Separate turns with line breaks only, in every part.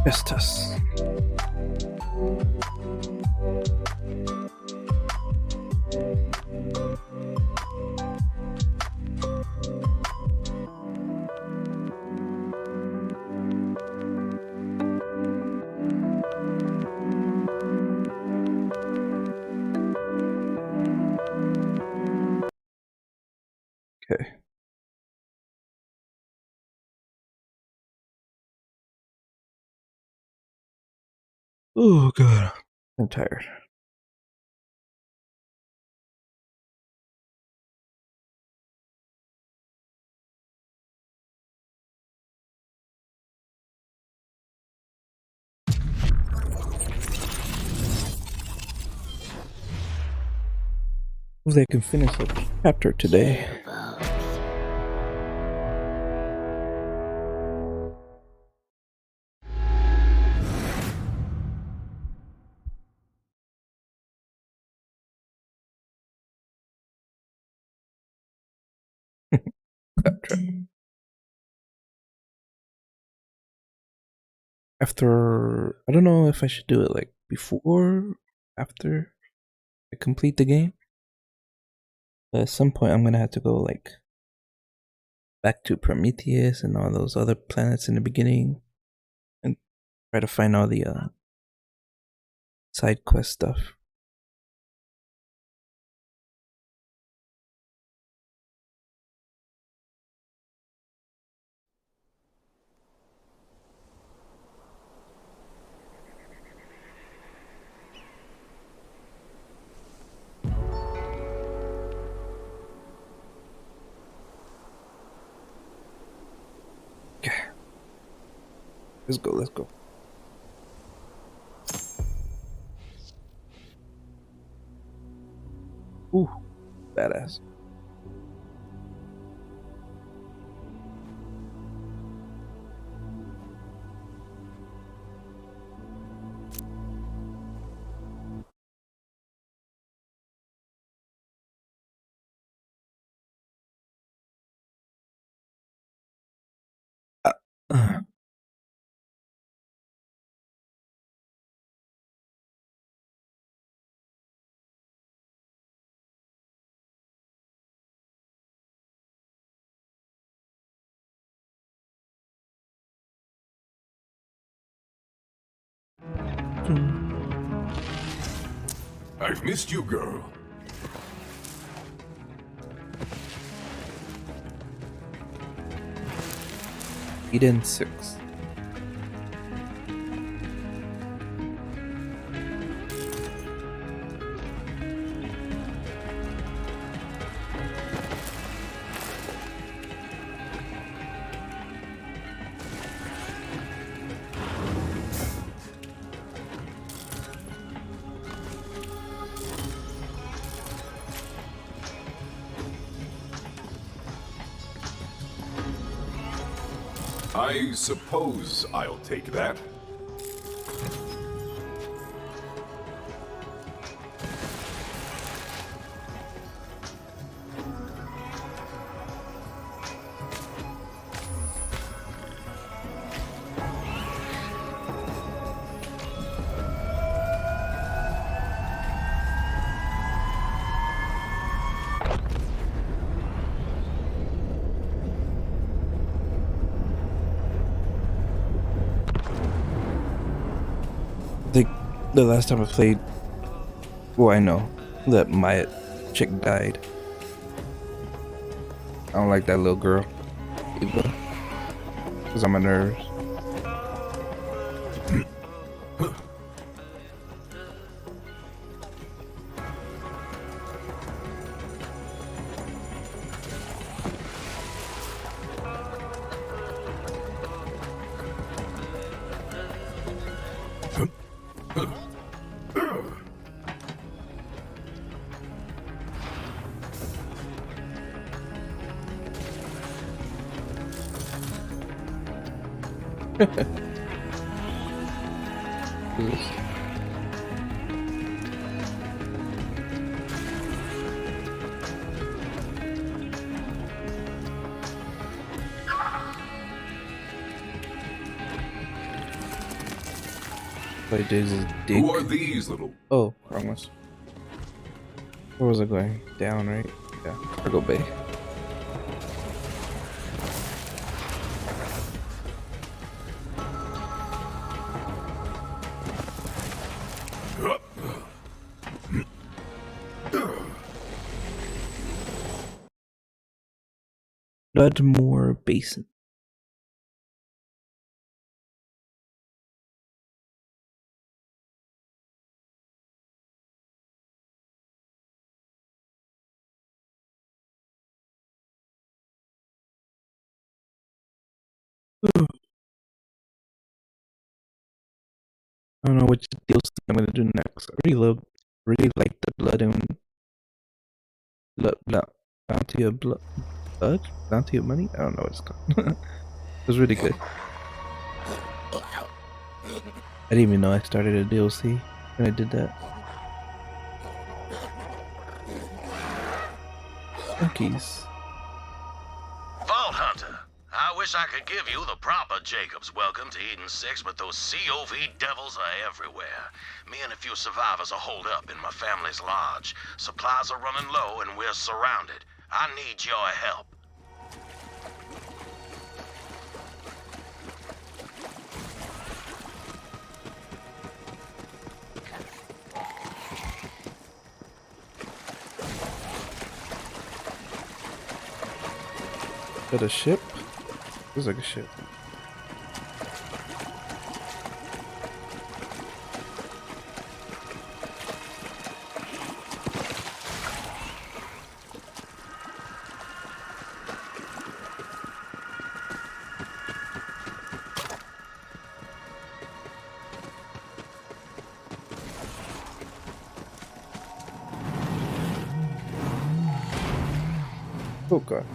Estes. Okay. Oh god, I'm tired. Hopefully I can finish the chapter today. After, I don't know if I should do it like before, after I complete the game. But at some point I'm gonna have to go like back to Prometheus and all those other planets in the beginning and try to find all the side quest stuff. Okay. Let's go, let's go. Ooh, badass. Uh,
I've missed you, girl.
Eden 6.
I suppose I'll take that.
I think the last time I played, well, I know that my chick died. I don't like that little girl either, because I'm a nerd. Play Daisy's dick.
Who are these little?
Oh, wrong ones. Where was I going? Down, right? Yeah, cargo bay. Ludmore Basin. I don't know which deals I'm gonna do next. I really like the blood and bounty of blood, bounty of money. I don't know what it's called. It was really good. I didn't even know I started a DLC when I did that. Monkeys.
Vault Hunter, I wish I could give you the proper Jacob's welcome to Eden 6, but those COV devils are everywhere. Me and a few survivors are holed up in my family's lodge. Supplies are running low and we're surrounded. I need your help.
Is that a ship? Looks like a ship. Oh god.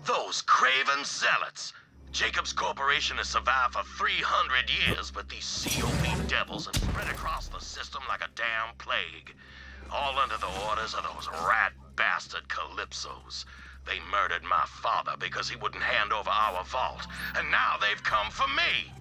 Those craven zealots. Jacob's Corporation has survived for 300 years, but these COP devils have spread across the system like a damn plague. All under the orders of those rat bastard Calypsos. They murdered my father because he wouldn't hand over our vault, and now they've come for me.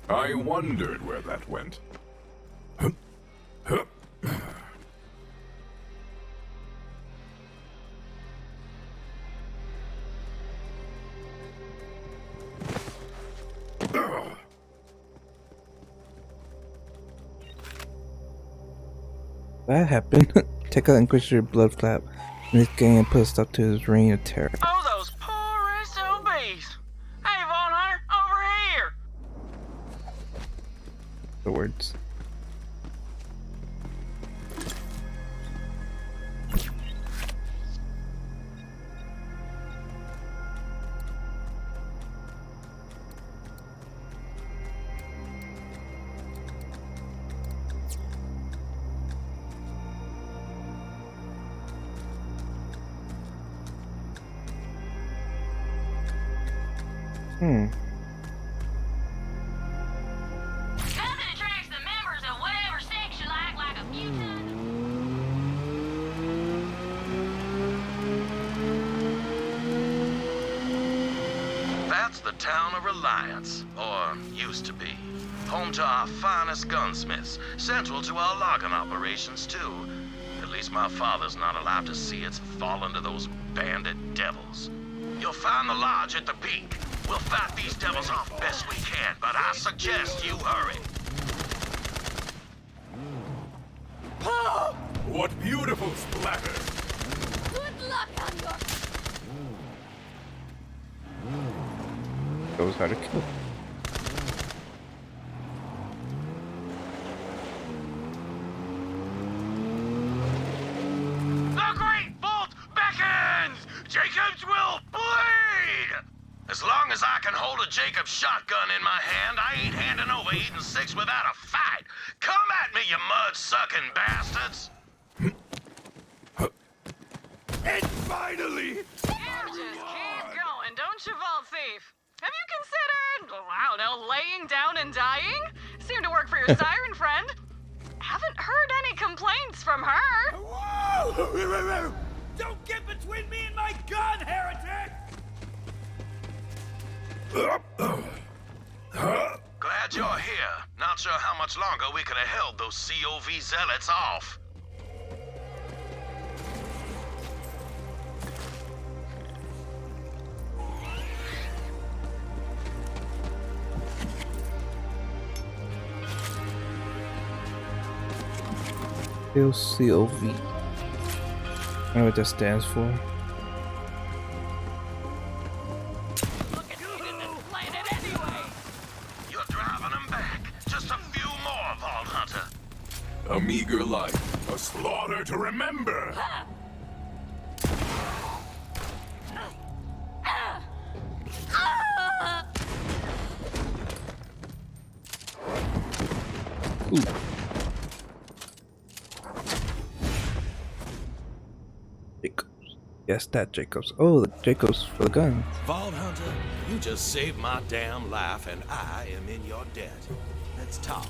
I wondered where that went.
that happened. Take out Inquisitor Blood Flap in this game and put a stop to his reign of terror.
Oh, those poor SOBs. Hey, Von Hunter, over here.
The words.
Nothing attracts the members of whatever sex you like a few times.
That's the town of Reliance, or used to be. Home to our finest gunsmiths, central to our logging operations, too. At least my father's not allowed to see it's fallen to those bandit devils. You'll find the lodge at the peak. We'll fight these devils off best we can, but I suggest you hurry.
What beautiful splatter!
Good luck on your...
Shows how to kill.
The Great Bolt beckons! Jacobs will bleed! As long as I can hold a Jacobs shotgun in my hand, I ain't handing over Eden 6 without a fight. Come at me, you mud-sucking bastards!
And finally!
You just keep going, don't you, Vault Thief? Have you considered, I don't know, laying down and dying? Seemed to work for your siren friend. Haven't heard any complaints from her.
Whoa! Don't get between me and my gun, heretic!
Glad you're here. Not sure how much longer we could have held those COV zealots off.
Kill COV. I know what that stands for.
Look at you in this planet anyway.
You're driving them back. Just a few more, Vault Hunter.
A meager life, a slaughter to remember!
Ooh. Jacobs. Yes, that Jacobs. Oh, the Jacobs for the gun.
Vault Hunter, you just saved my damn life, and I am in your debt. Let's talk.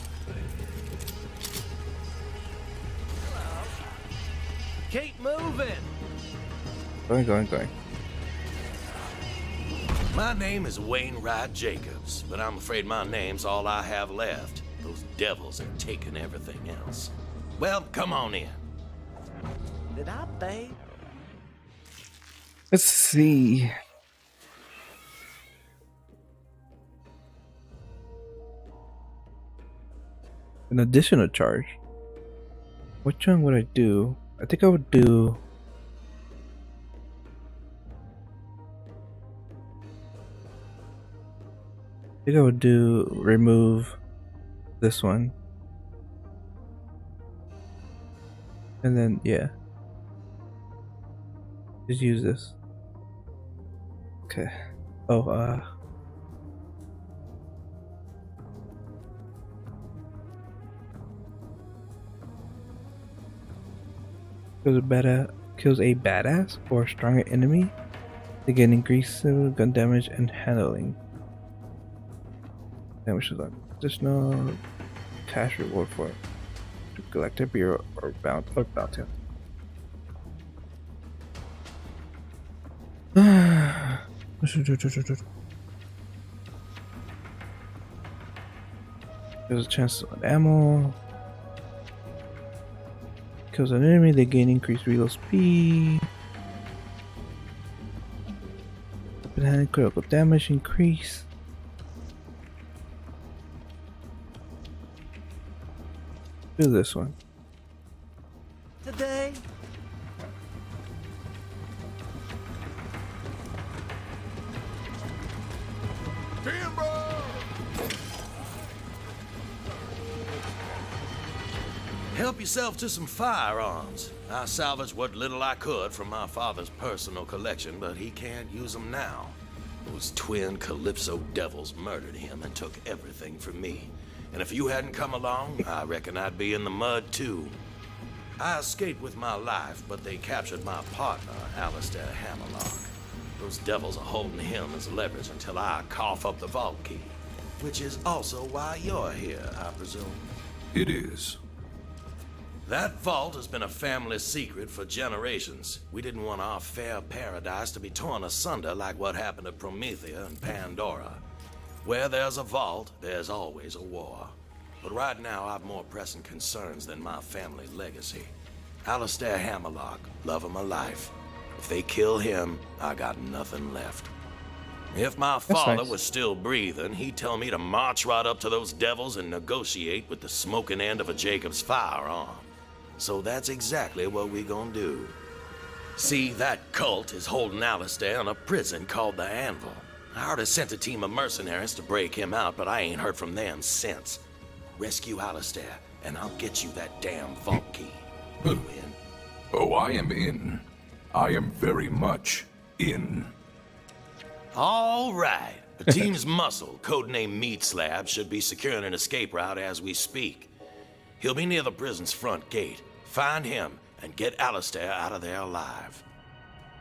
Keep moving.
Going.
My name is Wainwright Jacobs, but I'm afraid my name's all I have left. Those devils are taking everything else. Well, come on in. Did I pay?
Let's see. An additional charge. Which one would I do? I think I would do. I think I would do remove this one. And then, yeah. Just use this. Okay. Oh, kills a badass or stronger enemy to get increased gun damage and handling. Damage is like additional cash reward for it. To collect a beer or bounty. There's a chance to get ammo. Kills an enemy, they gain increased reload speed. Weapon handling critical damage increase. Do this one.
Timber!
Help yourself to some firearms. I salvaged what little I could from my father's personal collection, but he can't use them now. Those twin Calypso devils murdered him and took everything from me. And if you hadn't come along, I reckon I'd be in the mud too. I escaped with my life, but they captured my partner, Alistair Hammerlock. Those devils are holding him as leverage until I cough up the vault key. Which is also why you're here, I presume.
It is.
That vault has been a family secret for generations. We didn't want our fair paradise to be torn asunder like what happened to Promethea and Pandora. Where there's a vault, there's always a war. But right now, I've more pressing concerns than my family legacy. Alistair Hammerlock, love of my life. If they kill him, I got nothing left. If my father was still breathing, he'd tell me to march right up to those devils and negotiate with the smoking end of a Jacob's firearm. So that's exactly what we gonna do. See, that cult is holding Alistair in a prison called the Anvil. I already sent a team of mercenaries to break him out, but I ain't heard from them since. Rescue Alistair, and I'll get you that damn vault key. You in?
Oh, I am in. I am very much in.
All right. The team's muscle, codenamed Meat Slab, should be securing an escape route as we speak. He'll be near the prison's front gate. Find him and get Alistair out of there alive.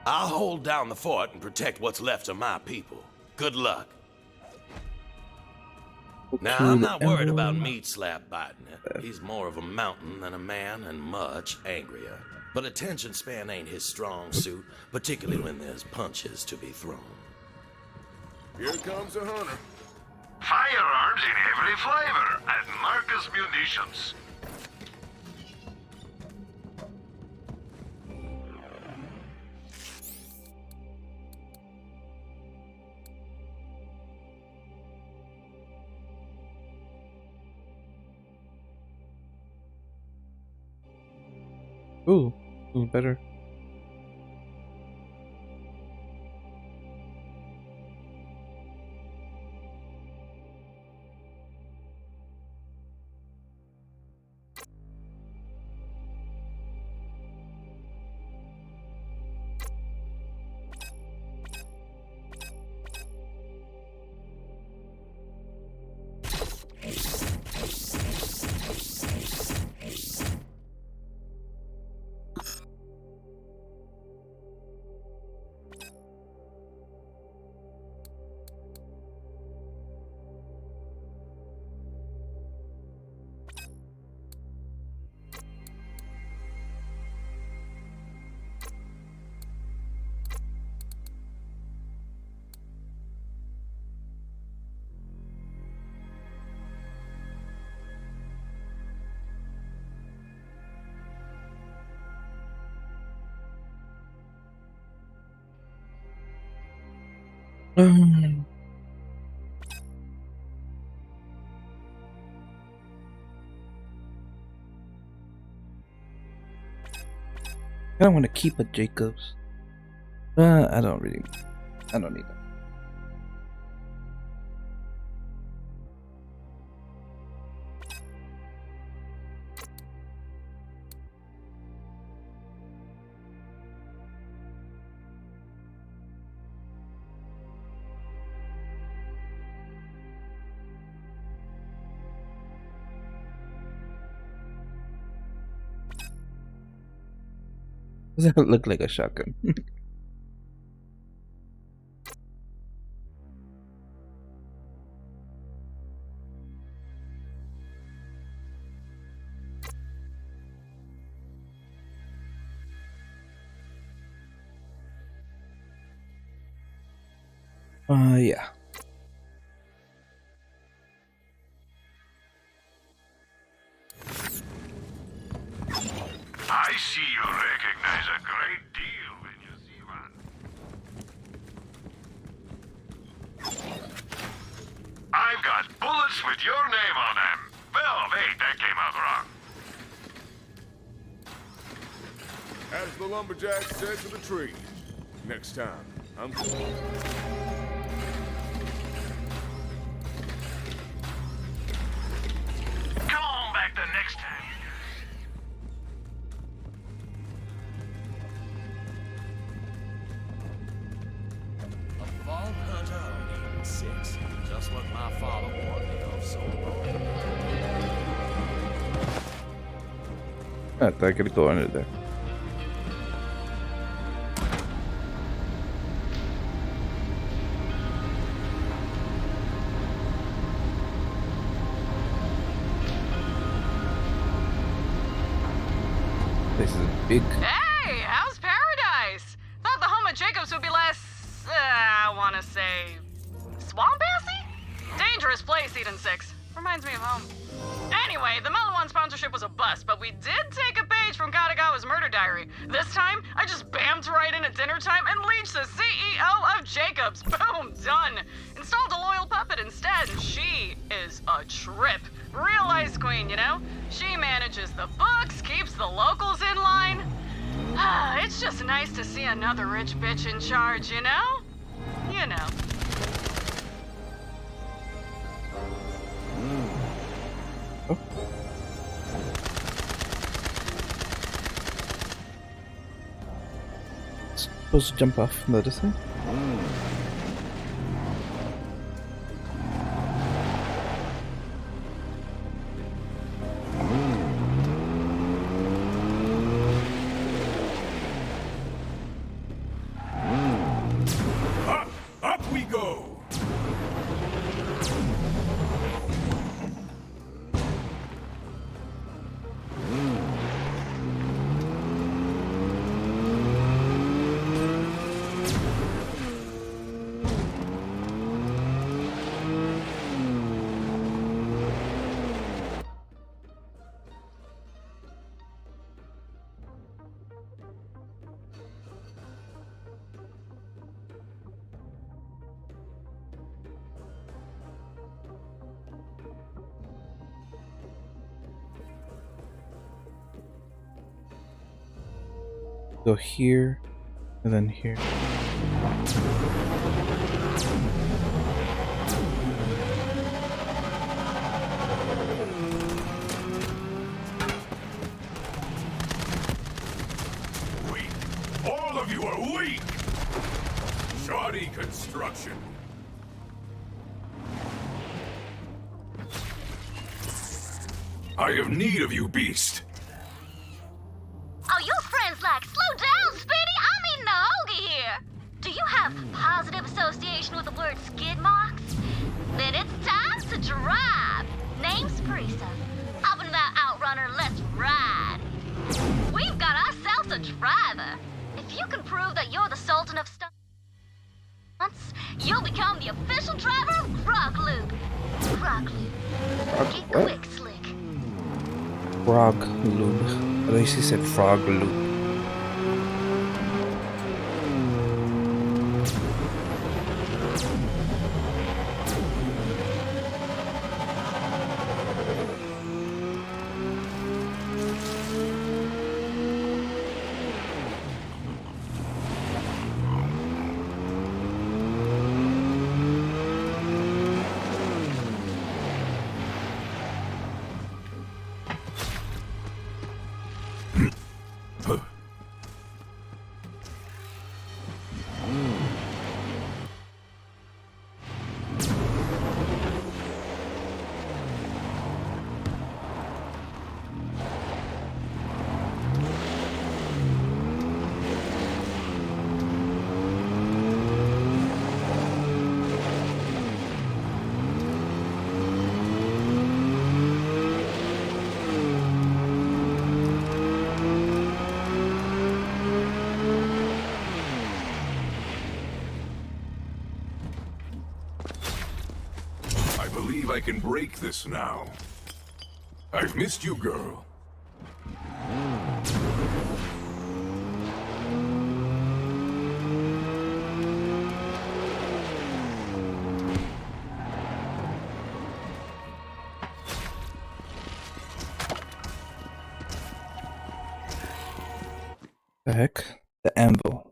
I'll hold down the fort and protect what's left of my people. Good luck. Now, I'm not worried about Meat Slab biting it. He's more of a mountain than a man and much angrier. But attention span ain't his strong suit, particularly when there's punches to be thrown.
Here comes a hunter.
Firearms in every flavor at Marcus Munitions.
Ooh, better. I don't want to keep a Jacobs. I don't need that. Does that look like a shotgun? Yeah.
I see you recognize a great deal when you see one. I've got bullets with your name on them. Well, wait, that came out wrong.
As the lumberjack said to the tree, next time, I'm
Bounty hunter on Eden 6. Just what my father warned me of so long.
I thought I could go under there. This is big.
Hey, how's paradise? Thought the home of Jacobs would be less, I wanna say, swamp-assy? Dangerous place, Eden 6. Reminds me of home. Anyway, the Mellow One sponsorship was a bust, but we did take a page from Katagawa's murder diary. This time, I just bammed right in at dinner time and leached the CEO of Jacobs. Boom, done. Installed a loyal puppet instead, and she is a trip. Real ice queen, you know? She manages the books, keeps the locals in line. It's just nice to see another rich bitch in charge, you know? You know.
Oh. Supposed to jump off from the other side?
Up we go!
Go here, and then here.
Weak! All of you are weak! Shoddy construction. I have need of you, beast.
Oh, your friends like, slow down, Speedy. I'm eating a hoagie here. Do you have positive association with the word skid marks? Then it's time to drive. Name's Parisa. Up and about outrunner, let's ride. We've got ourselves a driver. If you can prove that you're the Sultan of Stunts, you'll become the official driver of Grog Loop. Grog Loop. Get
what?
quick, Slick.
Frog loop. At least he said frog loop.
I can break this now. I've missed you, girl.
The heck? The anvil.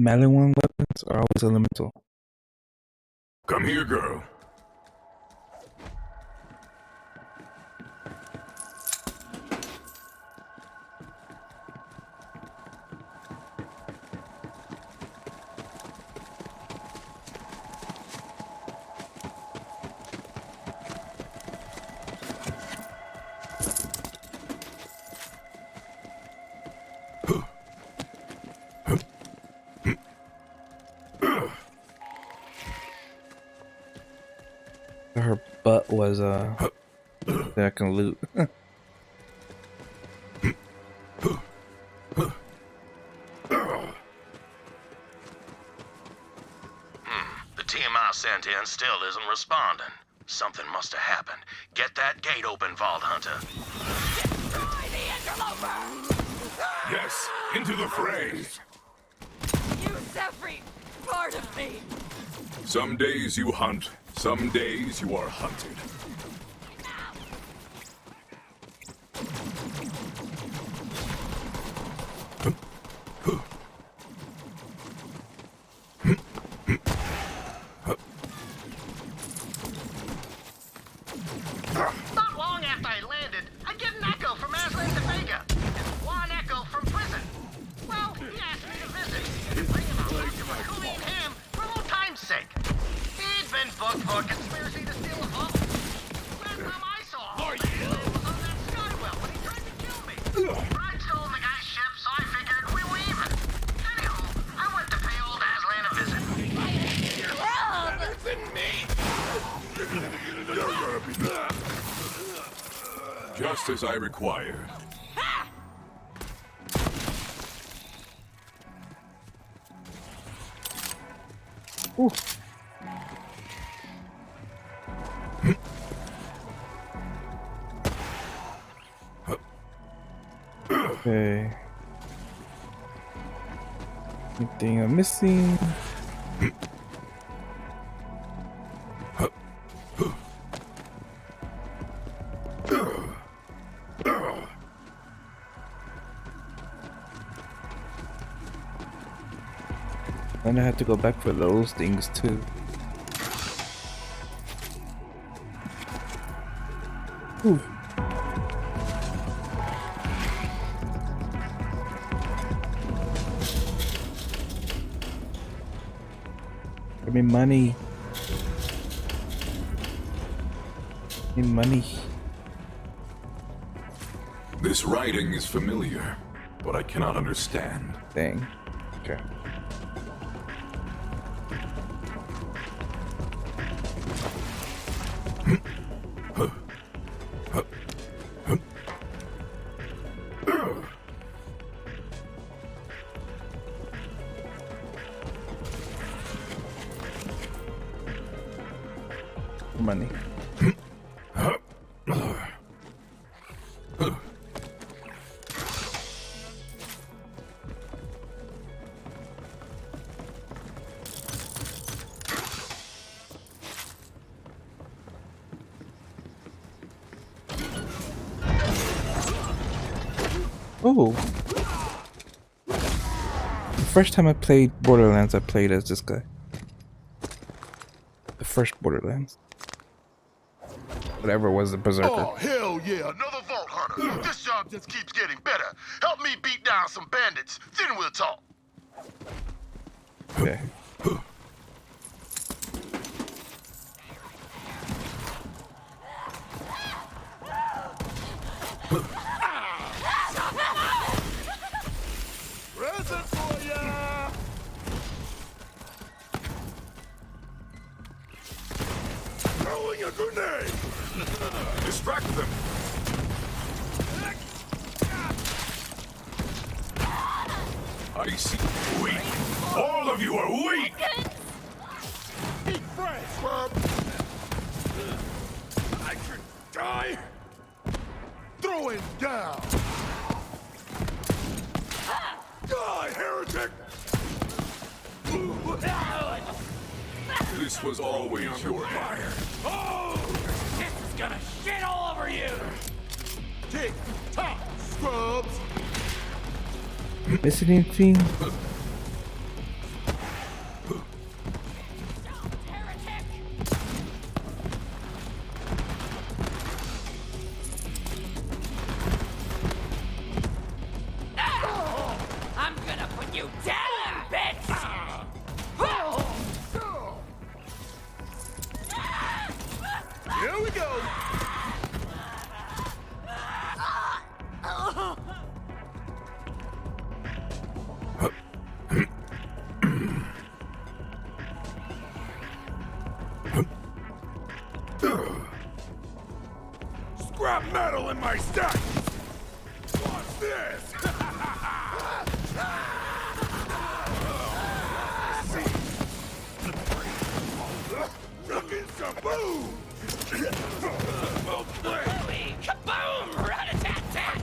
Maliwan weapons are always elemental.
Come here, girl.
Her butt was that I can loot.
The team I sent in still isn't responding. Something must have happened. Get that gate open, Vault Hunter.
Yes, into the fray.
Use every part of me.
Some days you hunt, some days you are hunted.
Not long after I landed, I get an echo from Aslan de Vega. And one echo from prison. Well, he asked me to visit and bring him a box of Herculean ham for old time's sake. He'd been booked for conspiracy to steal a vault. Last time I saw him, Aslan was on that skywell when he tried to kill me. But I'd stolen the guy's ship, so I figured we were even. Anywho, I went to pay old Aslan a visit.
Just as I required.
Ooh. Okay. Anything I'm missing? And I have to go back for those things too. Ooh. Give me money. Give me money.
This writing is familiar, but I cannot understand.
Dang. Okay. Money. Oh. The first time I played Borderlands, I played as this guy. The first Borderlands. Whatever was the Berserker.
Oh, hell yeah, another Vault Hunter. This job just keeps getting better. Help me beat down some bandits, then we'll talk.
Okay.
Present for ya!
Throwing a grenade! Distract them! I see. Weak! All of you are weak!
Eat fresh, bub!
I should die!
Throwing down!
Die, heretic! This was always your fire.
This is gonna shit all over you!
Tick tock, scrubs!
Missing anything?
down, bitch! Here we go!
Scrap metal in my stack! Watch this! Looking some boom! Well played!
Kaboom! Rat-a-tat-tat!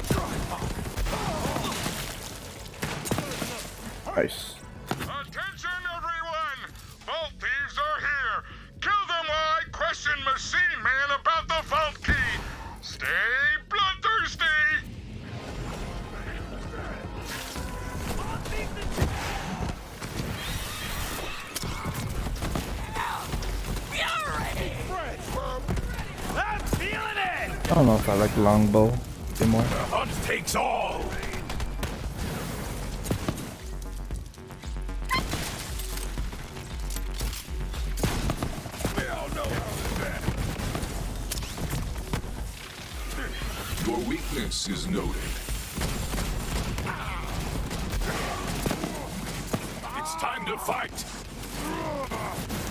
Nice.
Attention, everyone! Vault thieves are here! Kill them while I question Machine Man about the vault key! Stay bloodthirsty!
I'm feeling it!
I don't know if I like longbow anymore.
The hunt takes all! We all know how that. Your weakness is noted. It's time to fight!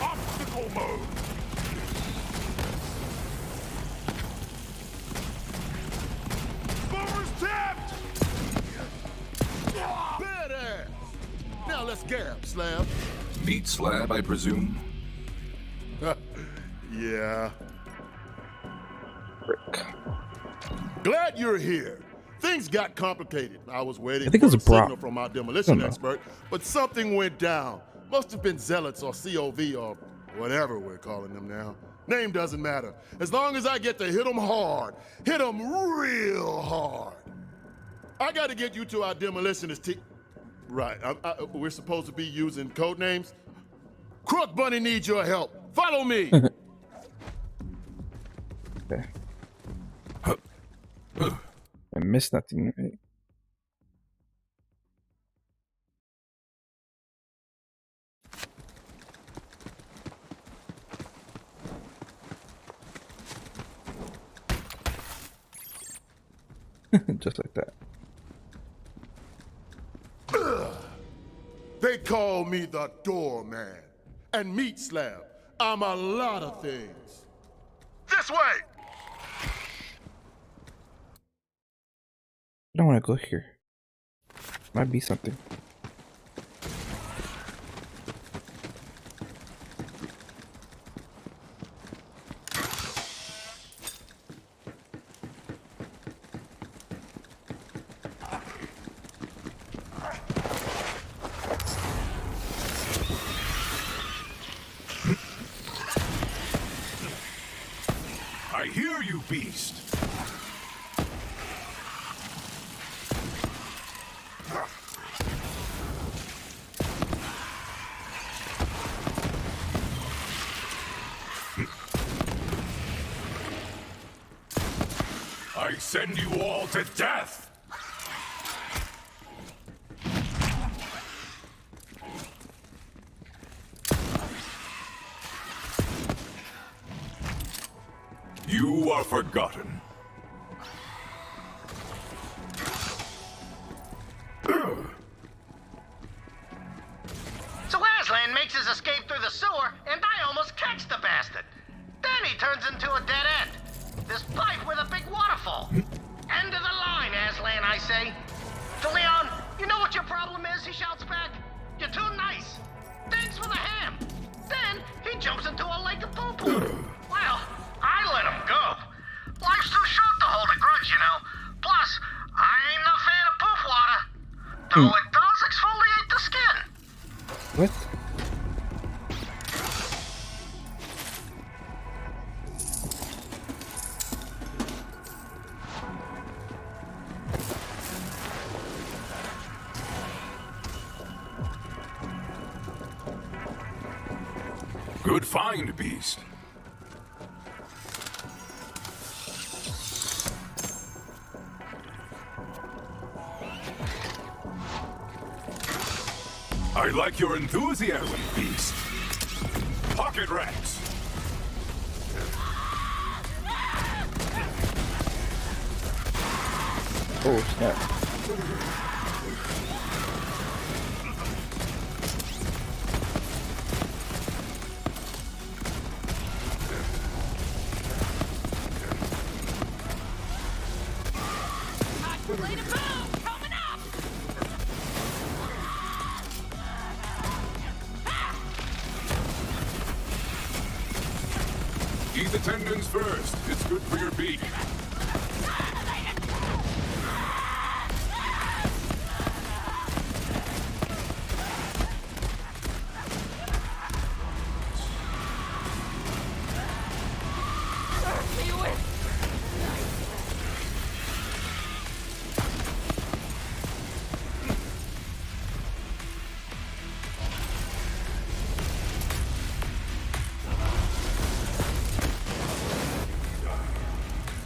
Obstacle mode!
Bomber's tapped! Badass! Now let's gab, Slab.
Meat slab, I presume?
Yeah.
Frick.
Glad you're here. Things got complicated. I was waiting
I think
for
it's
a
a Brock.
signal from our demolition
know.
expert, but something went down. Must have been zealots or COV or whatever we're calling them now. Name doesn't matter. As long as I get to hit them hard. Hit them real hard. I got to get you to our demolitionist team. Right. We're supposed to be using code names. Crook Bunny needs your help. Follow me.
Okay. I missed nothing, right? Just like that.
They call me the doorman. And meat slab. I'm a lot of things. This way!
I don't want to go here. Might be something.
I hear you, beast! I send you all to death! You are forgotten.
So Aslan makes his escape through the sewer, and I almost catch the bastard. Then he turns into a dead end. This pipe with a big waterfall. End of the line, Aslan, I say. To Leon, you know what your problem is, he shouts back. You're too nice. Thanks for the ham. Then he jumps into a lake of poo-poo. Well, I let him go. Life's too short to hold a grudge, you know. Plus, I ain't no fan of poop water. Though it does exfoliate the skin.
What?
Good find, beast. I like your enthusiasm, beast. Pocket rats.
Oh snap.
Eat the tendons first. It's good for your beak.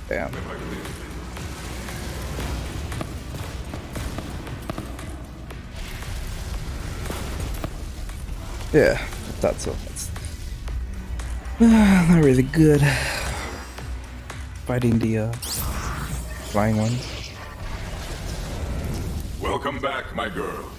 Damn. Yeah, I thought so. That's not really good. Fighting the flying ones.
Welcome back, my girl.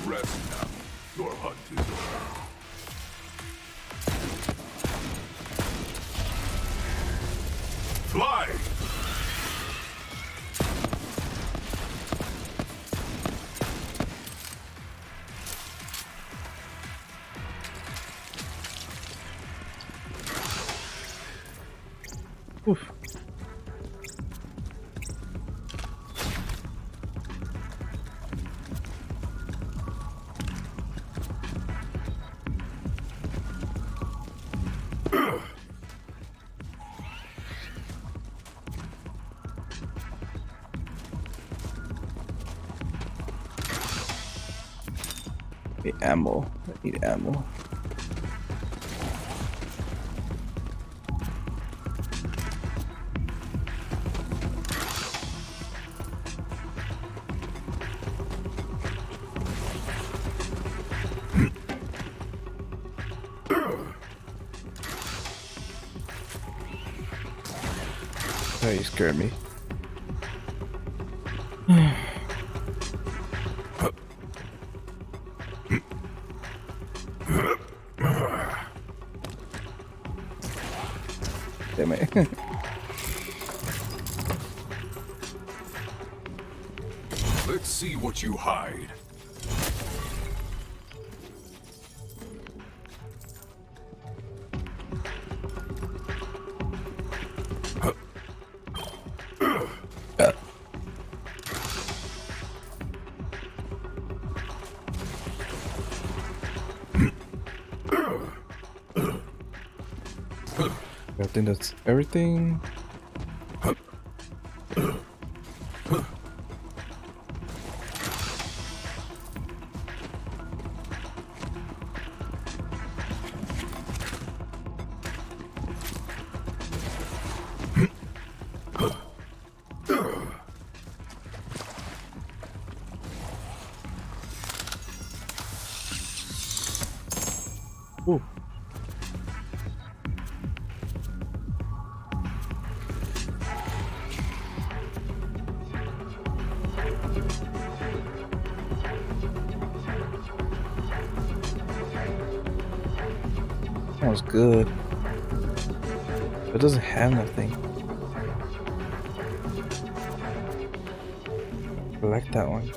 Rest now. Your hunt is over. Fly!
Oof. Ammo. I need ammo. Oh, you scared me. Damn it.
Let's see what you hide.
I think that's everything. Ooh. That was good. It doesn't have nothing. I like that one.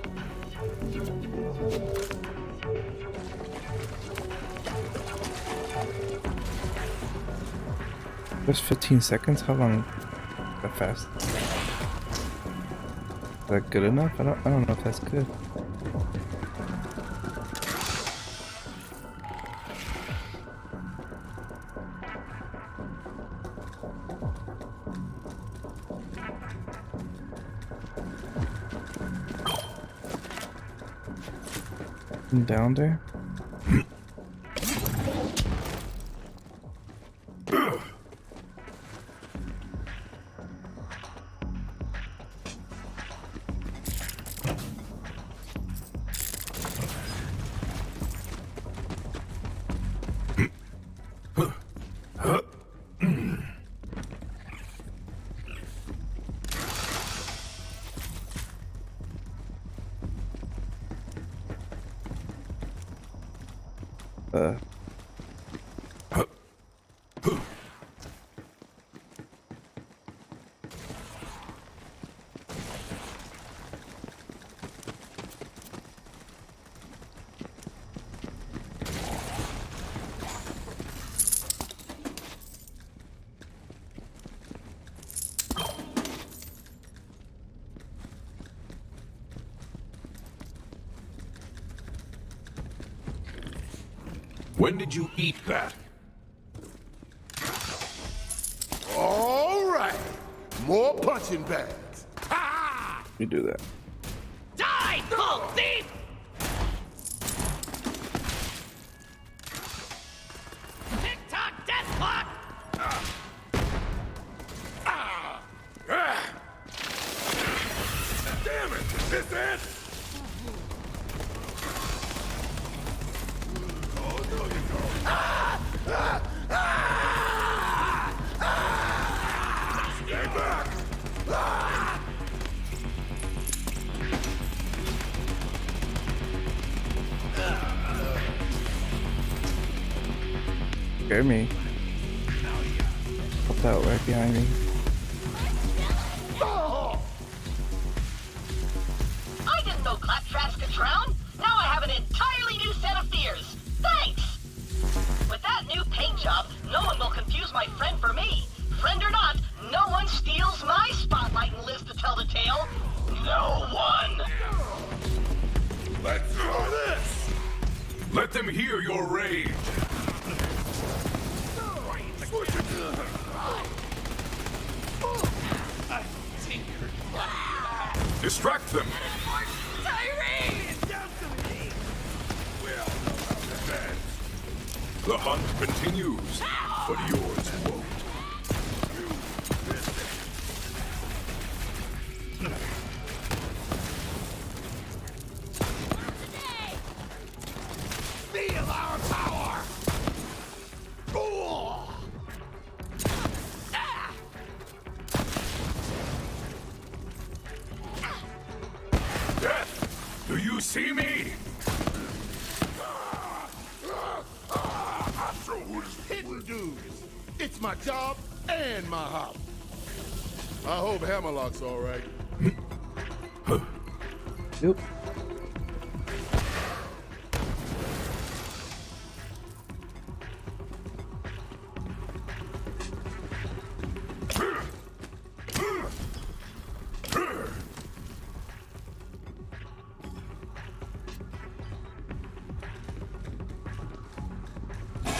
Just 15 seconds? How long? That fast? Is that good enough? I don't know if that's good. Down there? Uh.
When did you eat that?
All right. More punching bags. Ha!
You do that.
Die, full thief! Tick-tock, death clock!
Damn it! Is this it? Oh, no, you don't. Stay back!
Scare me. Pop out right behind me.
I didn't know claptraps could drown. Now I have an entirely new set of fears. Thanks! With that new paint job, no one will confuse my friend for me. Friend or not, no one steals my spotlight and lives to tell the tale. No one!
Let's do this! Let them hear your rage. Distract them. The hunt continues, but yours won't.
Feel our power!
Death! Do you see me?
Hidden dudes. It's my job and my hobby. I hope Hammerlock's all right.
Yep.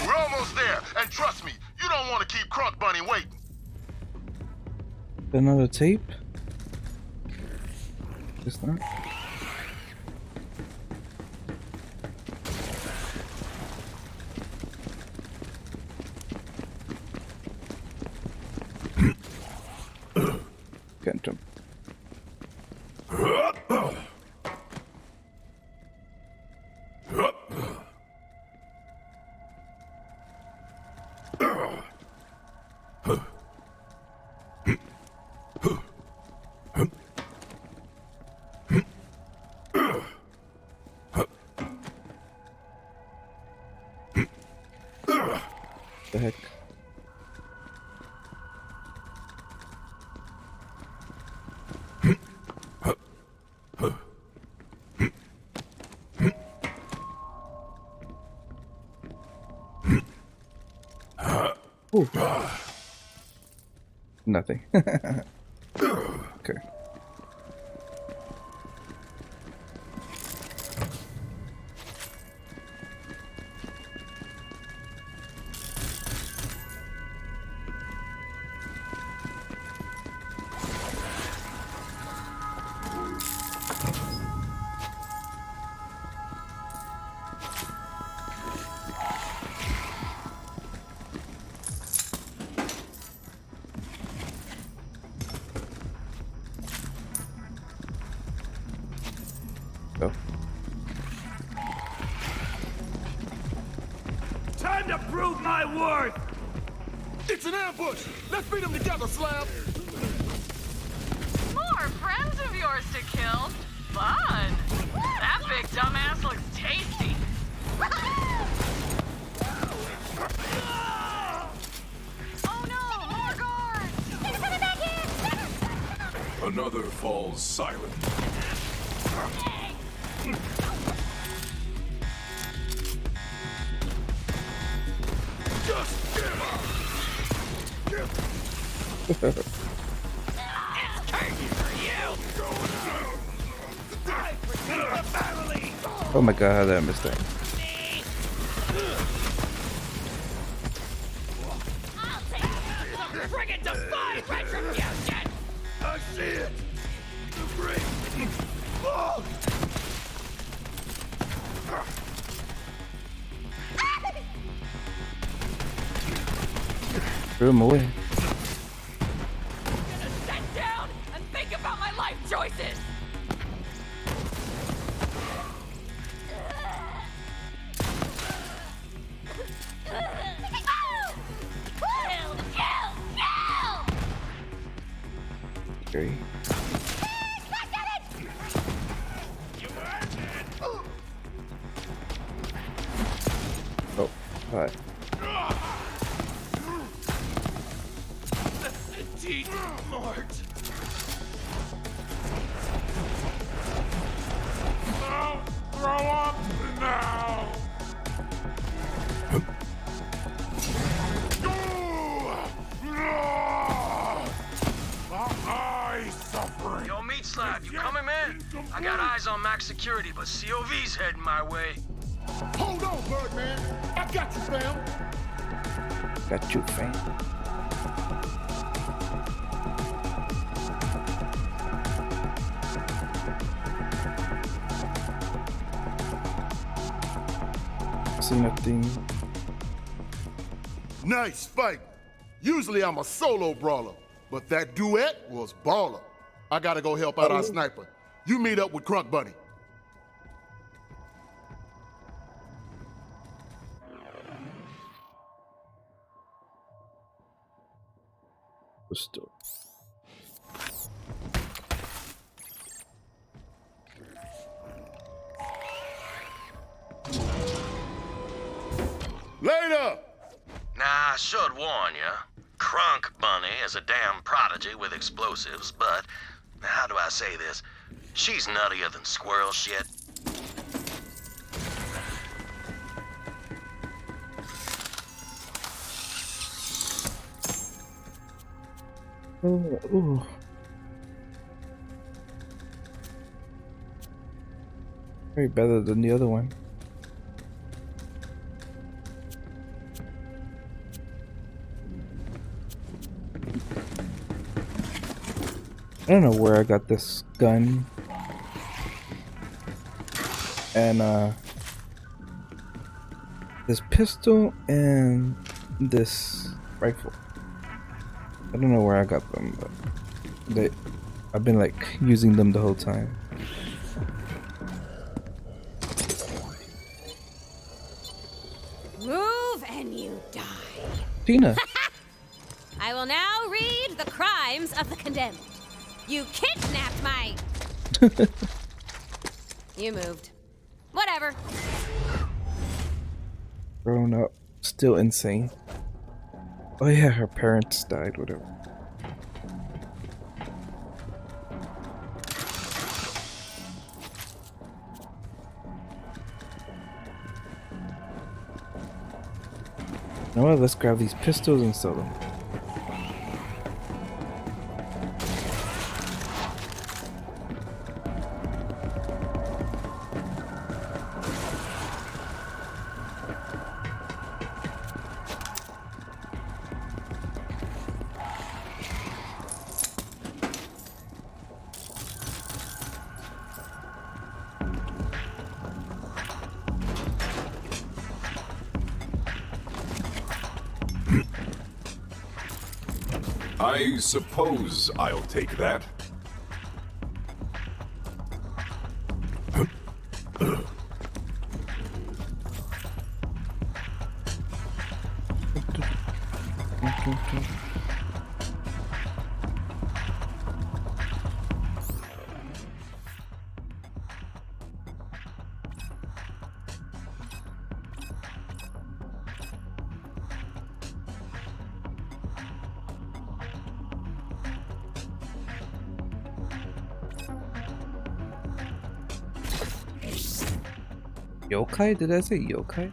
We're almost there, and trust me, you don't want to keep Crunk Bunny waiting.
Another tape? It's not. Can't jump. The heck? Ooh. Nothing. Okay. Go.
Time to prove my worth!
It's an ambush! Let's beat them together, Slab!
More friends of yours to kill? Fun! That big dumbass looks tasty. Oh no, more guards!
They're coming back here!
Another falls silent.
Just give up!
Oh my god, how did I miss that?
Friggin' divine retribution!
I see it! The great... Oh!
Threw him away.
Sit down and think about my life choices!
Scary. Oh, hi.
Teeth Mort!
Oh, throw up now! My suffering!
Yo, Meat Slab, you coming, man? I got eyes on max security, but COV's heading my way.
Hold on, Birdman! I got you, fam!
Got you, fam. See nothing.
Nice fight! Usually I'm a solo brawler, but that duet was baller. I gotta go help out our sniper. You meet up with Crunk Bunny.
Still.
Later!
Nah, I should warn ya. Crunk Bunny is a damn prodigy with explosives, but how do I say this? She's nuttier than squirrel shit.
Ooh. Very better than the other one. I don't know where I got this gun and this pistol and this rifle. I don't know where I got them, but I've been like using them the whole time.
Move and you die.
Tina.
I will now read the crimes of the condemned. You kidnapped my... You moved. Whatever.
Grown up, still insane. Oh yeah, her parents died, whatever. You know what? Let's grab these pistols and sell them.
I suppose I'll take that.
Yokai? Did I say yokai?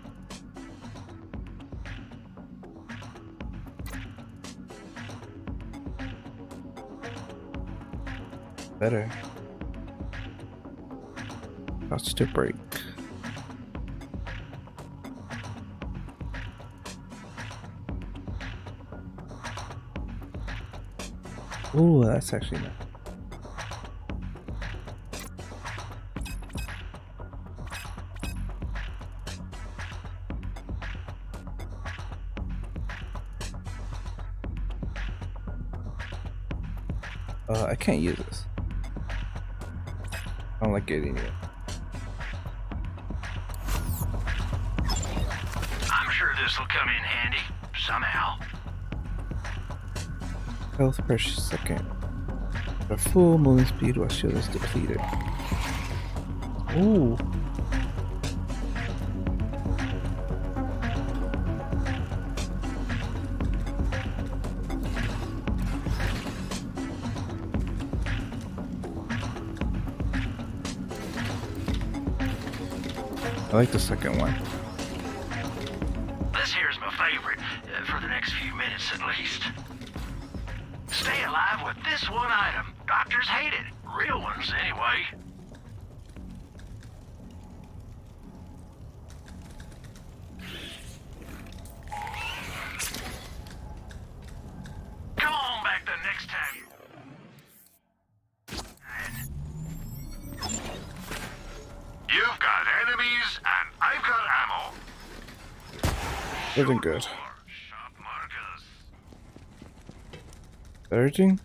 Better. Touch to break. Ooh, that's actually nice. I can't use this. I don't like getting it.
I'm sure this will come in handy somehow.
Health per second. A full movement speed while shield is depleted. Ooh. I like the second one.
This here's my favorite, for the next few minutes at least. Stay alive with this one item. Doctors hate it. Real ones, anyway. Come on back the next time. You've got enemies, and I've got ammo.
Looking good.
Sharp markers.
Urging?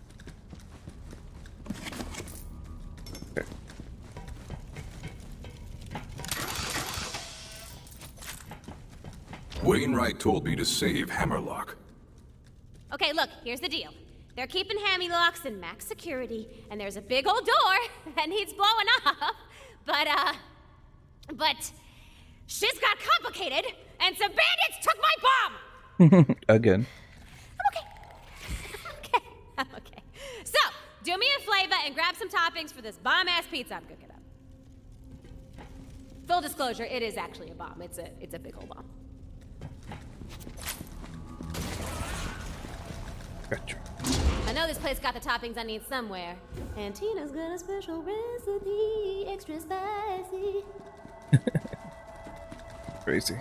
Okay.
Wainwright told me to save Hammerlock.
Okay, look, here's the deal. They're keeping Hammy locks in max security, and there's a big old door that needs blowing up. But shit's got complicated, and some bandits took my bomb!
Again.
I'm okay. So, do me a favor and grab some toppings for this bomb-ass pizza I'm cooking up. Full disclosure, it is actually a bomb. It's a big old bomb.
Gotcha.
I know this place got the toppings I need somewhere. And Tina's got a special recipe, extra spicy.
Crazy.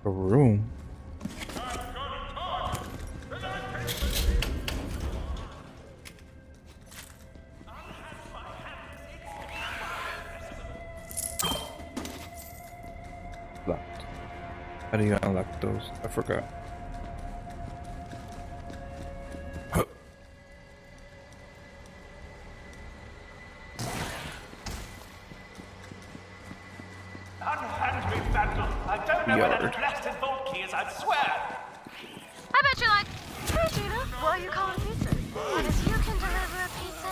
A room. Locked. How do you unlock those? I forgot.
Unhand me, Vandal. I don't know where that blasted vault key is, I swear.
I bet you're like, hey, Gina, why are you calling pizza? Because you can deliver a pizza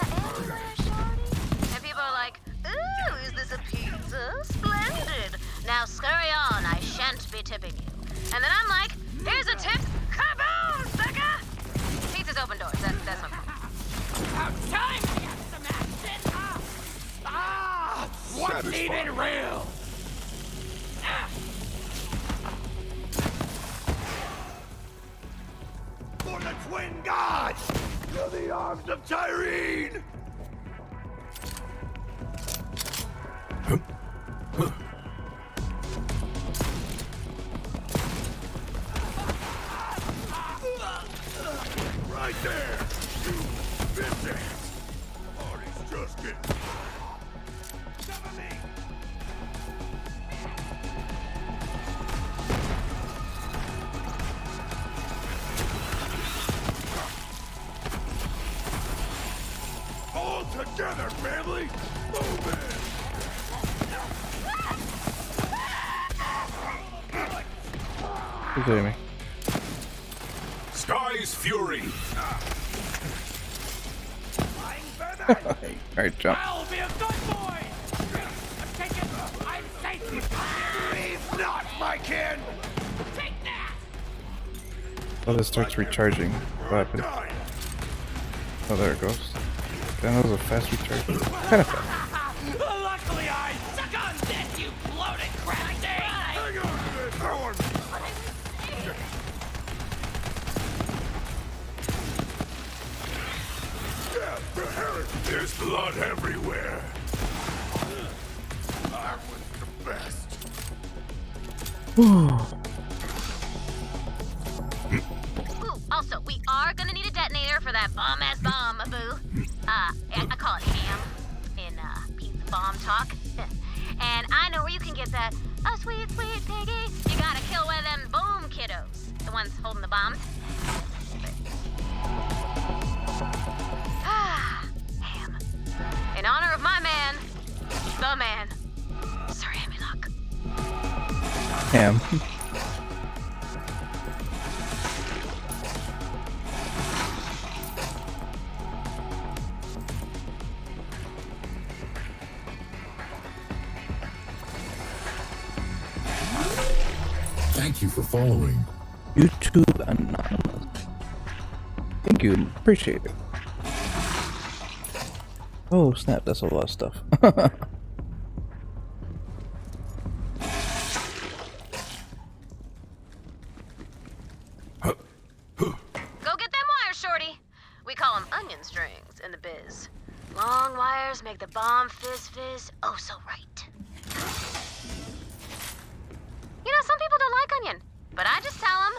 And then I'm like, here's a tip, kaboom, sucker! Pizzas open doors, that's my problem.
About time we have some action! What's even real?
For the twin gods! To the arms of Tyrene! Right there! You missed it! Party's just getting... Cover me! All together, family! Move it!
Who's hitting me?
Sky's Fury.
Alright, jump.
I'll be a good boy! I'm taking... I'm safe!
Leave not, my kin!
Take that!
Oh, this starts recharging. What happened? Oh, there it goes. Damn, that was a fast recharge. Kind of fast.
Luckily I suck on this, you bloated crap thing!
Hang on to this horn!
There's blood everywhere.
I was the best.
Ooh, also, we are gonna need a detonator for that bomb-ass bomb, boo. I call it ham in pizza bomb talk. And I know where you can get that. Oh, sweet, sweet piggy. You gotta kill one of them boom kiddos. The ones holding the bombs. Ham. In honor of my man, the man, Sir Hammerlock.
Ham.
Thank you for following.
YouTube Anonymous. Thank you. Appreciate it. Oh, snap. That's a lot of stuff.
Go get them wires, shorty. We call them onion strings in the biz. Long wires make the bomb fizz oh so right. You know, some people don't like onion, but I just tell them,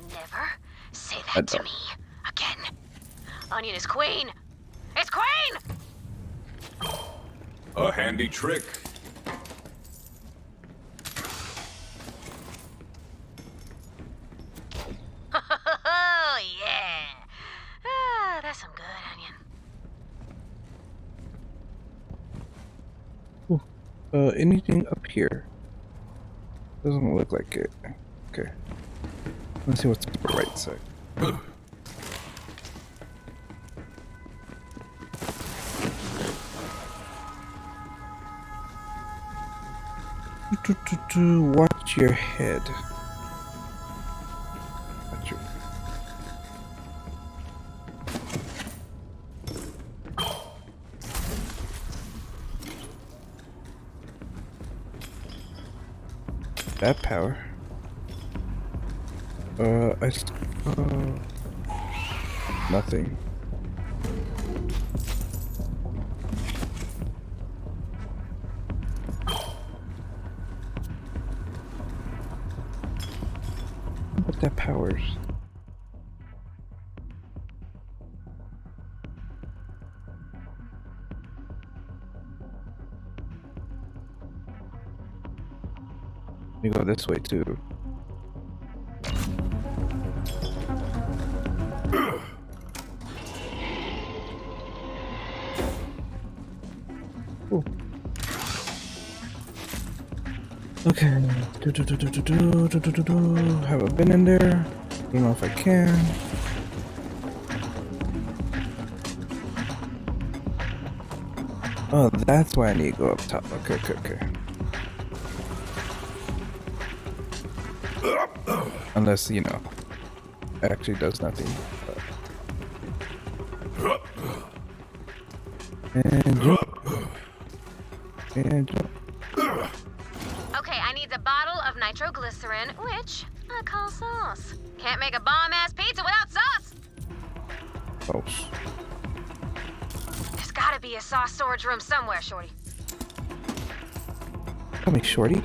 never say that to me again. Onion is queen. It's queen!
A handy trick.
Oh, yeah. That's some good onion.
Anything up here? Doesn't look like it. Okay. Let's see what's on the right side. Watch your head. Watch your... That power. Nothing. What that powers? You go this way too. Ooh. Okay. Haven't been in there. Don't know if I can. Oh, that's why I need to go up top. Okay. Unless, you know, it actually does nothing. And jump. And jump.
Okay, I need a bottle of nitroglycerin, which I call sauce. Can't make a bomb-ass pizza without sauce!
Sauce.
There's gotta be a sauce storage room somewhere, Shorty.
Call me Shorty.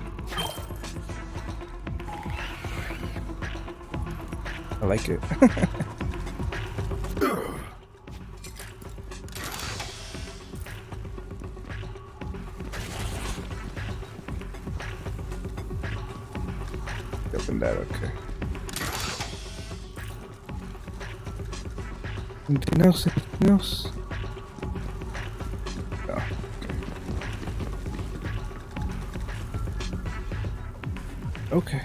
I like it. Open that, okay. Anything else? Anything else? No. Okay.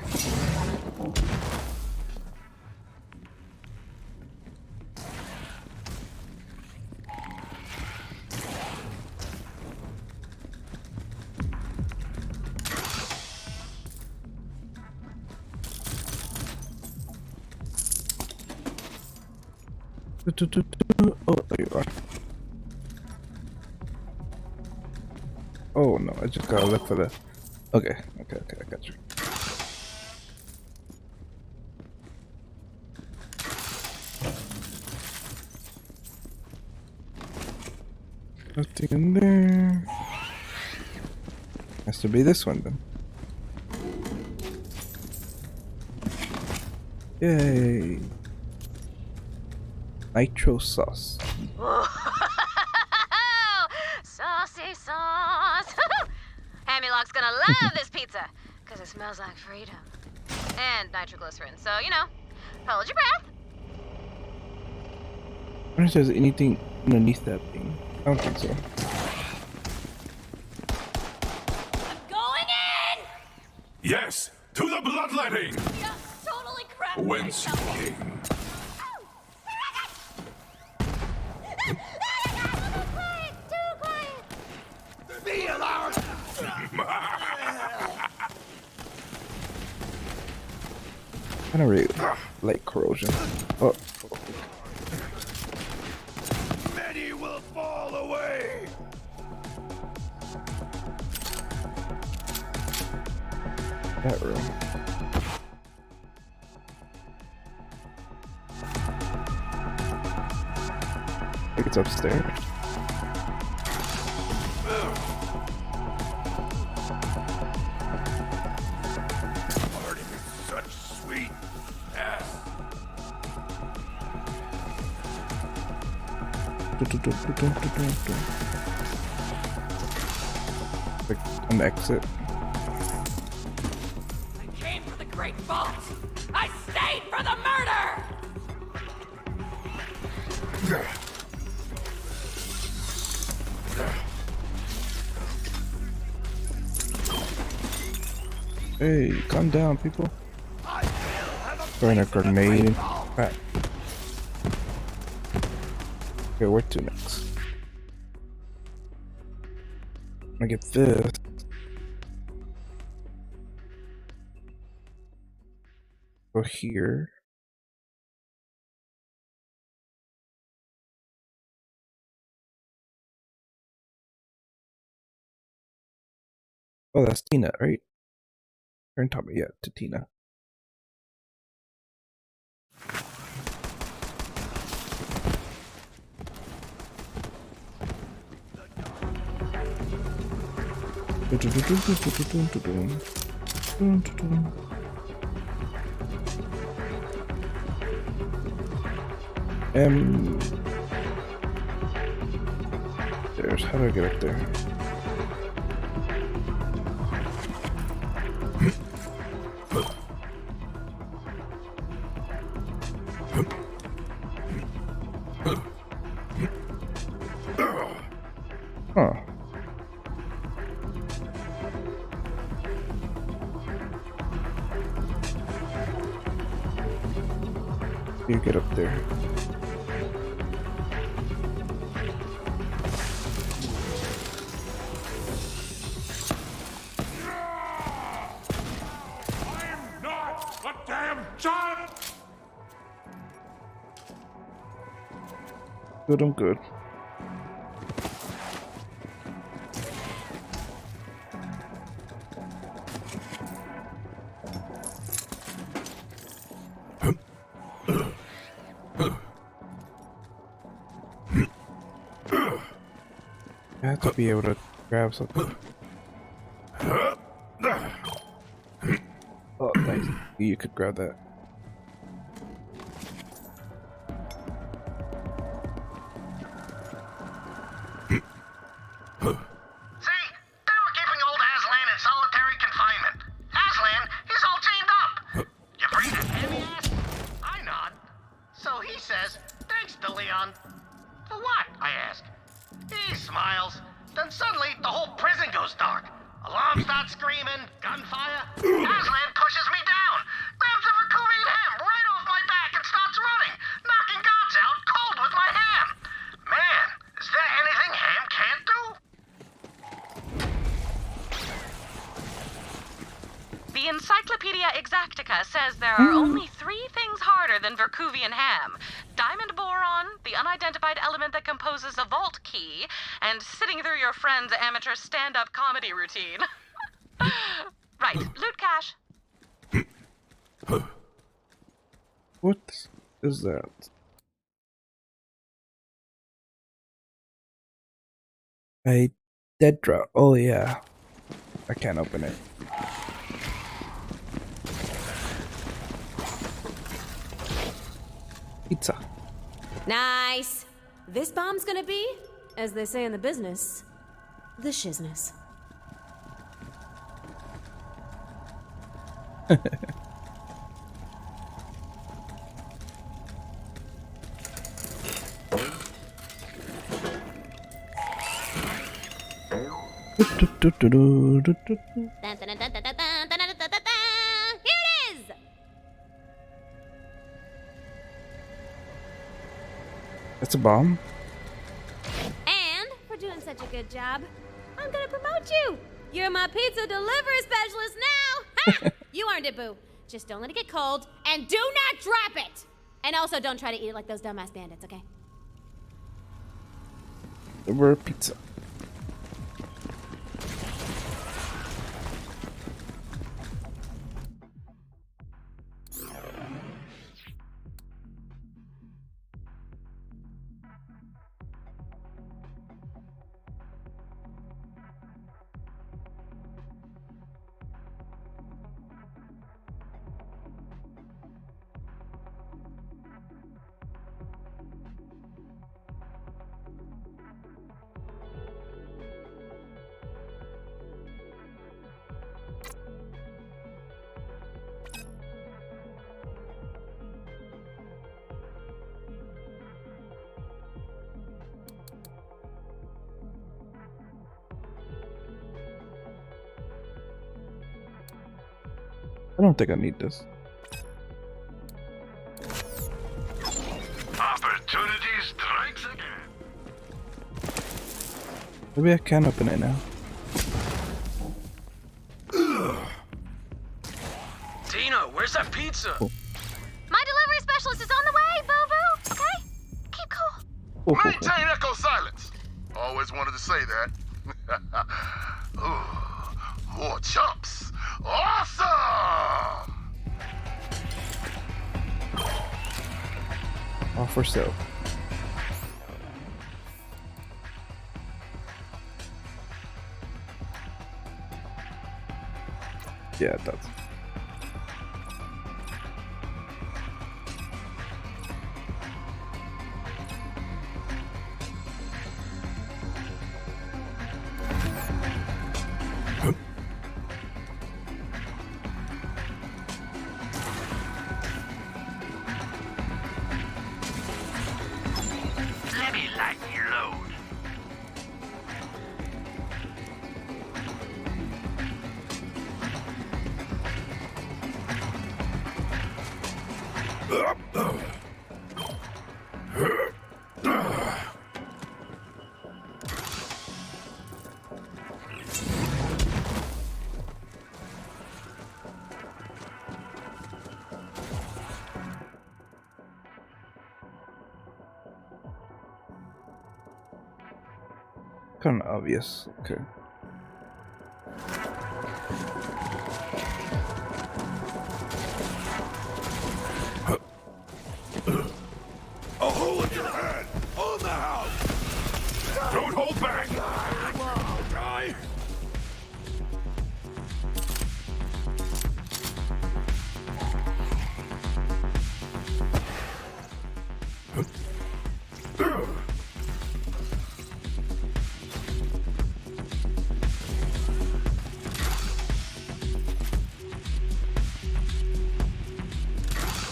Oh, there you are. Oh no, I just gotta look for the. Okay, I got you. Nothing in there. Has to be this one then. Yay! Nitro sauce.
Saucy sauce. Hamiloc's gonna love this pizza, because it smells like freedom. And nitroglycerin, so, you know, hold your breath.
I wonder if there's anything underneath that thing. I don't think so.
I'm going in!
Yes, to the bloodletting!
Yeah, totally crap.
Whence you came.
I don't really like corrosion. Oh.
Many will fall away!
That room. I think it's upstairs. Like an exit.
I came for the Great Vault. I stayed for the murder.
Hey, calm down, people. Throwing a grenade. Crap. Okay, where to next? I get this. Go here. Oh, that's Tina, right? Turn top, yeah, to Tina. There's how do I get up there? Huh. You get up there. Good, I'm good. I have to be able to grab something. Oh, nice. You could grab that.
See? They were keeping old Aslan in solitary confinement. Aslan, he's all chained up. You free to him, he asked. I nod. So he says, thanks to Leon. For what? I ask. He smiles. Then suddenly, the whole prison goes dark. Alarm starts screaming, gunfire. Aslan pushes me down, grabs a Verkuvian ham right off my back and starts running, knocking guards out cold with my ham. Man, is there anything ham can't do?
The Encyclopedia Exactica says there are only 3 things harder than Verkuvian ham. Diamond boron, the unidentified element that composes a vault key, and sitting through your friend's amateur stand-up comedy routine. Right, loot cache.
What is that? A dead drop. Oh yeah. I can't open it. Pizza.
Nice. This bomb's gonna be, as they say in the business, the shizness. Here it is!
That's a bomb?
And for doing such a good job, I'm gonna promote you. You're my pizza delivery specialist now. Ha! You earned it, boo. Just don't let it get cold, and do not drop it. And also, don't try to eat it like those dumbass bandits, okay?
Deliver pizza. I don't think I need this.
Opportunity strikes again.
Maybe I can open it now.
Tina, where's that pizza?
Oh.
My delivery specialist is on the way, boo-boo, okay? Keep cool.
Maintain echo silence. Always wanted to say that. Ooh, more chumps. Awesome!
All for sale. Yeah, it does.
Let me lighten your load.
Kind of obvious. Okay.
A hole in your head! On the house! Don't hold back! Come on, guy!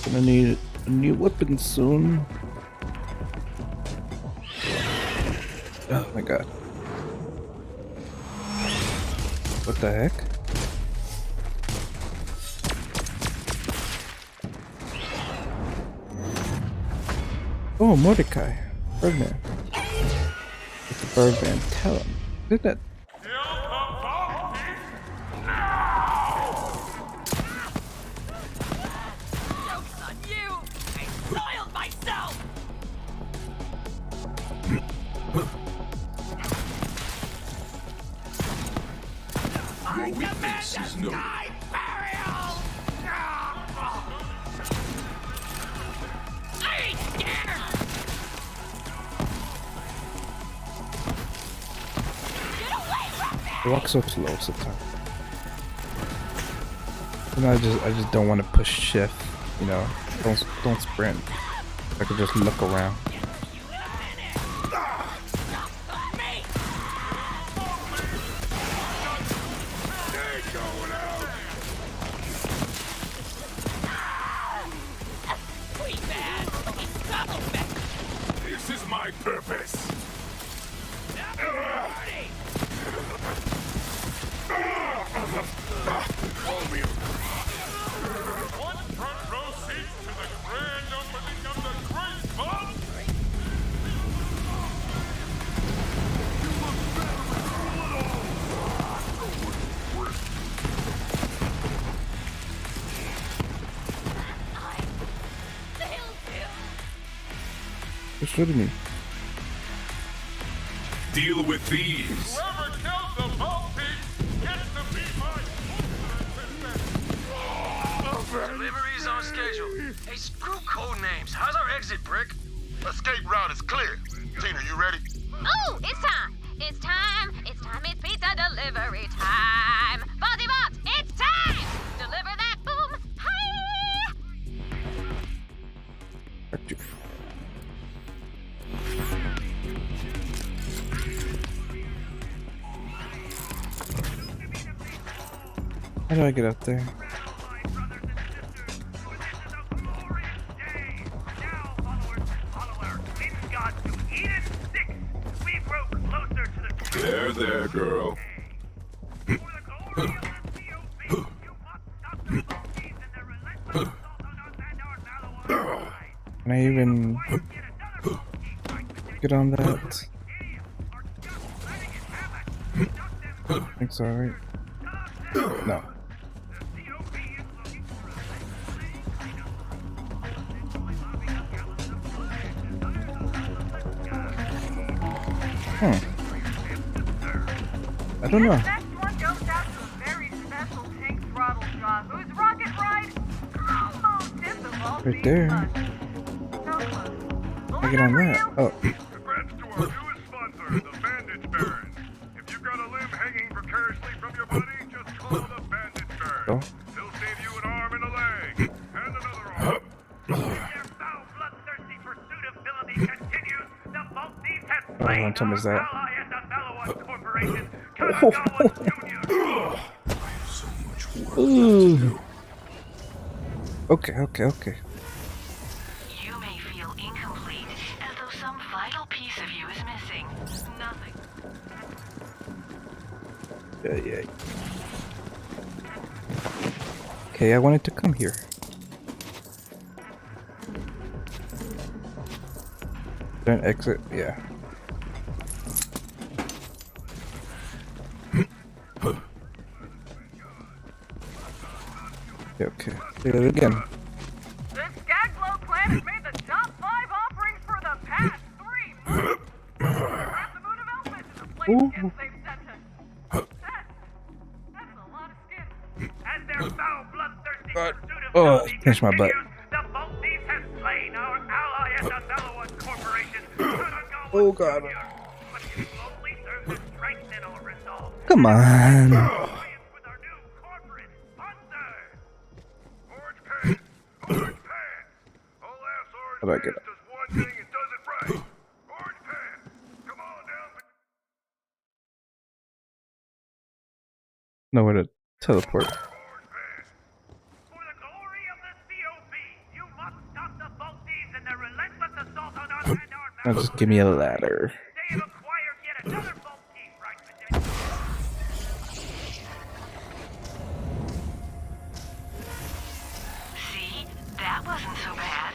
Gonna need a new weapon soon. Oh my god. What the heck? Oh, Mordecai. Birdman. It's the Birdman. Tell him. Did that?
Joke's on you! I soiled myself! I demand a sky burial! I ain't scared! Get away from me!
I walk so slow sometimes. And I just don't want to push shift, you know. Don't sprint. I could just look around.
This is my purpose.
One front row seat to the grand opening of the Great Vault.
Who's shooting me?
Deal with these.
Whoever kills the Vault Thief gets to be my
Delivery's on schedule. Hey, screw code names. How's our exit, Brick?
escape route is clear. Tina, you ready?
Oh, it's time. It's time. It's time. It's pizza delivery time. Bozzy Box, it's time. Deliver that boom. Hi.
How do I get up there?
There, girl.
Can I even get on that? I think so, right? No. I don't know.
Next one goes out to a very special tank throttle job whose rocket ride almost hit the ball.
Right there. I get on that. Oh.
Congrats to our newest sponsor, the Bandage Baron. If you've got a limb hanging precariously from your body, just call the Bandage Baron.
Oh.
He'll save you an arm and a leg, and another arm.
Their foul, bloodthirsty pursuit of villainy continues. The Vault Thief has
Oh,
slain
how time is that?
ally and the Mallowite Corporation.
So much work left to do.
Okay.
You may feel incomplete, as though some vital piece of you is missing. Nothing.
Yeah. Okay, I wanted to come here. Then exit, yeah. Okay. Do it again.
This Skaglow clan has made the top 5 offerings for the past 3 months. Grab the moon of Elvis and the Ooh. Skin slave center. That's a lot of skin. As their foul, bloodthirsty pursuit of
Oh,
Sylvie
pinch my butt.
continues, the Vault Thieves have slain our ally and the fellow corporation.
Oh god.
But it will only serve to strengthen our resolve.
Come on.
With our new corporate sponsor.
Orange pants! Orange pants! Alas,
How do I
orange
get
pants does one thing and does it right. Orange pants! Come on down.
Nowhere to teleport.
For the glory of the COP, you must stop the Vault Thieves and their relentless assault on us and our
Now just give me a ladder.
They have acquired yet another Vault Thief, right, Vijay?
See? That wasn't so bad.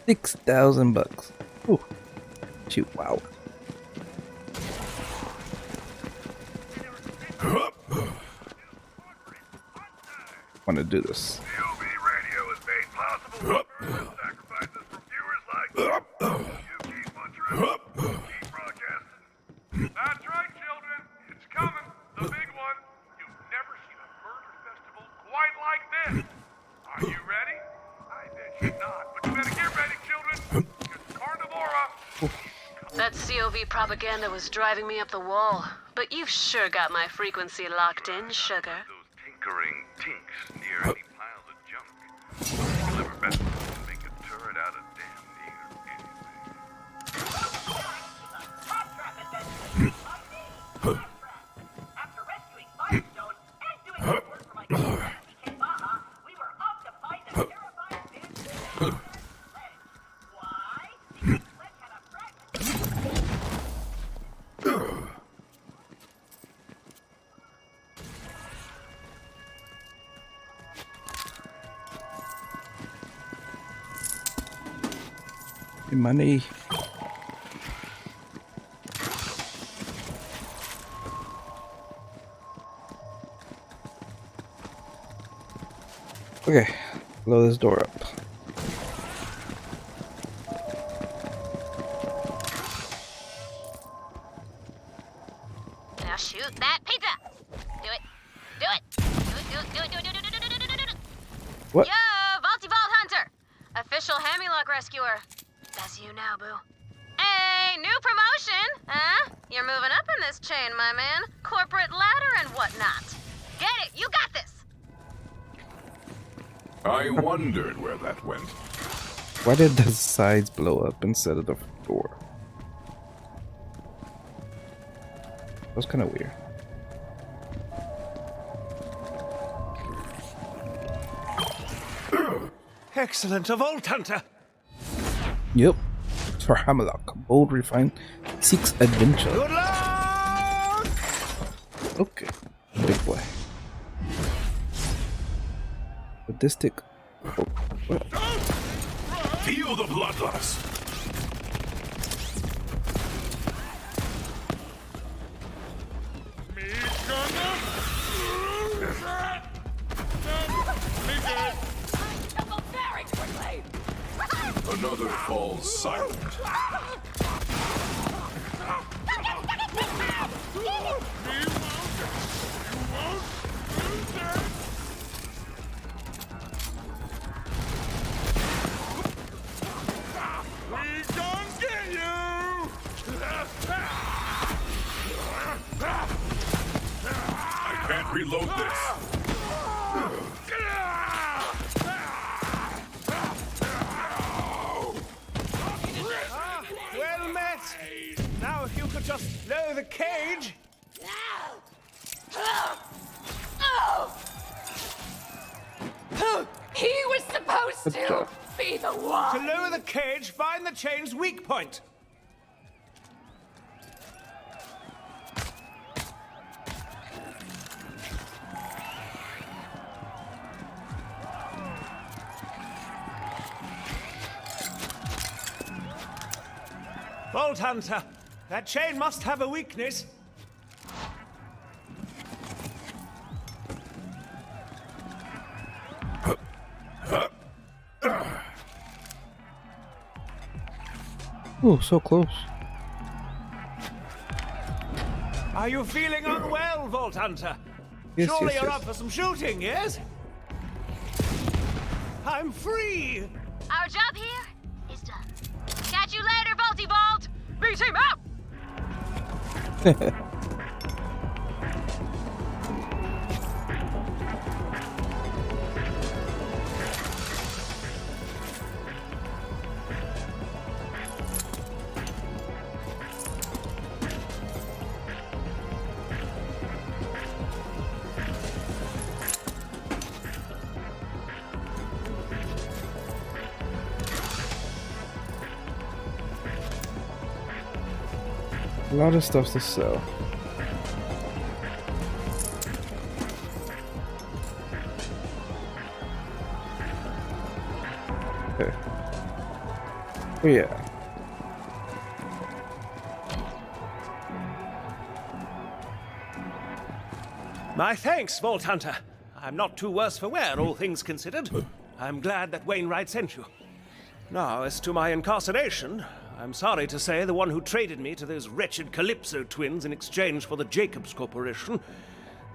6,000 bucks. Ooh. Shoot, wow. Want to do this.
COV radio is made possible with sacrifices from viewers like you. Keep Muncher, keep broadcasting. That's right, children. It's coming. The big one. You've never seen a murder festival quite like this. Are you ready? I bet you're not. But you better get ready, children. It's Carnivora.
That COV propaganda was driving me up the wall. But you've sure got my frequency locked in, sugar.
Those tinkering tinks near any piles of junk. Clever best make a turret out of damn near anything.
After rescuing Firestone and doing some work for my cousin, PK Baja, we were off to fight the terrifying Van. Why? Because Sledge had a fragment.
Money. Okay, blow this door up.
Now shoot that pizza. Do it. Do it. Do it.
What?
Yo, Vaulty Vault Hunter. Official Hemilock Rescuer. That's you now, boo. Hey, new promotion, huh? You're moving up in this chain, my man. Corporate ladder and whatnot. Get it, you got this.
I wondered where that went.
Why did the sides blow up instead of the door? That was kind of weird.
Excellent, a Vault Hunter.
Yep. For Hamlock, bold, refined, seeks adventure.
Good luck!
Okay, big boy. With this stick. Oh, what?
Feel the bloodlust. Another falls silent. I can't reload this.
Well met. Now if you could just lower the cage.
He was supposed to be the one.
To lower the cage, find the chain's weak point. Vault Hunter, that chain must have a weakness.
Oh, so close.
Are you feeling unwell, Vault Hunter?
Yes,
Surely
yes,
you're
yes.
up for some shooting, yes? I'm free!
Our job here is done. Catch you later, Vaulty Vault! B-Team out!
A lot of stuff to sell. Okay. Oh yeah.
My thanks, Vault Hunter. I'm not too worse for wear, all things considered. I'm glad that Wainwright sent you. Now, as to my incarceration, I'm sorry to say the one who traded me to those wretched Calypso twins in exchange for the Jacobs Corporation,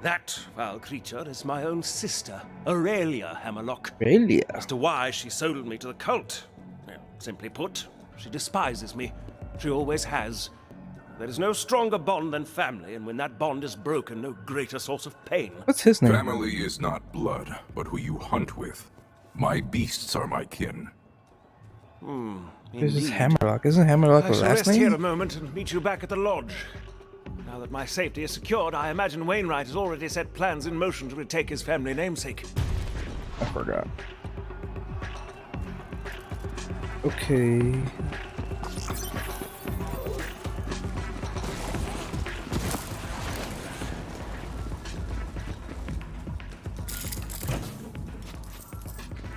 that foul creature is my own sister, Aurelia Hammerlock.
Aurelia?
As to why she sold me to the cult, well, simply put, she despises me. She always has. There is no stronger bond than family, and when that bond is broken, no greater source of pain.
What's his name?
Family is not blood, but who you hunt with. My beasts are my kin.
This is Hammerlock. Isn't Hammerlock
I
the
shall
last
rest here
name?
a moment and meet you back at the lodge. Now that my safety is secured, I imagine Wainwright has already set plans in motion to retake his family namesake.
I forgot. Okay.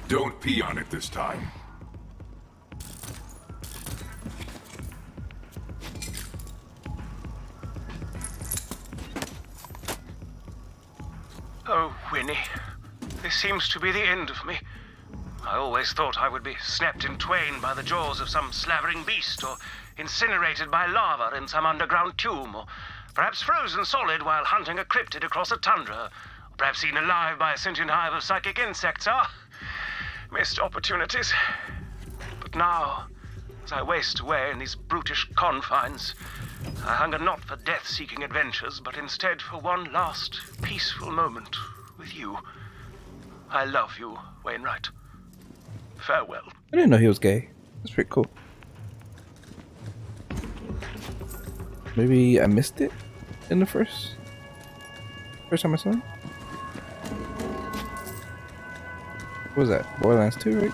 Don't pee on it this time.
Oh, Winnie. This seems to be the end of me. I always thought I would be snapped in twain by the jaws of some slavering beast, or incinerated by lava in some underground tomb, or perhaps frozen solid while hunting a cryptid across a tundra, or perhaps eaten alive by a sentient hive of psychic insects. Ah, missed opportunities. But now, as I waste away in these brutish confines, I hunger not for death-seeking adventures, but instead for one last peaceful moment with you. I love you, Wainwright. Farewell.
I didn't know he was gay. That's pretty cool. Maybe I missed it in the first time I saw him. What was that? Borderlands 2, right?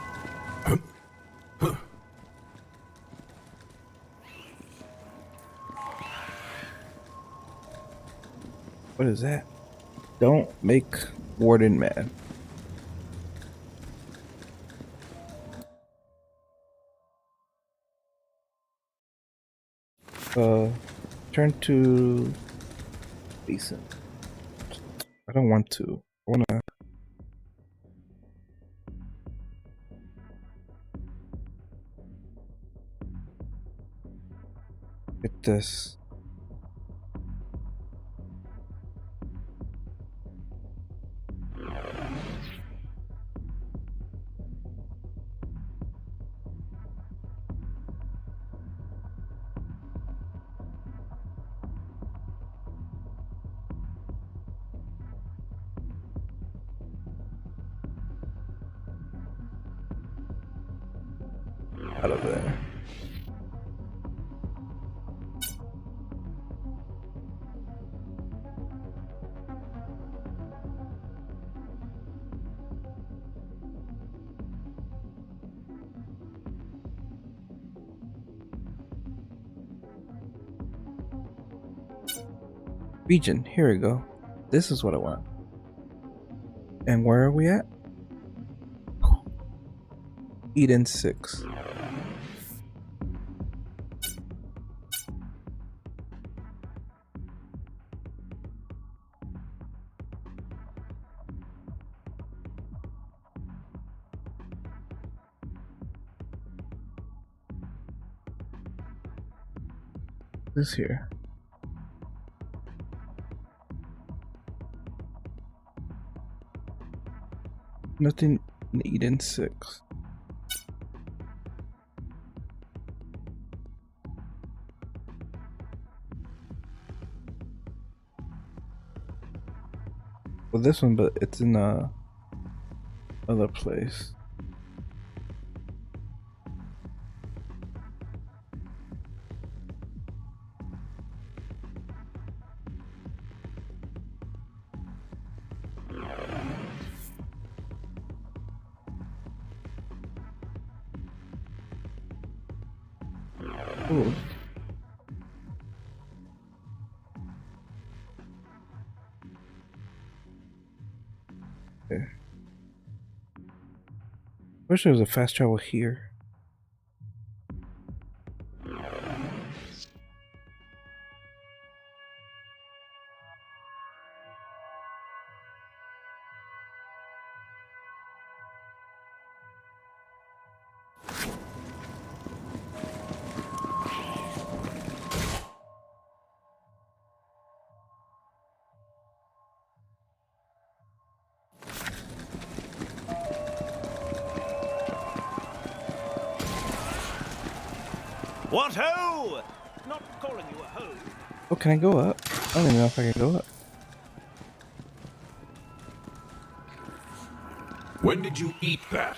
What is that? Don't make Warden mad. Turn to Basin. I don't want to. I wanna. Get this. Out of there. Region, here we go. This is what I want. And where are we at? Eden 6. This here. Nothing in Eden 6. Well, this one, but it's in a other place. Ooh. Okay. Wish there was a fast travel here.
What ho! Not calling you a ho.
Oh, can I go up? I don't even know if I can go up.
When did you eat that?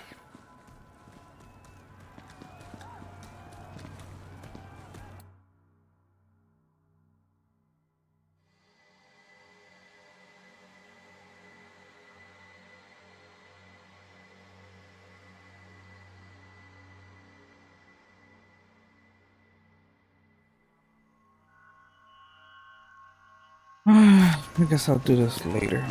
I guess I'll do this later.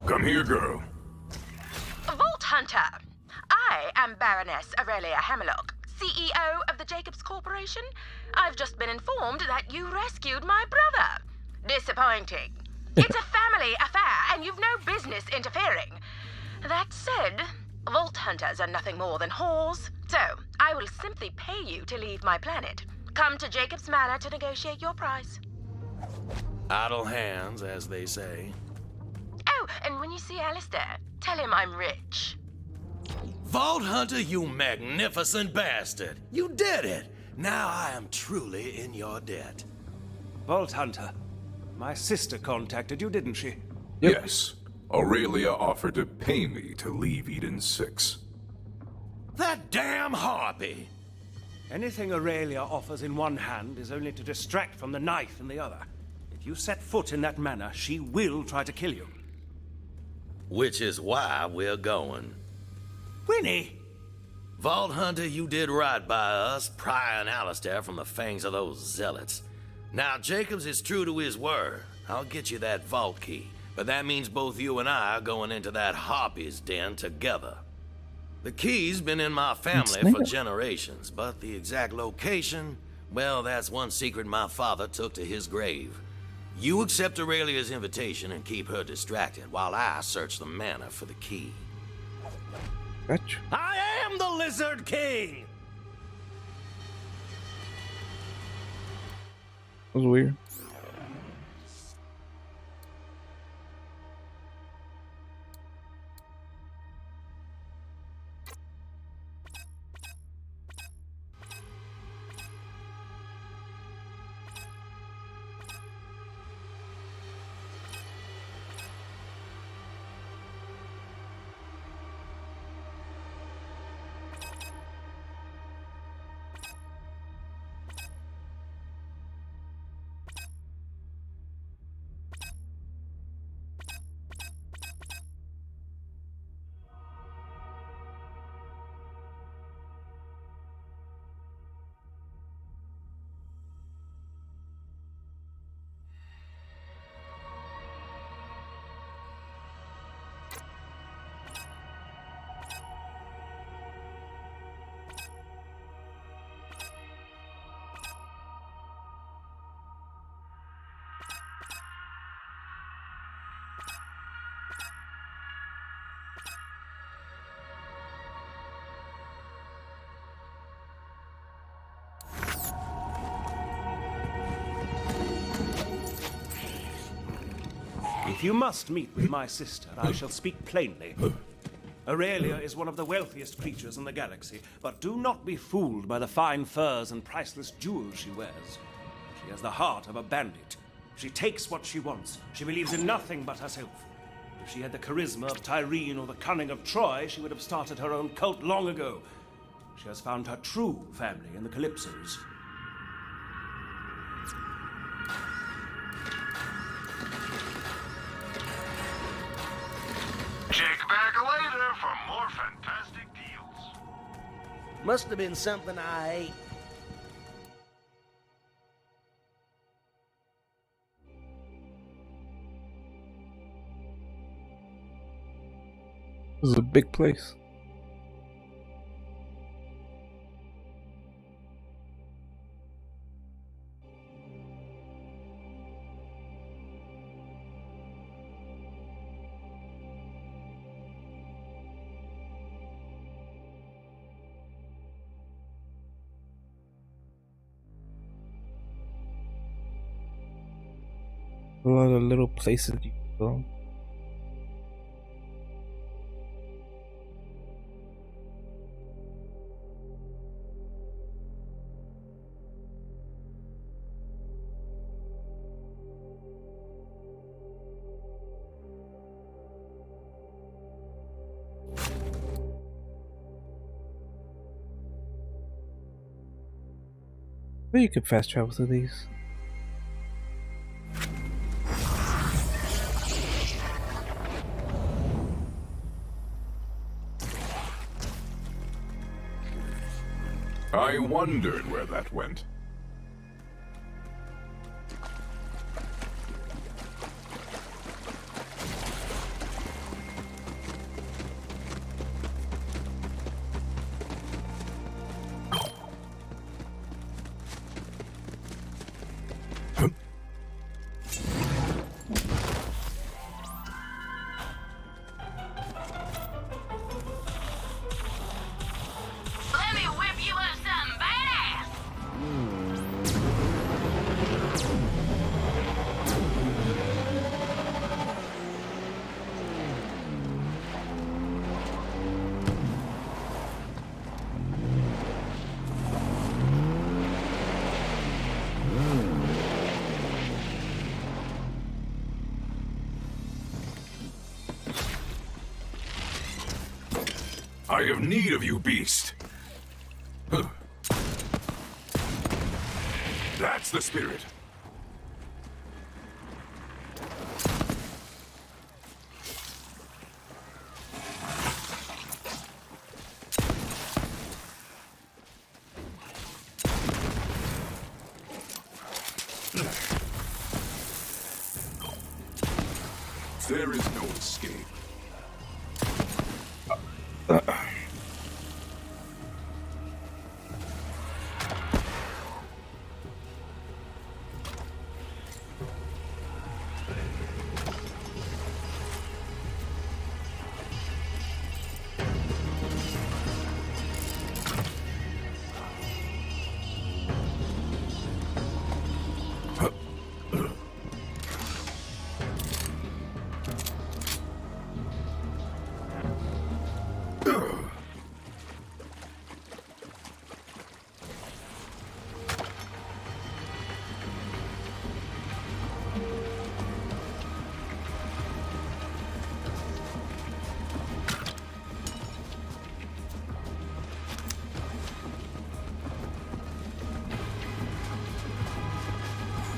Come here, girl.
Vault Hunter. I am Baroness Aurelia Hammerlock, CEO of the Jacobs Corporation. I've just been informed that you rescued my brother. Disappointing. It's a family affair, and you've no business interfering. That said, Vault Hunters are nothing more than whores, so I will simply pay you to leave my planet. Come to Jacobs Manor to negotiate your price.
Idle hands, as they say.
Oh, and when you see Alistair, tell him I'm rich.
Vault Hunter, you magnificent bastard! You did it! Now I am truly in your debt.
Vault Hunter, my sister contacted you, didn't she?
Yep.
Yes. Aurelia offered to pay me to leave Eden 6.
That damn harpy!
Anything Aurelia offers in one hand is only to distract from the knife in the other. If you set foot in that manor, she will try to kill you.
Which is why we're going.
Winnie!
Vault Hunter, you did right by us, prying Alistair from the fangs of those zealots. Now, Jacobs is true to his word. I'll get you that vault key, but that means both you and I are going into that harpy's den together. The key's been in my family for generations, but the exact location, well, that's one secret my father took to his grave. You accept Aurelia's invitation and keep her distracted while I search the manor for the key.
Gotcha.
I am the Lizard King!
That was weird.
If you must meet with my sister, I shall speak plainly. Aurelia is one of the wealthiest creatures in the galaxy, but do not be fooled by the fine furs and priceless jewels she wears. She has the heart of a bandit. She takes what she wants. She believes in nothing but herself. If she had the charisma of Tyrene or the cunning of Troy, she would have started her own cult long ago. She has found her true family in the Calypsos.
Check back later for more fantastic deals.
Must have been something I ate.
This is a big place. A lot of little places you can go. But you could fast travel through these.
I wondered where that went.
Let me whip you up something badass!
I have need of you, beast. That's the spirit. There is no escape.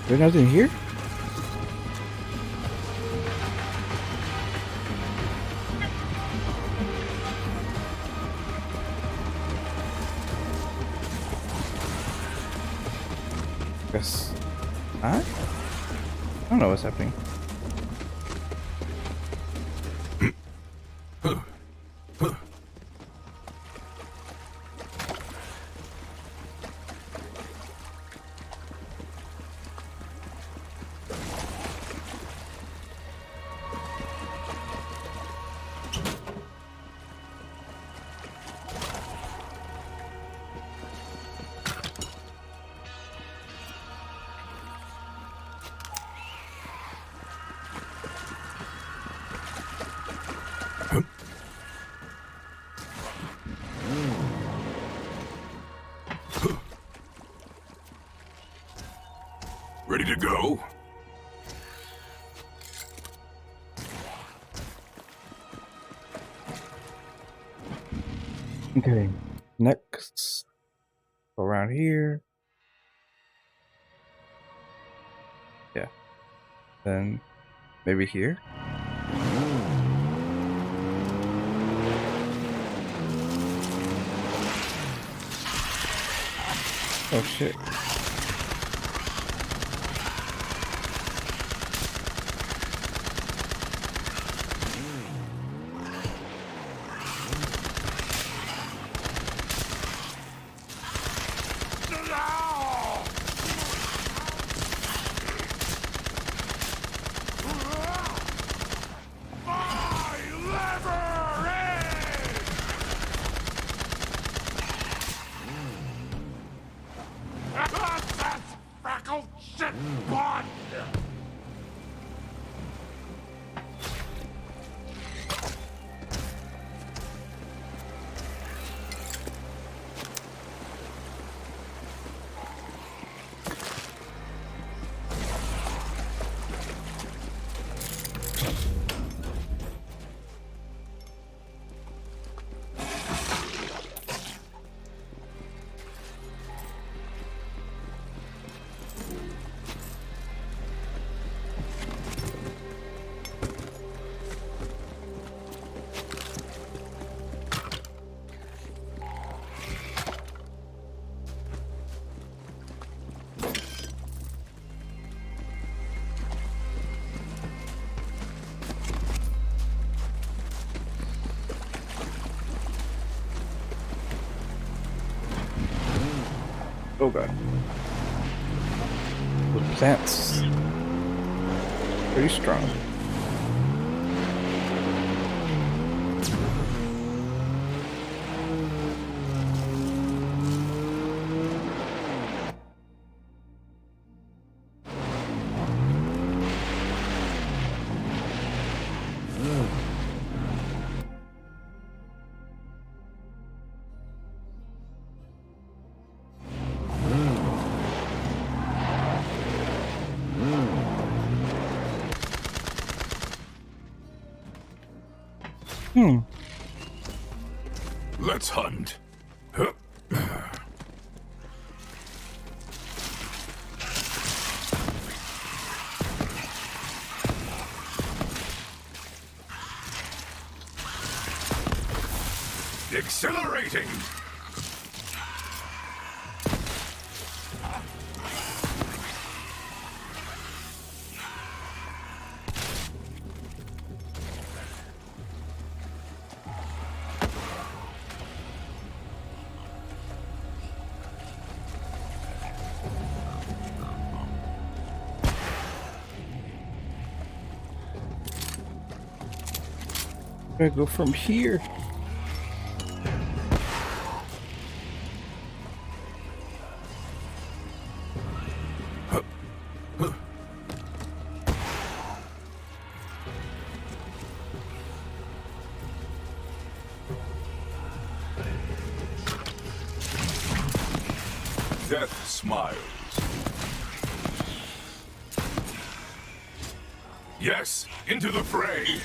There's nothing here? Yes. Huh? I don't know what's happening.
Ready to go?
Okay, next, go around here. Yeah, then maybe here. Oh shit. Oh god. Those plants. Pretty strong.
Let's hunt. Accelerating.
I go from here.
Death smiles. Yes, into the fray.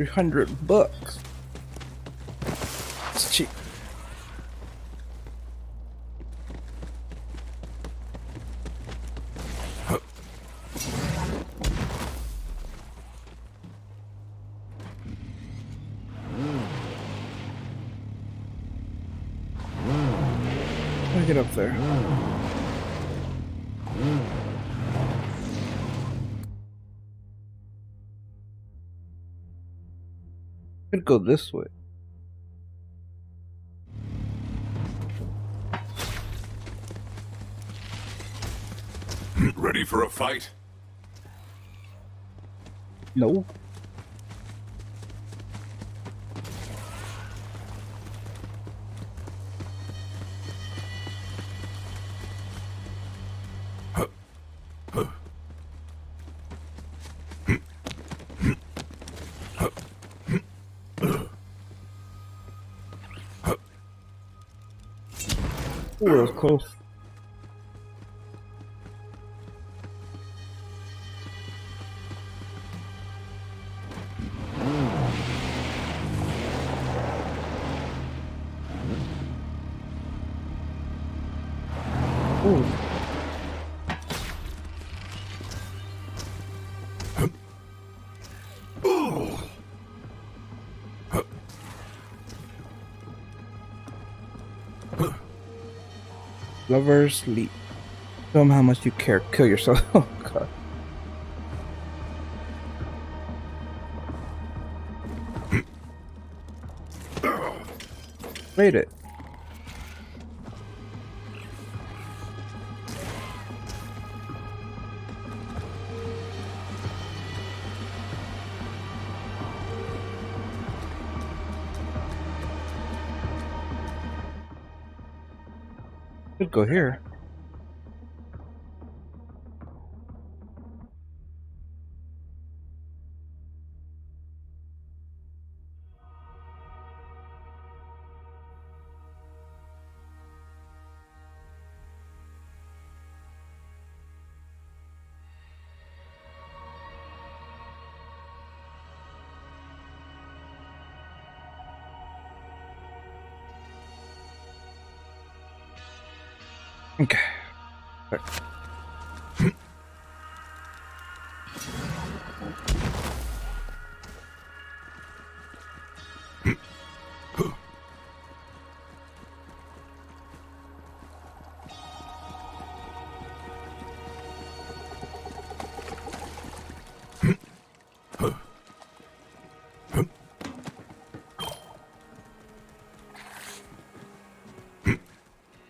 $300. It's cheap. Get up there. Could go this way.
Ready for a fight?
No. Ooh, that was close. Ooh. Lovers leap. Show them how much you care. Kill yourself. Oh god. Made it. Could go here. Okay. Right.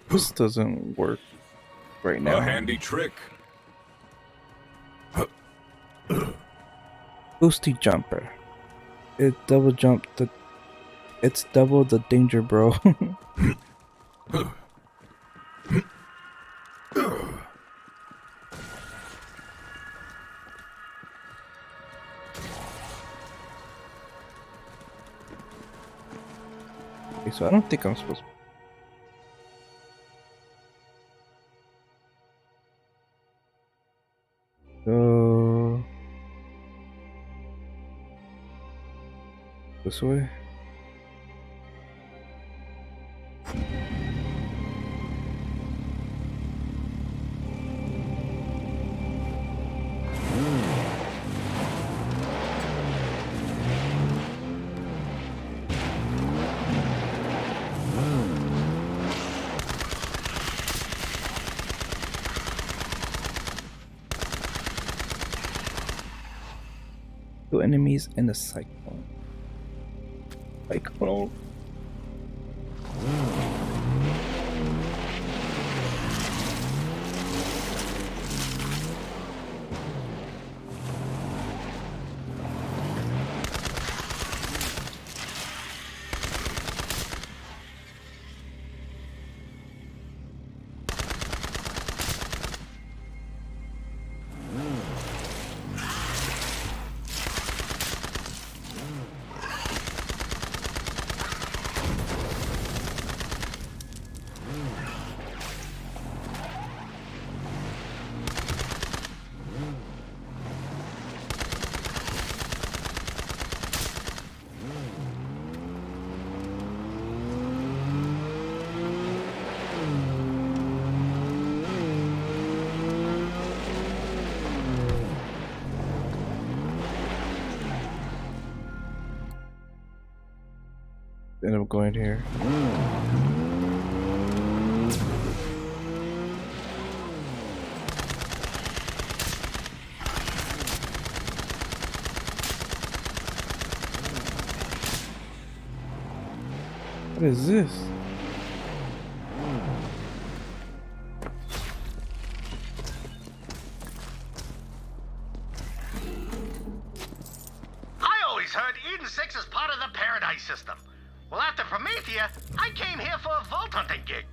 This doesn't work right now.
A handy trick.
Boosty jumper. It double jumped the. It's double the danger, bro. Okay, so I don't think I'm supposed to. So this way. Two enemies in the cyclone. Cyclone. End up going here. What is this?
I always heard Eden 6 is part of the Paradise system. Well, after Promethea, I came here for a vault hunting gig.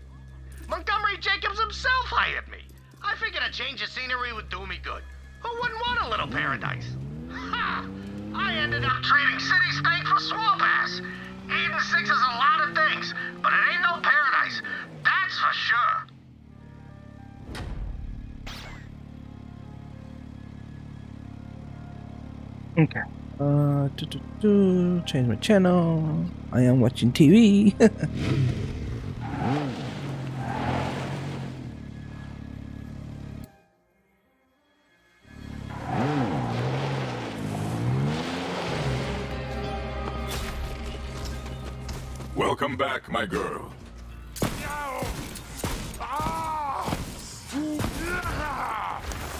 Montgomery Jacobs himself hired me. I figured a change of scenery would do me good. Who wouldn't want a little paradise? Ha! I ended up trading city stank for swamp ass. Eden 6 is a lot of things, but it ain't no paradise. That's for sure.
Okay. Change my channel. I am watching TV.
Welcome back, my girl.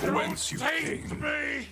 Whence you came.
Me!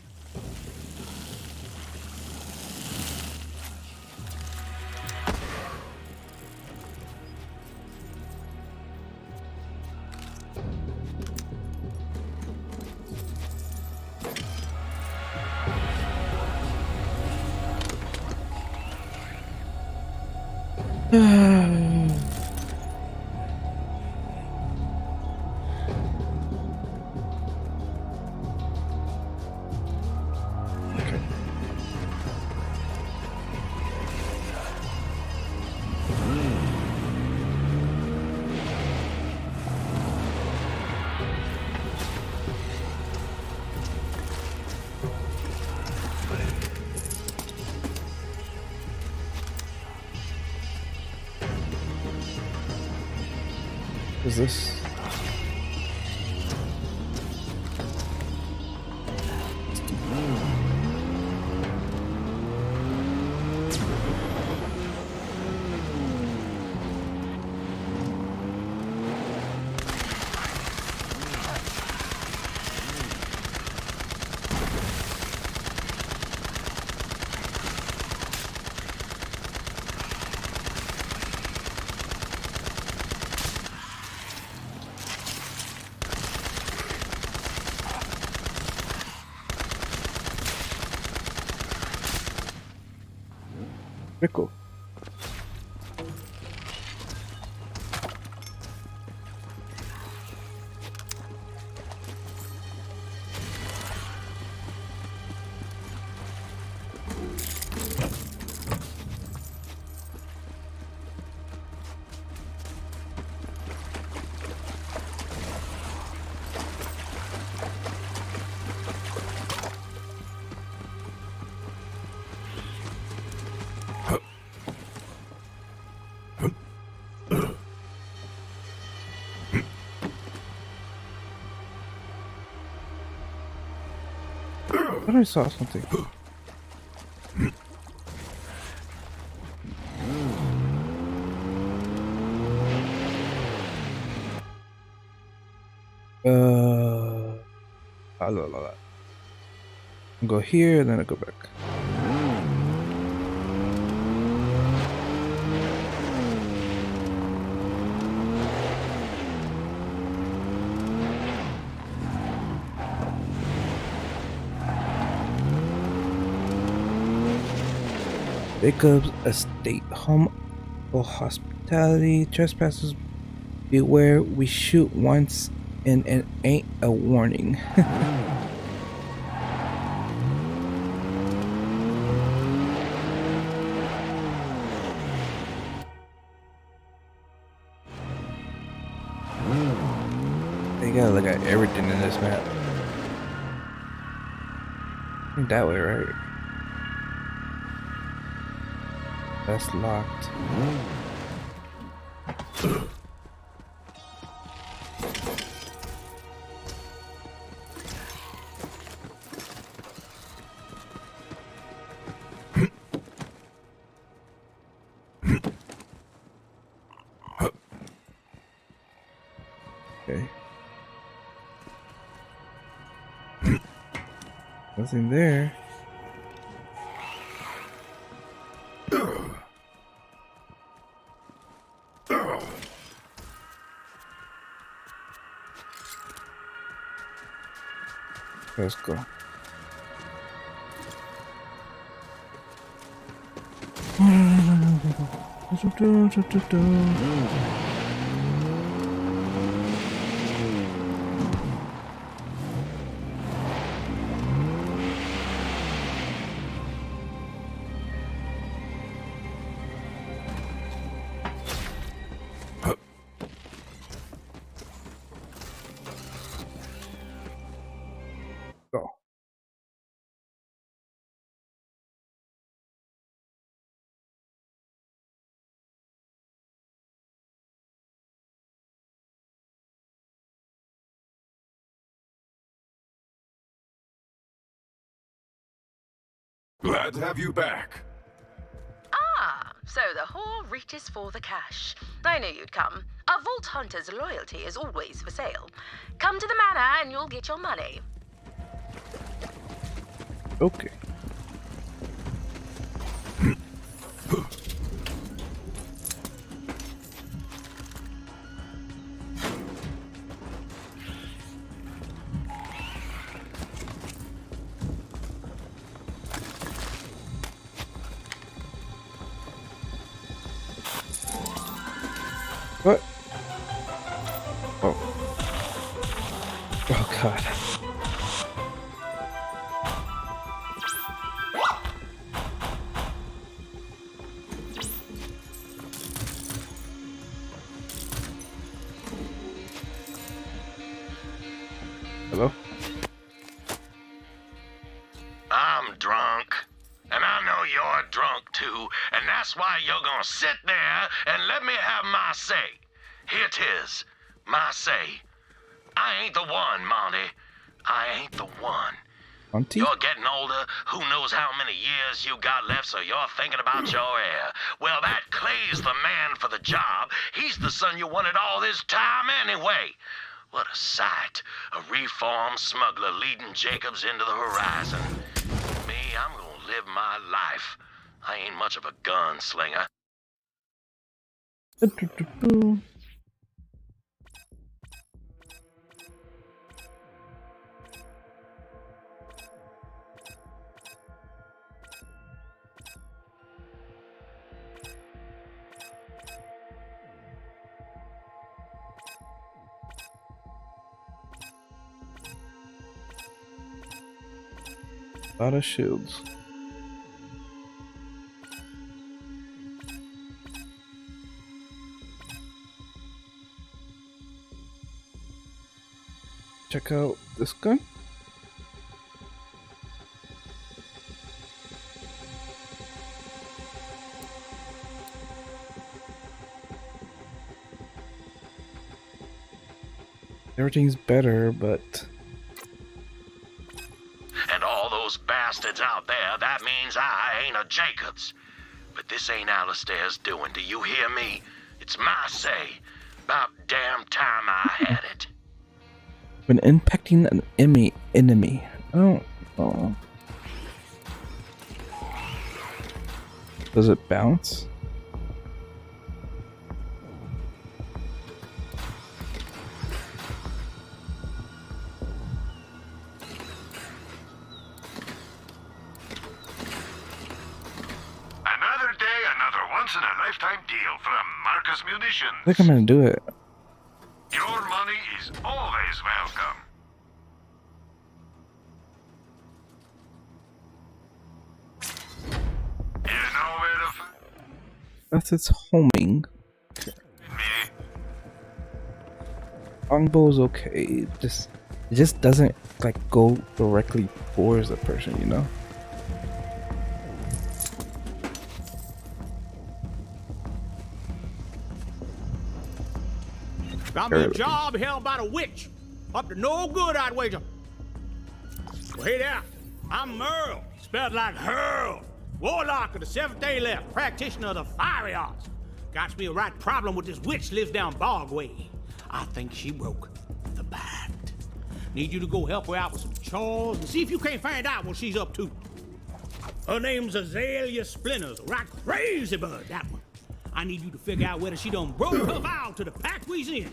What is this? Cool. I thought I saw something. I'll go here, then I'll go back. Jacob's estate, home of hospitality. Trespassers beware. We shoot once and it ain't a warning. You gotta look at everything in this map. I think that way, right? That's locked. Okay. Nothing there. Let's go. Go.
Glad to have you back.
Ah, so the whore reaches for the cash. I knew you'd come. A vault hunter's loyalty is always for sale. Come to the manor and you'll get your money.
Okay. What? Oh. Oh God. Hello?
I'm drunk. And I know you're drunk too, and that's why you're gonna sit there and let me have my say. Here it is, my say. I ain't the one, Monty. I ain't the one.
Monty?
You're getting older. Who knows how many years you got left, so you're thinking about your heir. Well, that Clay's the man for the job. He's the son you wanted all this time anyway. What a sight. A reformed smuggler leading Jacobs into the horizon. Me, I'm gonna live my life. I ain't much of a gunslinger.
A lot of shields. Check out this gun. Everything's better, but
And all those bastards out there, that means I ain't a Jacobs. But this ain't Alistair's doing, do you hear me? It's my say. About damn time I had it.
when impacting an enemy. Oh. Does it bounce?
Another day, another once-in-a-lifetime deal from Marcus Munitions.
I think I'm gonna do it.
Your money is always welcome. You know where to find
That's its homing.
me.
Longbow's okay. It just doesn't like go directly towards the person, you know?
Got me a job held by the witch. Up to no good, I'd wager. Well, hey there. I'm Merle. Spelled like Hurl. Warlock of the 7th Day Left. Practitioner of the fiery arts. Got me a right problem with this witch lives down Bogway. I think she broke the bat. Need you to go help her out with some chores and see if you can't find out what she's up to. Her name's Azalea Splinters. Right crazy bird, that one. I need you to figure out whether she done broke her vow to the pack we's in.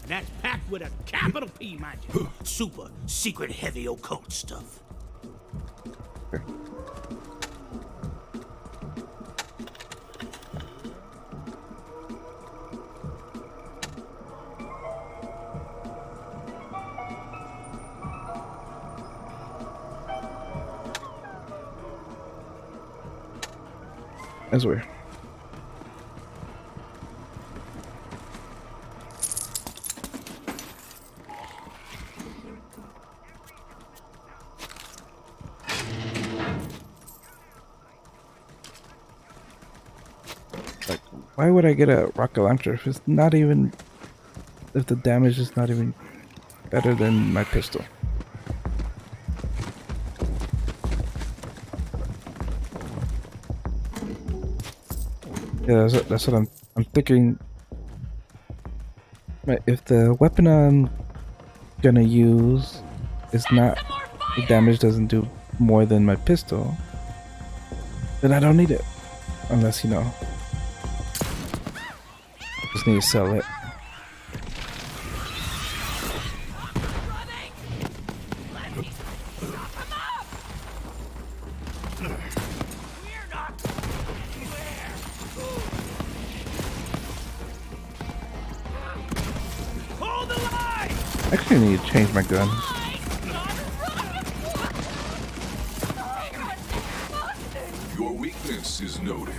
And that's packed with a capital P, mind you. Super secret heavy occult stuff.
That's weird. Like, why would I get a rocket launcher if it's not even, if the damage is not even better than my pistol? Yeah, that's what I'm thinking. If the weapon I'm gonna use is not, the damage doesn't do more than my pistol, then I don't need it. Unless, you know, just need to sell it. Actually, I need to change my gun.
Your weakness is noted.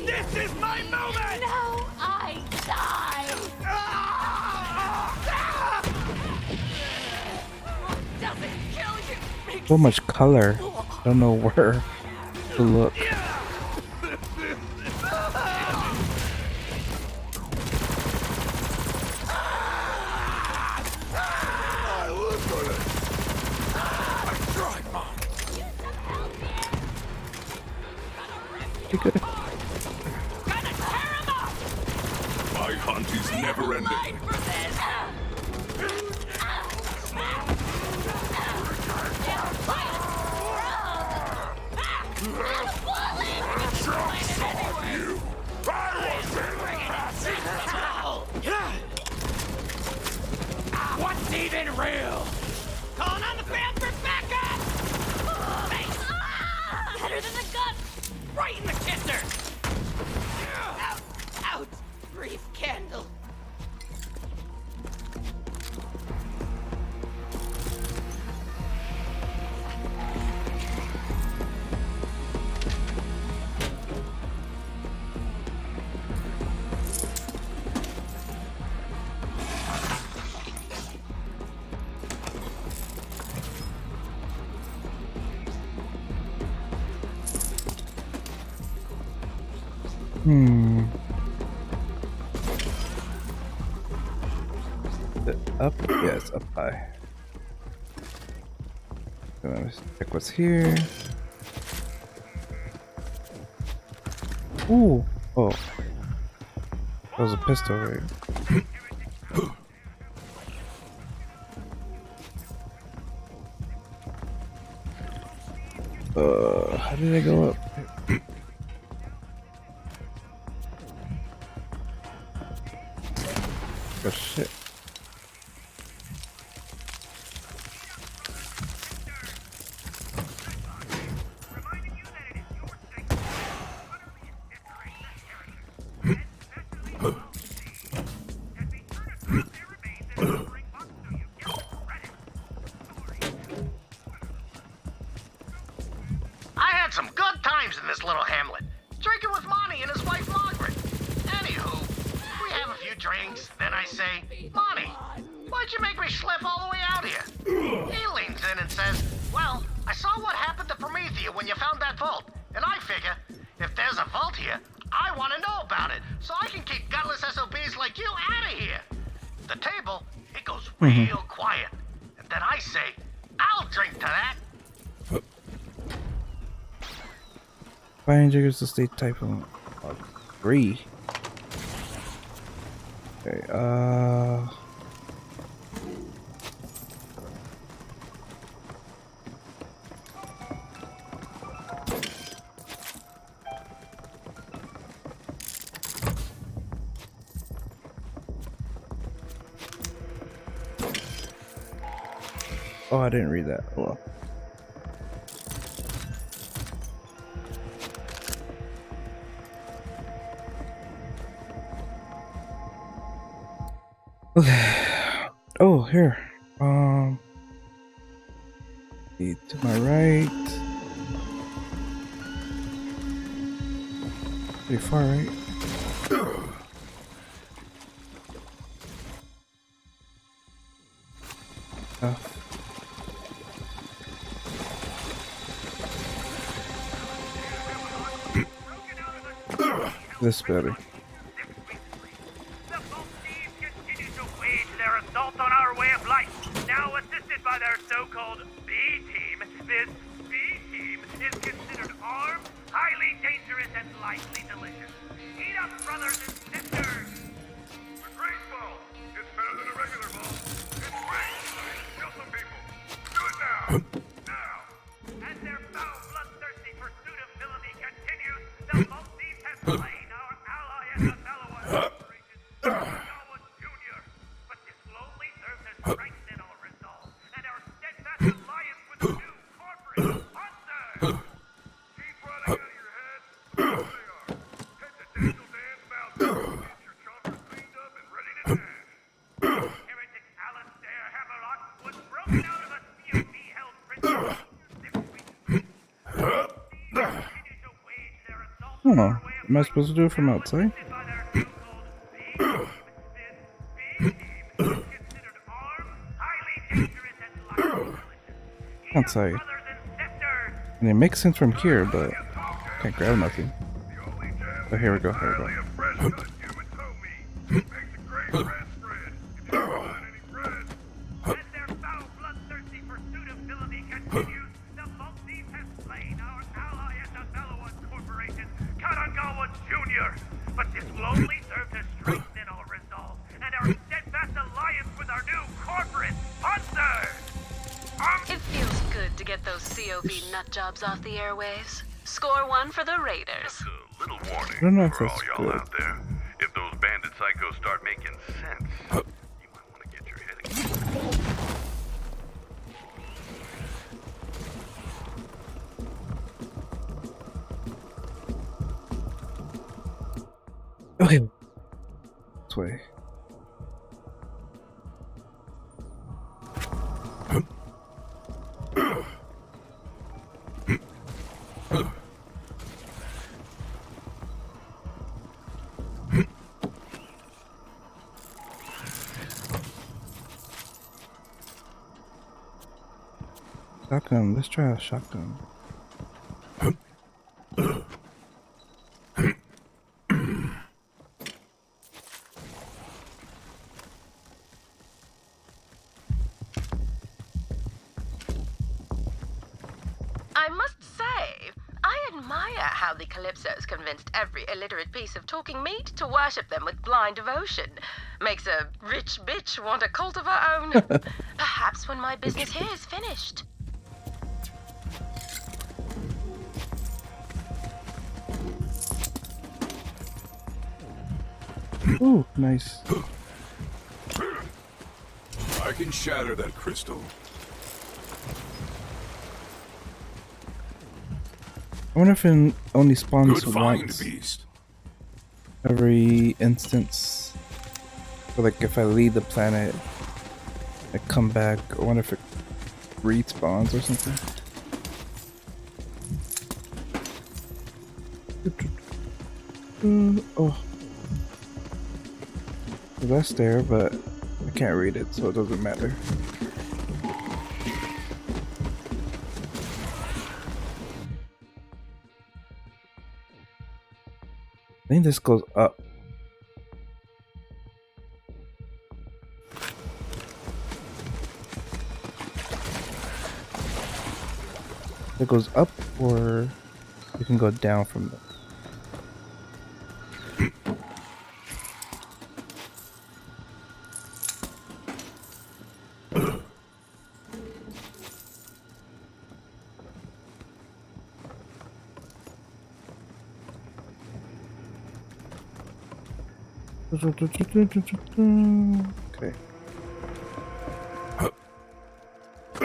This is my moment!
No, I die! Doesn't kill you!
So much color. I don't know where to look. Pretty good.
My hunt is never ending.
What's even real? Calling on the band for backup!
Better than the gun!
Right in the kisser!
Out! Brief candle!
Up? Yes, up high. Let's check what's here. Ooh! Oh. That was a pistol, right? How did I go up? Oh shit.
I had some good times in this little hamlet, drinking with Monty and his wife Margaret. Anywho, we have a few drinks, then I say, Monty, why'd you make me schlep all the way out here? He leans in and says, well, I saw what happened to Promethea when you found that vault, and I figure, if there's a vault here, I want to know about it, so I can keep gutless SOBs like you out of here. The table, it goes real quiet, and then I say, I'll drink to that.
Fire triggers the state type of 3. Okay, Oh, I didn't read that. Oh, well. Okay. Oh, here. To my right. Pretty far, right? Oh. This better.
The Vault Thieves continue to wage their assault on our way of life, now assisted by their so-called B-Team. This B-Team is considered armed, highly dangerous, and likely delicious. Eat up, brothers and sisters!
The Great Vault! It's better than a regular vault. It's great! Kill some people! Do it now! Now!
As their foul, bloodthirsty pursuit of villainy continues, the Vault Thieves have slain our ally and the fellow operation, Howard Jr. But this slowly serves as strengthen our resolve and our steadfast alliance with the new corporate monster!
Keep running out of your head. There they are. Head to Daniel Dan's mountain. Get your chompers cleaned up and ready to dash.
Heretic Alistair Hammerlock was broken out of a COP-held prison 6 weeks ago. Continue to wage their assault on
Oh,
our way of
am I
life,
supposed to do it from outside?
assisted by their so-called B-Team. This B-Team is considered armed, highly dangerous, and likely delicious. Eat up,
Outside.
brothers and sisters!
And it makes sense from here, but can't grab nothing. Oh, here we go. Here we go.
A fresh cut human toe meat. Makes a great bread spread. If you don't find any bread.
As their foul, bloodthirsty pursuit of villainy continues, the Vault Thieves have slain our ally and the fellow corporation, Kanagawa Jr. But this will only serve to strengthen our resolve and our steadfast alliance with our new corporate sponsor!
It feels good to get those COV nut jobs off the airwaves. Score one for the Raiders.
A little warning
I don't know if
for all
that's
y'all
good.
out there. If those bandit psychos start making sense, you might want to get your head again.
Okay. This way. Shotgun. Let's try a shotgun.
I must say, I admire how the Calypsos convinced every illiterate piece of talking meat to worship them with blind devotion. Makes a rich bitch want a cult of her own. Perhaps when my business here is finished.
Ooh, nice.
I can shatter that crystal.
I wonder if it only spawns
Good find,
once
beast.
every instance. So like if I leave the planet, I come back. I wonder if it respawns or something. Oh. So that's there, but I can't read it, so it doesn't matter. I think this goes up. It goes up, or you can go down from there. Okay.
A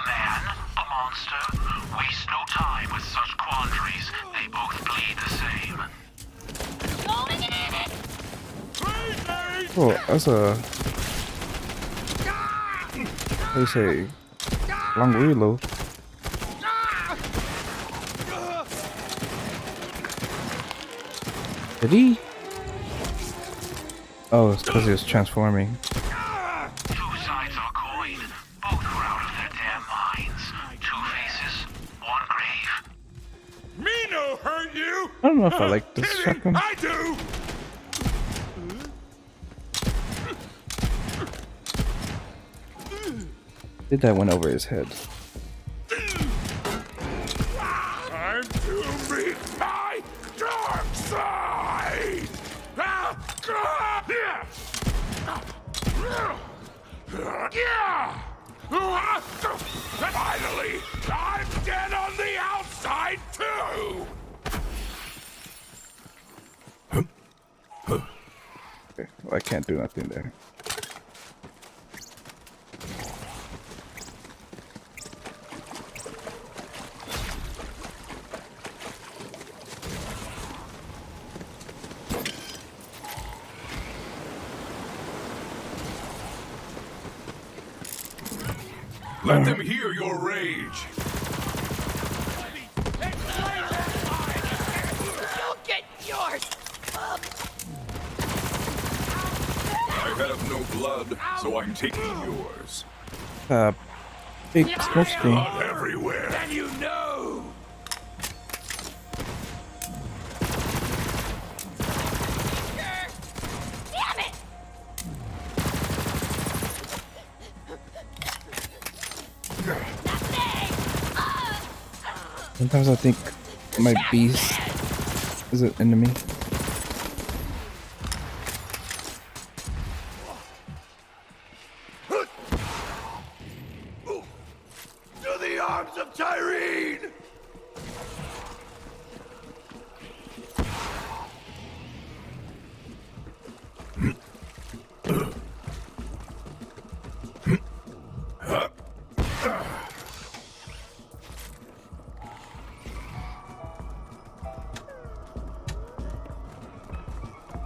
man, a monster, waste no time with such quandaries. They both bleed the same.
Oh, that's a. They say long reload. Did he? Oh, it's because he was transforming.
Two sides of a coin. Both were out of their damn minds. Two faces, one grave.
Me no hurt you.
I don't know if I like this shotgun.
I do.
Did that one over his head?
Time to meet my dark side. Finally, I'm dead on the outside too.
Okay, well, I can't do nothing there.
Let them hear your rage.
You'll get yours.
I have no blood, so I'm taking yours.
Big smoke screen.
Blood everywhere. Then you know.
Damn it!
Sometimes I think my beast is an enemy.
To the arms of Tyrene!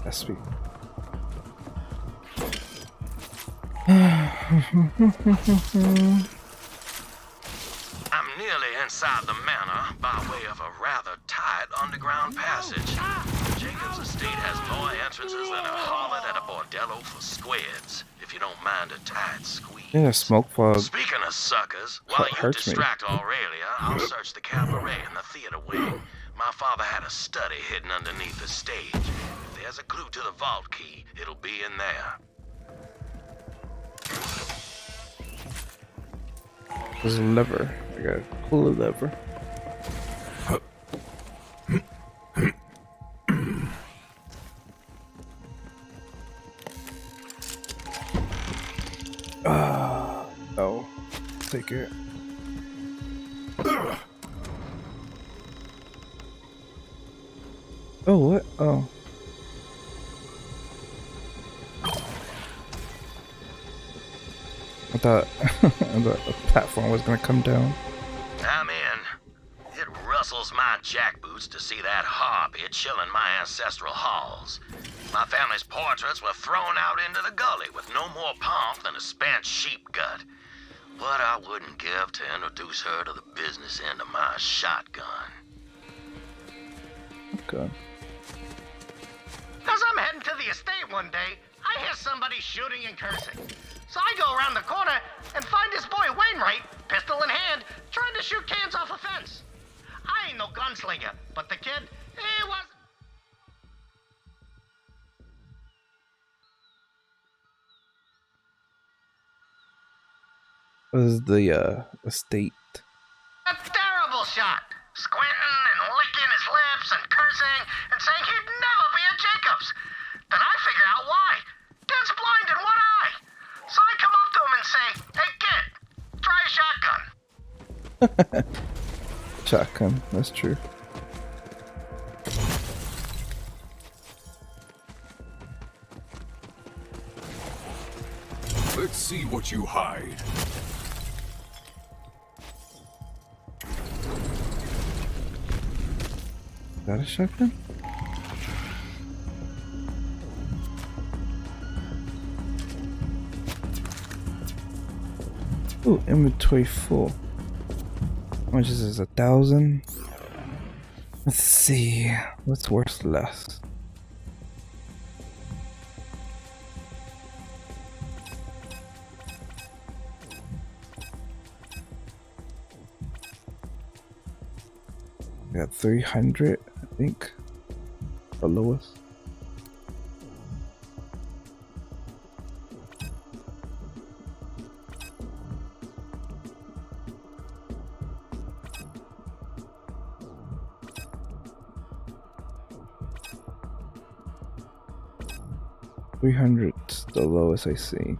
That's sweet.
I'm nearly inside the manor by way of a rather tight underground passage. Jacob's estate has more entrances than a harlot at a bordello for squids, if you don't mind a tight squeeze.
Yeah, smoke fog.
Speaking of suckers, while you
hurts me.
distract Aurelia, I'll search the cabaret and the theater wing. My father had a study hidden underneath the stage. If there's a clue to the vault key, it'll be in there.
There's a lever. I gotta pull a lever. No. Take it. Oh, what? Oh. I thought the platform was gonna come down.
I'm in. It rustles my jackboots to see that harpy chilling my ancestral halls. My family's portraits were thrown out into the gully with no more pomp than a spent sheep gut. What I wouldn't give to introduce her to the business end of my shotgun.
Okay.
As I'm heading to the estate one day, I hear somebody shooting and cursing. So I go around the corner and find this boy Wainwright, pistol in hand, trying to shoot cans off a fence. I ain't no gunslinger, but the kid, he was...
Was the estate?
A terrible shot. Squinting and licking his lips and cursing and saying he'd never be a Jacobs. Then I figure out why. Kid's blind in one eye. So I come up to him and say, hey kid, try a shotgun.
Shotgun. That's true.
Let's see what you hide.
Is that a shotgun? Ooh, inventory full. How much is this? 1,000? Let's see. What's worth less? Got 300, I think. The lowest. $300's the lowest I see.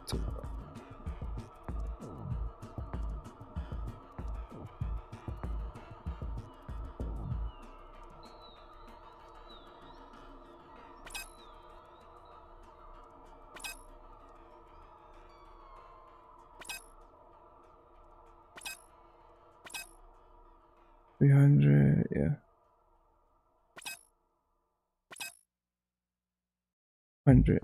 $300, yeah. 100.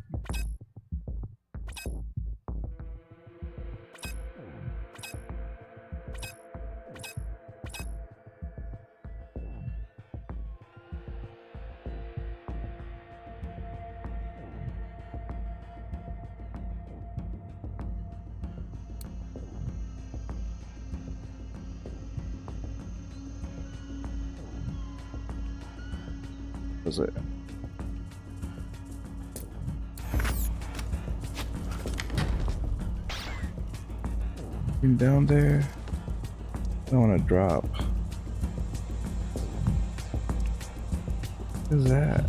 Was it? Down there. I don't want to drop. What is that?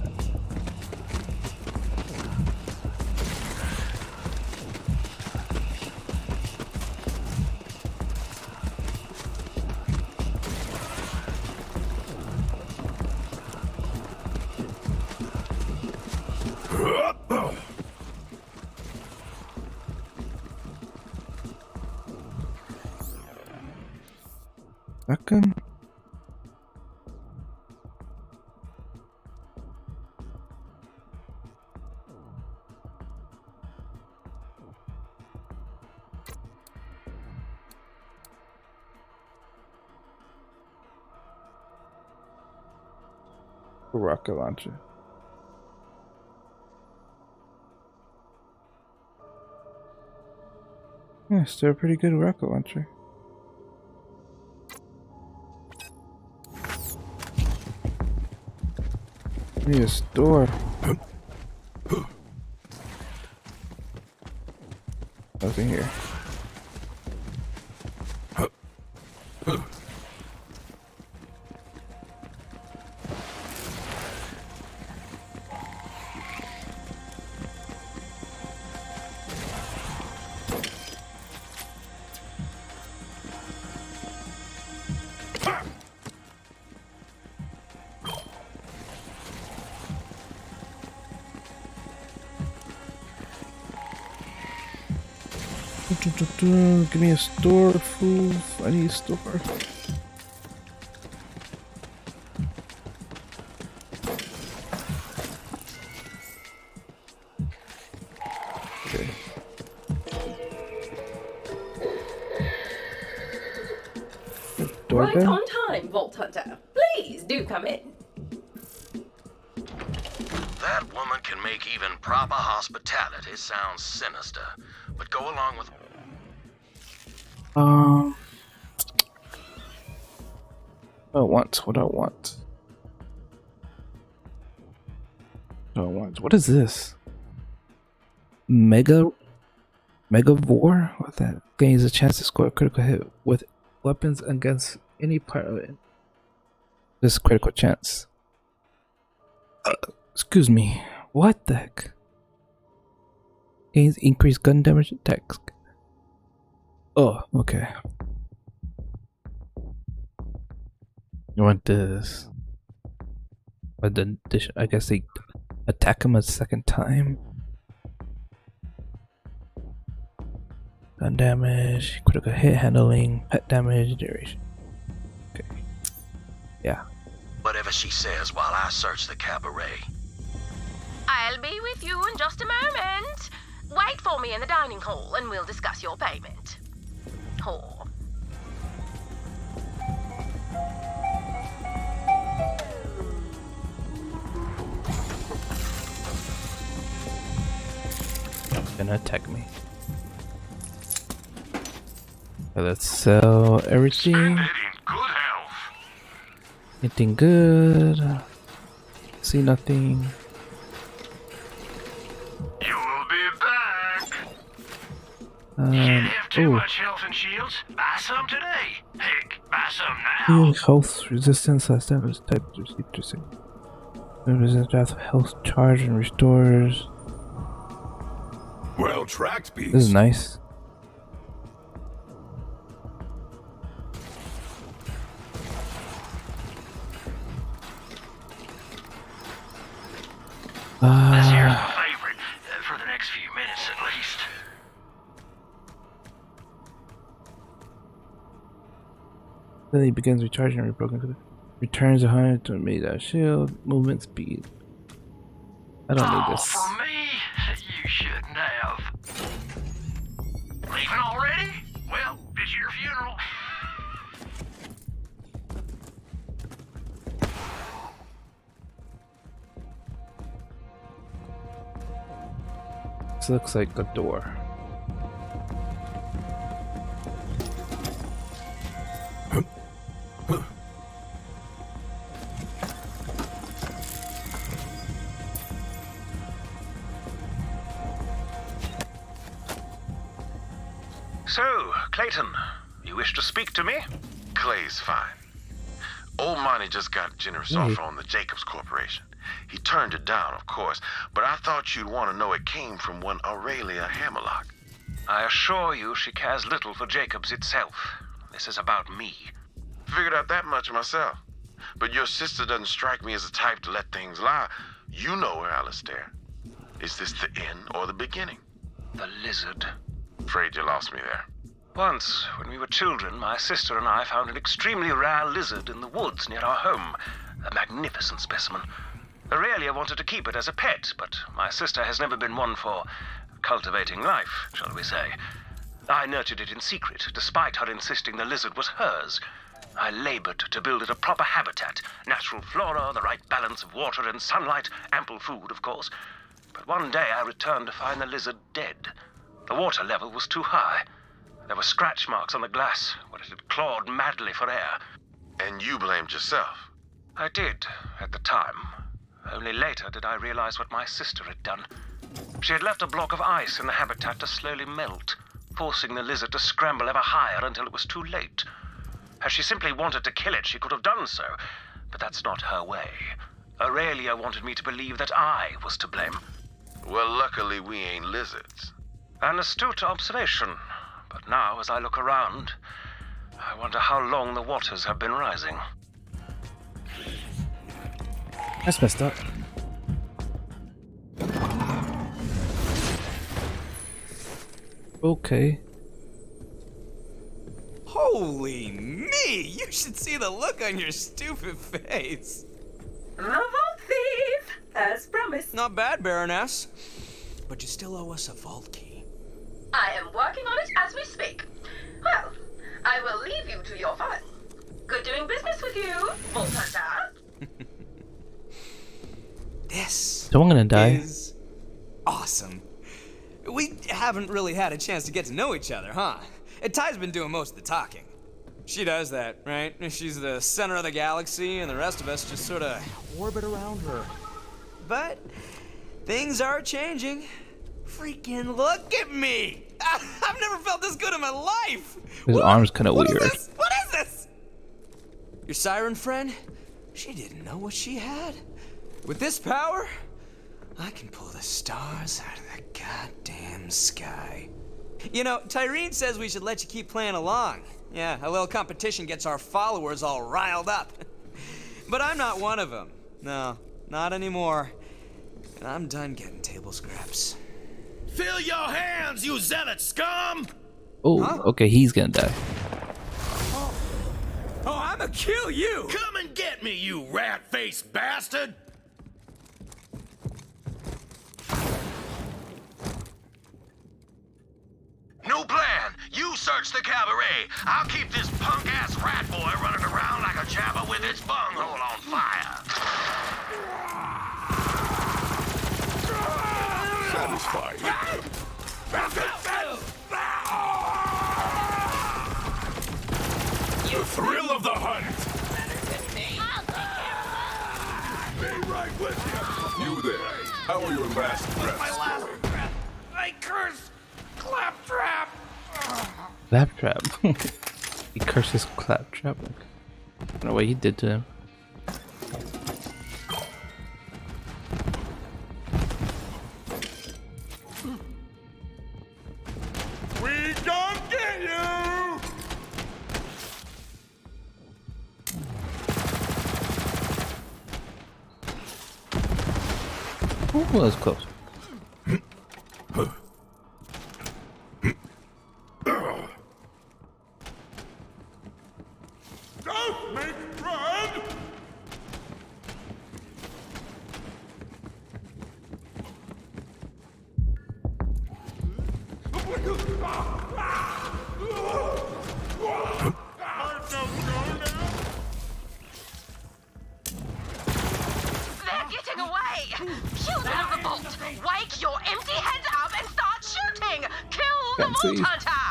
Shotgun? Rocket launcher. Yeah, still a pretty good rocket launcher. Need a store. Nothing here. Give me a store, fool. I need a store. Okay.
Right on time, Vault Hunter. Please do come in.
That woman can make even proper hospitality sound sinister. But go along with...
What I want. What is this? Megavore? What that? Gains a chance to score a critical hit with weapons against any part of it. This critical chance. Excuse me. What the heck? Gains increased gun damage attack. Oh, okay. You want this? But then I guess they attack him a second time. Gun damage, critical hit handling, pet damage, duration. Okay. Yeah.
Whatever she says while I search the cabaret.
I'll be with you in just a moment. Wait for me in the dining hall and we'll discuss your payment. Whore.
Gonna attack me. Okay, let's sell everything. Anything good? See nothing.
You will be back. Can't have too
Ooh.
much health and shields. Buy some today. Heck, buy some now.
Heal health resistance last damage type interesting. Resistance draft health charge and restores.
Well tracked, beast.
This is nice.
This here's my favorite, for the next few minutes at least.
Then he begins recharging and rebroken. Returns 100 to meet that shield. Movement speed. I don't need this.
For me, you shouldn't have. Leaving already? Well, it's your funeral.
This looks like a door.
So, Clayton, you wish to speak to me?
Clay's fine. Old Monty just got a generous offer on the Jacobs Corporation. He turned it down, of course, but I thought you'd want to know it came from one Aurelia Hammerlock.
I assure you she cares little for Jacobs itself. This is about me.
Figured out that much myself. But your sister doesn't strike me as the type to let things lie. You know her, Alistair. Is this the end or the beginning?
The lizard.
Afraid you lost me there.
Once, when we were children, my sister and I found an extremely rare lizard in the woods near our home. A magnificent specimen. Aurelia wanted to keep it as a pet, but my sister has never been one for cultivating life, shall we say. I nurtured it in secret, despite her insisting the lizard was hers. I labored to build it a proper habitat, natural flora, the right balance of water and sunlight, ample food, of course. But one day I returned to find the lizard dead. The water level was too high. There were scratch marks on the glass, where it had clawed madly for air.
And you blamed yourself?
I did, at the time. Only later did I realize what my sister had done. She had left a block of ice in the habitat to slowly melt, forcing the lizard to scramble ever higher until it was too late. Had she simply wanted to kill it, she could have done so, but that's not her way. Aurelia wanted me to believe that I was to blame.
Well, luckily we ain't lizards.
An astute observation, but now as I look around, I wonder how long the waters have been rising.
That's messed up. Okay.
Holy me! You should see the look on your stupid face.
The vault thief, as promised.
Not bad, Baroness. But you still owe us a vault key.
I am working on it as we speak. Well, I will leave you to your fun. Good doing business with you, Vault Hunter.
This
So I'm gonna die.
is awesome. We haven't really had a chance to get to know each other, huh? Ty's been doing most of the talking. She does that, right? She's the center of the galaxy, and the rest of us just sort of orbit around her. But things are changing. Freaking look at me! I've never felt this good in my life!
His arm's kind of weird.
What is this? Your siren friend? She didn't know what she had. With this power, I can pull the stars out of the goddamn sky. You know, Tyreen says we should let you keep playing along. Yeah, a little competition gets our followers all riled up. But I'm not one of them. No, not anymore. And I'm done getting table scraps.
Fill your hands, you zealot scum!
Oh, okay, he's gonna die.
Oh, I'ma kill you!
Come and get me, you rat-faced bastard!
New plan. You search the cabaret. I'll keep this punk-ass rat boy running around like a jabber with its bunghole on fire.
Satisfied. The thrill of the hunt. Be right with you. You there. How are your last breaths?
My last breath. I curse Claptrap.
Claptrap. He curses Claptrap. I don't know what he did to him.
We don't get you.
Ooh, that was close.
Don't make bread.
They're getting away! Kill them with the bolt! Wake your empty heads up and start shooting! Kill the
Can't see.
Vault Hunter!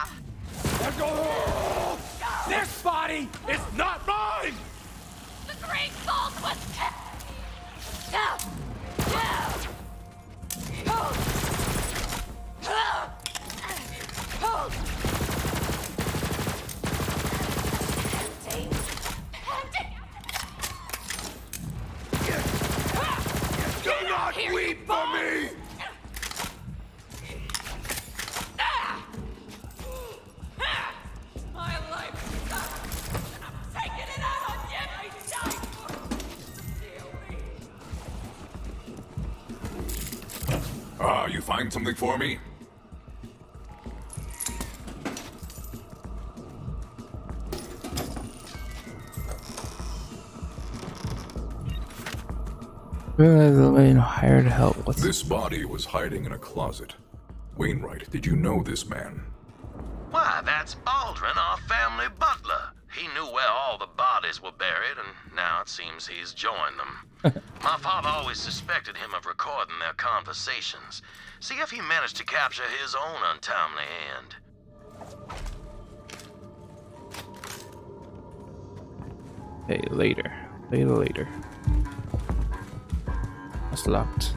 This body is not mine.
The Great Vault was
Do not weep for me.
My life sucks, and I'm taking it out on you. I died for
Ah, you find something for me?
The man hired help. What's
This body was hiding in a closet. Wainwright, did you know this man?
Why, that's Aldrin, our family butler. He knew where all the bodies were buried, and now it seems he's joined them. My father always suspected him of recording their conversations. See if he managed to capture his own untimely end.
Hey, later. Later. That's locked.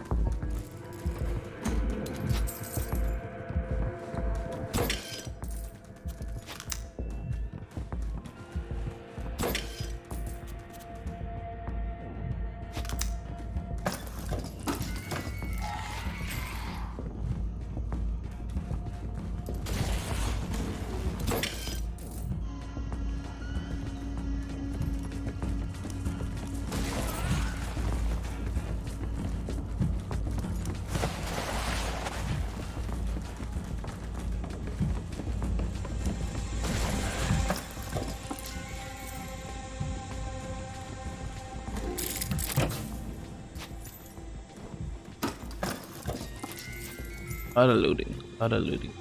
Lot of looting.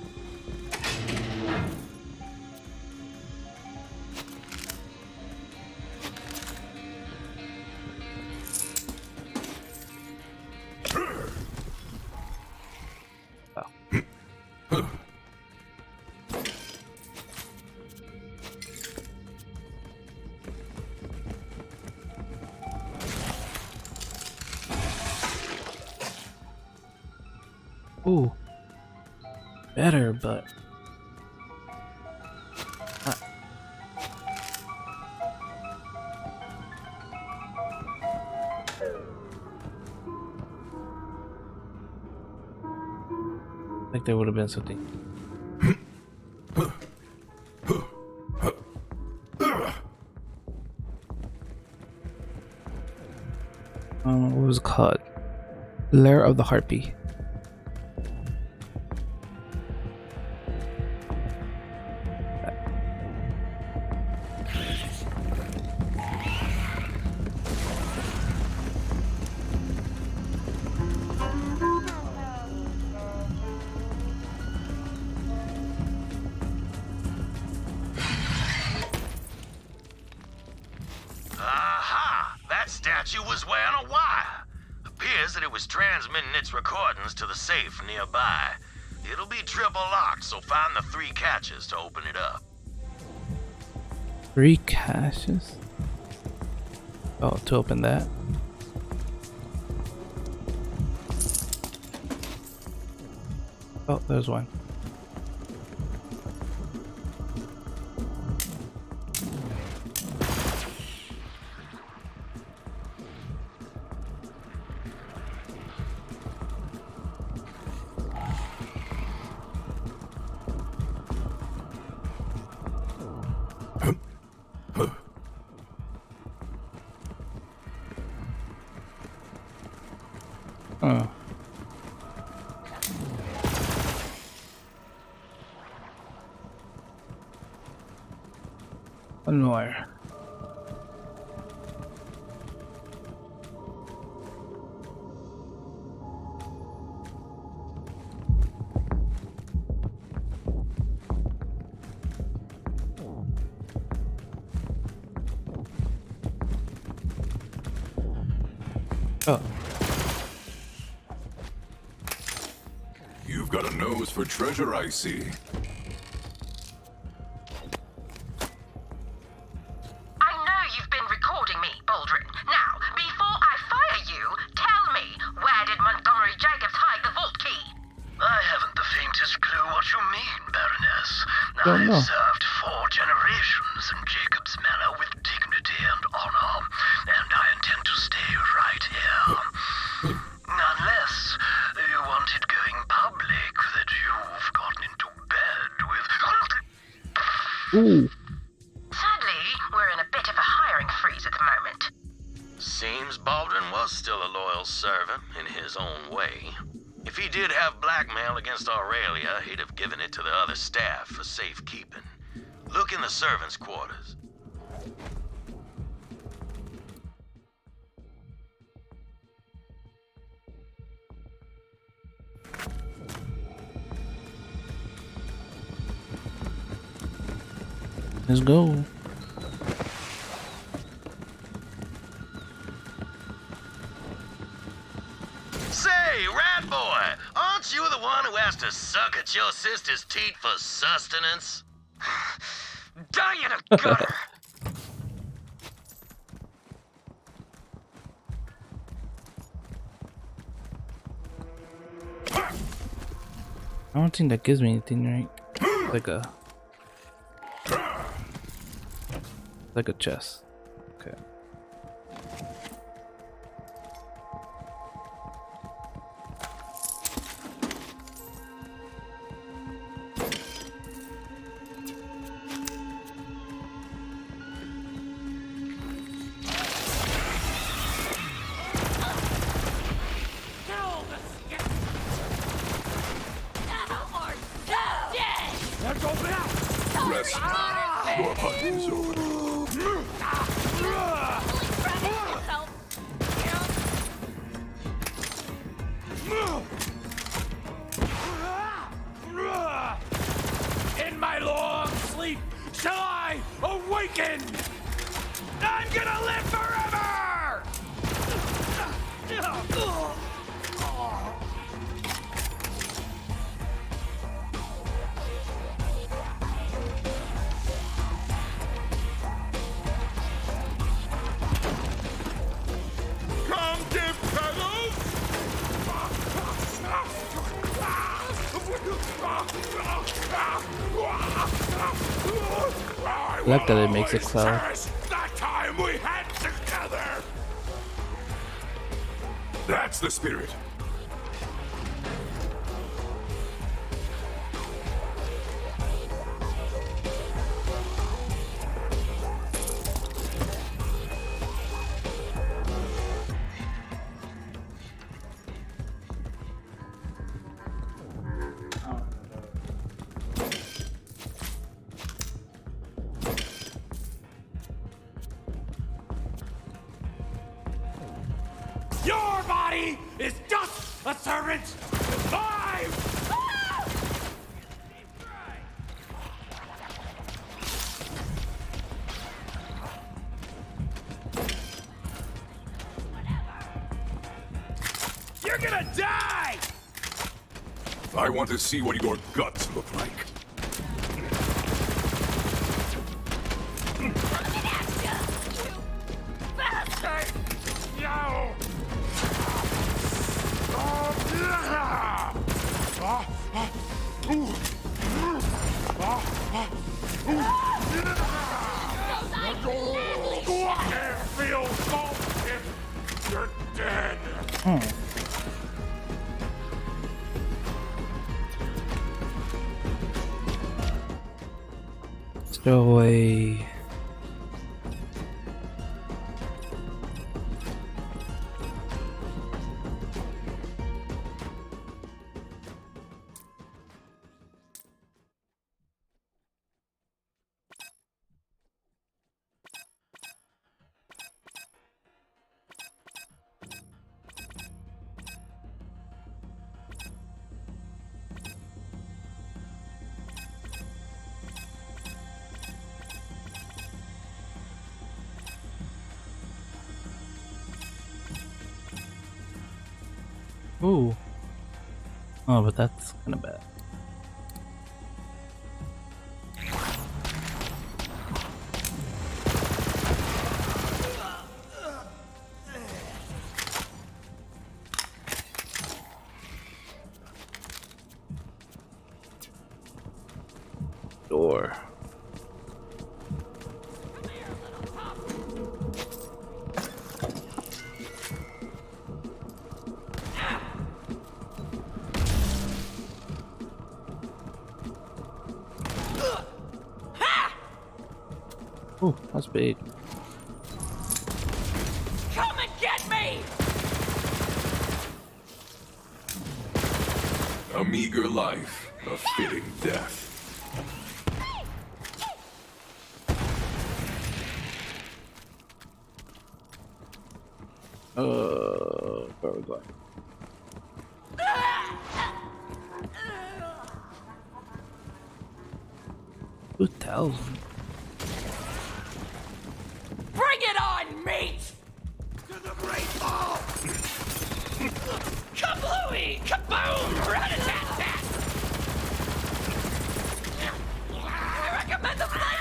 Ooh. Better, but... like there would have been something. What was it called? Lair of the Harpy.
says that it was transmitting its recordings to the safe nearby. It'll be triple locked, so find the 3 catches to open it up.
3 caches? Oh, to open that? Oh, there's one. Oh. One more. Oh.
You've got a nose for treasure, I see.
I know you've been recording me, Baldwin. Now, before I fire you, tell me, where did Montgomery Jacobs hide the vault key?
I haven't the faintest clue what you mean, Baroness.
Don't know.
I've served 4 generations in Jacob's Manor with dignity and honor, and I intend to stay right here. Unless you want it going public that you've gotten into bed with...
Ooh.
Sadly, we're in a bit of a hiring freeze at the moment.
Seems Baldwin was still a loyal servant in his own way. If he did have blackmail against Aurelia, he'd have given it to the other staff for safekeeping. Look in the servants' quarters.
Let's go.
Say, rat boy, aren't you the one who has to suck at your sister's teat for sustenance? Die in a gutter!
I don't think that gives me anything, right? Like a chest. Okay.
Rest. Your hunt is over.
In my long sleep shall I awaken! I'm gonna live forever!
Come give pedals!
I like that it makes it cloud.
That time we had together! That's the spirit.
Your body is just a servant! Alive!
You're gonna die!
I want to see what your guts look like.
Bastard!
No!
I
feel salted. You're dead.
Throw away. Ooh. Oh, but that's kind of bad. Door. Oh, that's big.
Come and get me!
A meager life, a fitting death.
Where are we going? Who tells me?
Bring it on, mate!
To the great ball!
Kablooey! Kaboom! Rat-a-tat-tat! I recommend the flight!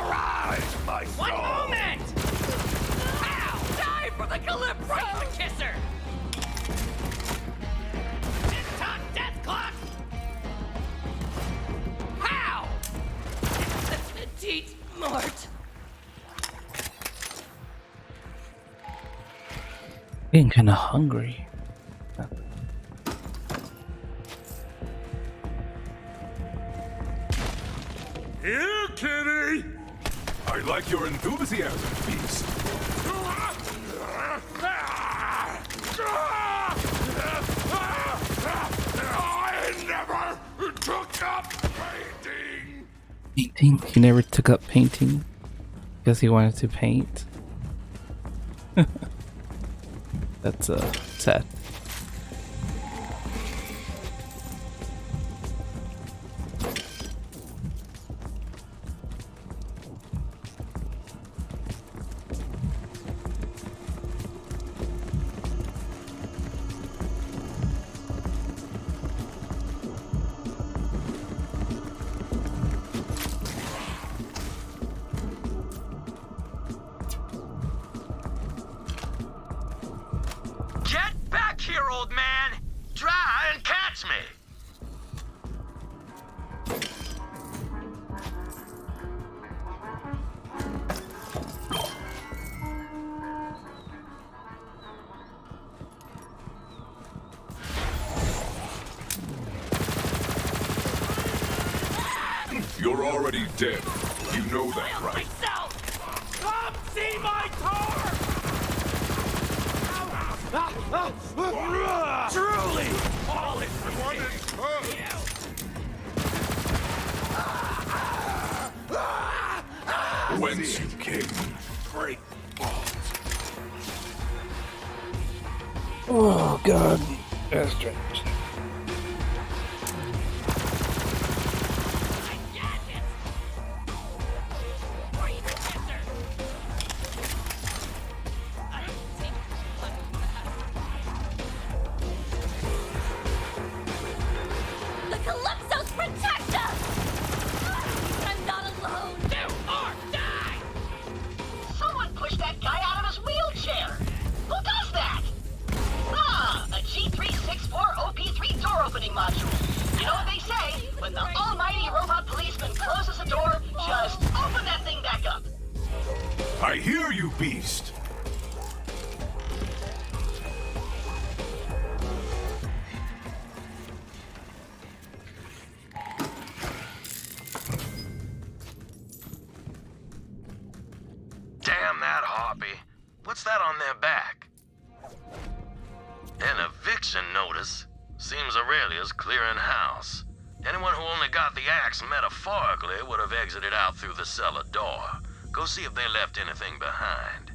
Arise, my soul!
One moment! Ow! Die for the Calypso Kisser! Tick-tock, death clock! How? Petite Mort!
Getting kind of hungry.
Here, kitty! I like your enthusiasm, beast. I never took up painting!
Painting? He never took up painting because he wanted to paint. That's sad.
Get back here, old man! Try and catch me!
You're already dead. You know that, right?
Come see my car! Truly! All is one
Whence you came. Great balls.
Oh god, that's strange.
I hear you, beast.
Damn that harpy. What's that on their back? An eviction notice? Seems Aurelia's clearing house. Anyone who only got the axe metaphorically would have exited out through the cellar door. Go see if they left anything behind.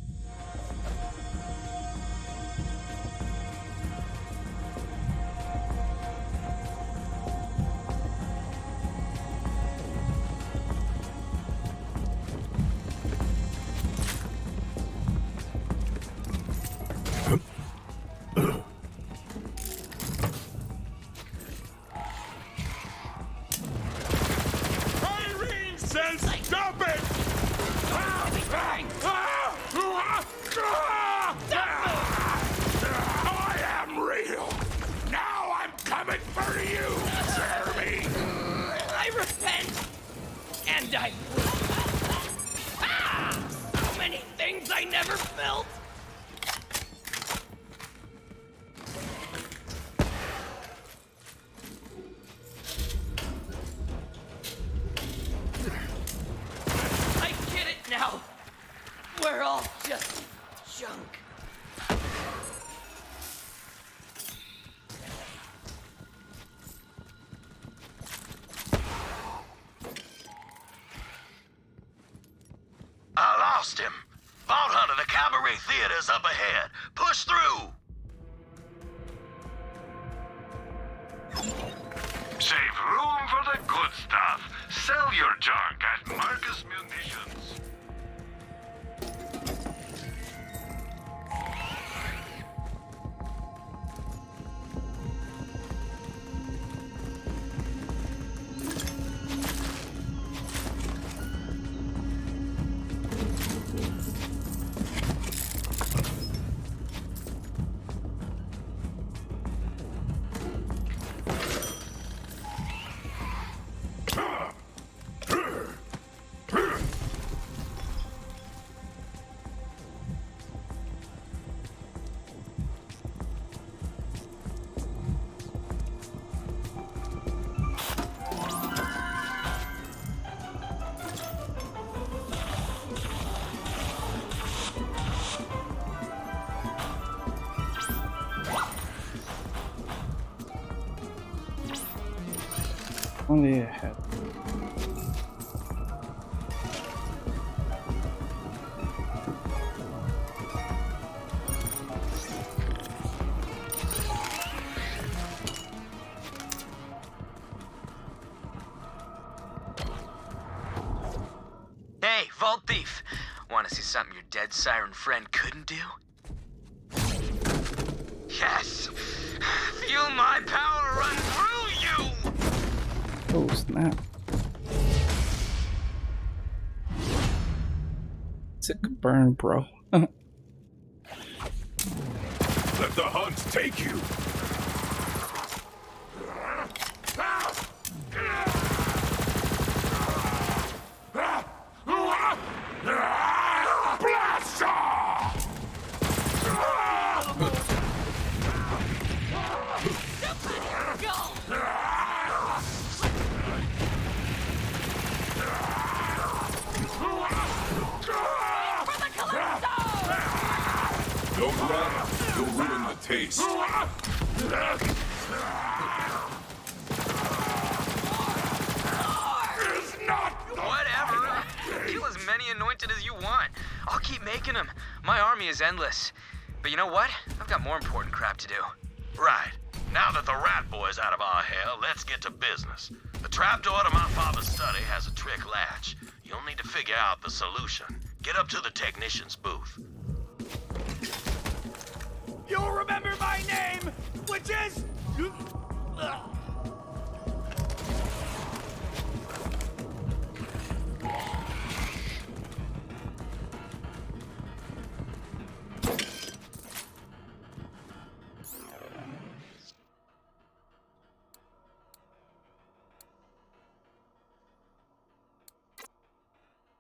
Stop it! I am real! Now I'm coming for you, Jeremy!
I repent! And I will. Ah! So many things I never felt! I get it now! We're all just junk.
I lost him. Vault Hunter, the Cabaret Theater's up ahead. Push through.
Save room for the good stuff. Sell your junk at Marcus Munitions.
Only ahead.
Hey, Vault Thief! Want to see something your dead siren friend couldn't do? Yes! Feel my power run through you!
Oh snap. Sick burn, bro.
Let the hunt take you. Blast off! Don't run, you'll ruin the taste.
Whatever. Kill as many anointed as you want. I'll keep making them. My army is endless. But you know what? I've got more important crap to do.
Right. Now that the rat boy's out of our hair, let's get to business. The trapdoor to my father's study has a trick latch. You'll need to figure out the solution. Get up to the technician's booth.
You'll remember my name, which is...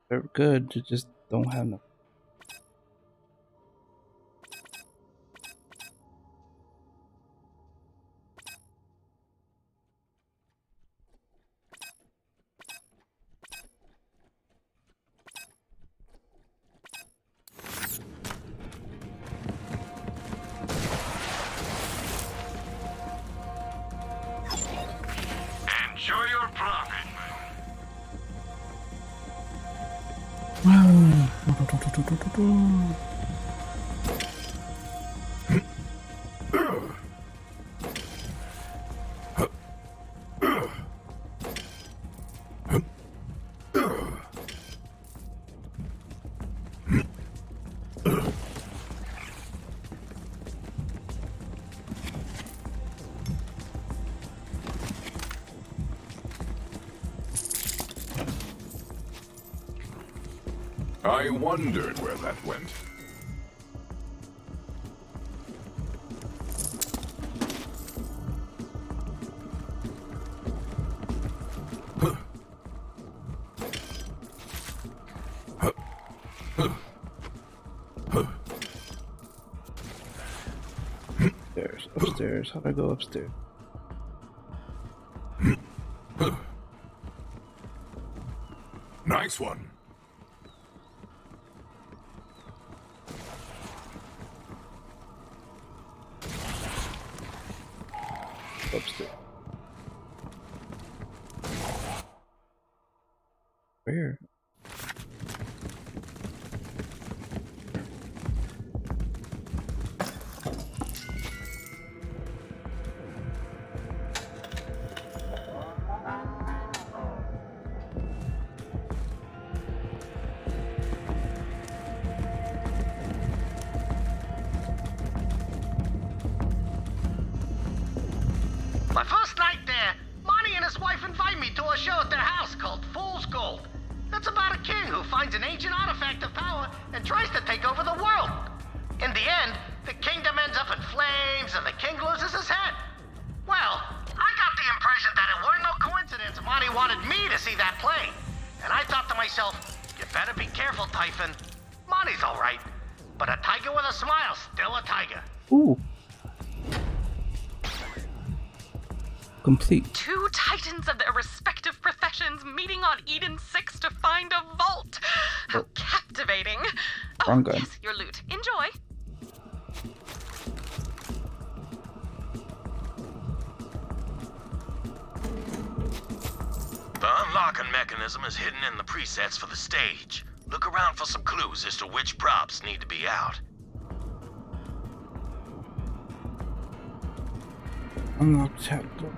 They're good, you just don't have enough
I wondered where that went.
Upstairs. How do I go upstairs?
Nice one.
Upstairs. Where?
My first night there, Monty and his wife invite me to a show at their house called Fool's Gold. That's about a king who finds an ancient artifact of power and tries to take over the world. In the end, the kingdom ends up in flames and the king loses his head. Well, I got the impression that it weren't no coincidence Monty wanted me to see that play. And I thought to myself, you better be careful, Typhon. Monty's all right, but a tiger with a smile's still a tiger.
Ooh. Complete.
Two titans of their respective professions meeting on Eden 6 to find a vault. How captivating.
Wrong gun.
Yes, your loot. Enjoy.
The unlocking mechanism is hidden in the presets for the stage. Look around for some clues as to which props need to be out.
Unlock chapter.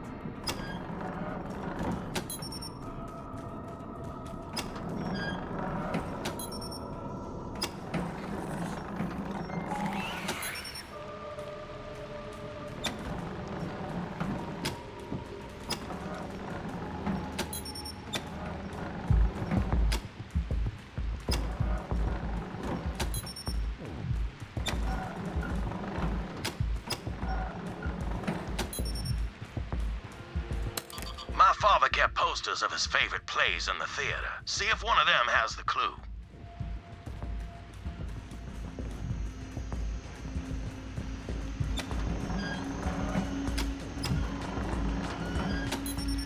My father kept posters of his favorite plays in the theater. See if one of them has the clue.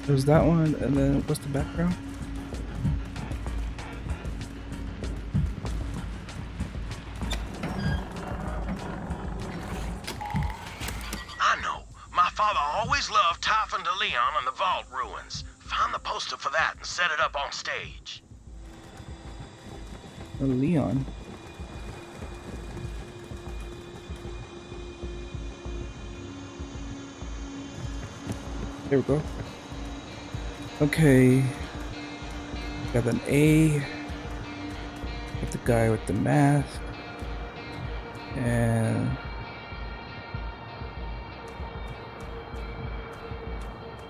There's that one, and then what's the background?
I know. My father always loved Typhon de Leon and the Vault Ruins. Find the poster for that and set it up on stage.
Leon. There we go. Okay. Got an A. Got the guy with the mask. And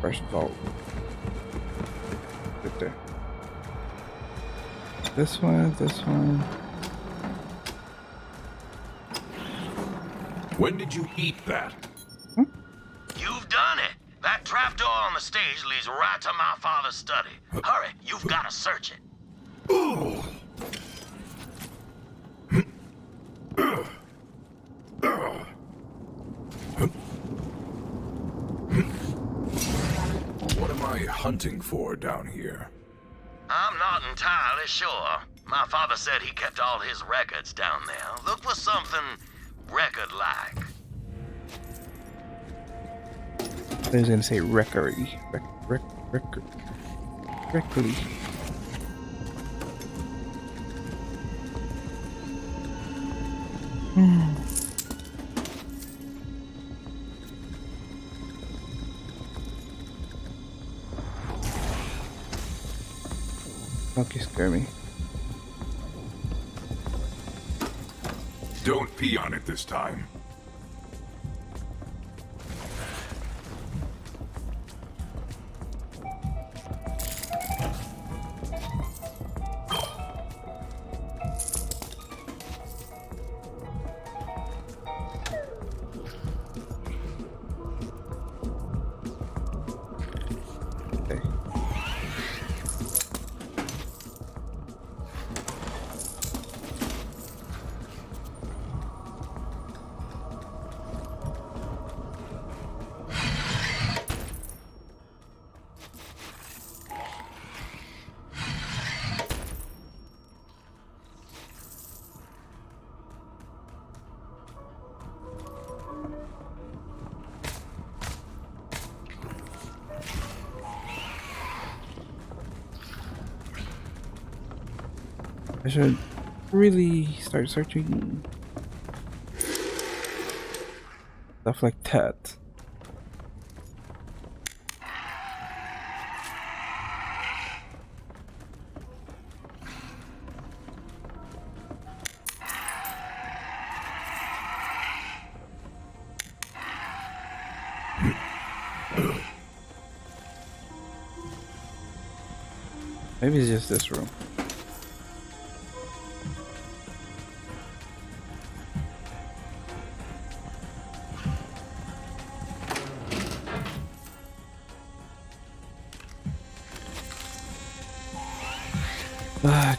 first vault. Right there. This one, this one.
When did you eat that?
You've done it. That trapdoor on the stage leads right to my father's study. Hurry, you've got to search it.
Ooh. What am I hunting for down here?
I'm not entirely sure. My father said he kept all his records down there. Look for something record-like.
I was gonna say record-y. Record. Okay, scare me.
Don't pee on it this time.
I should really start searching stuff like that. Maybe it's just this room.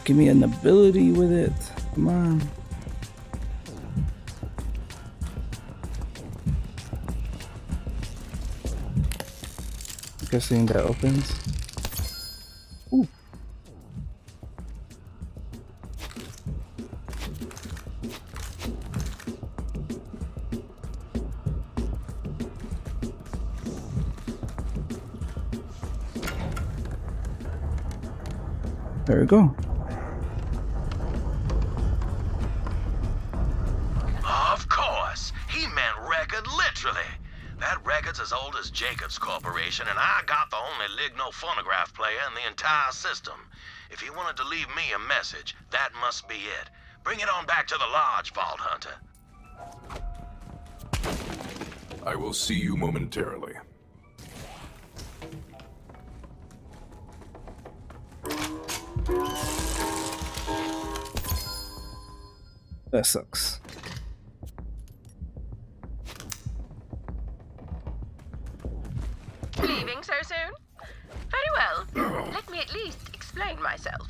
Give me an ability with it. Come on. Guessing that opens. Ooh. There we go.
Of course. He meant record literally. That record's as old as Jacobs Corporation, and I got the only Ligno phonograph player in the entire system. If he wanted to leave me a message, that must be it. Bring it on back to the lodge, Vault Hunter.
I will see you momentarily.
That sucks.
Leaving so soon? Very well. Let me at least explain myself.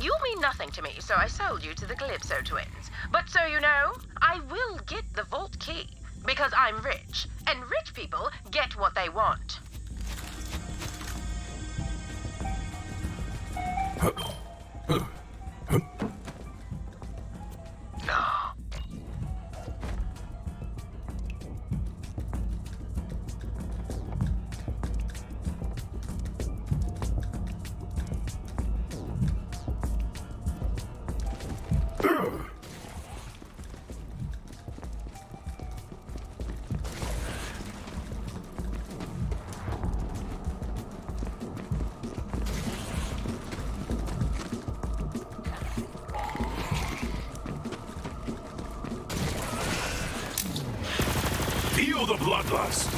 You mean nothing to me, so I sold you to the Calypso twins. But so you know, I will get the vault key. Because I'm rich, and rich people get what they want.
No.
Feel the bloodlust.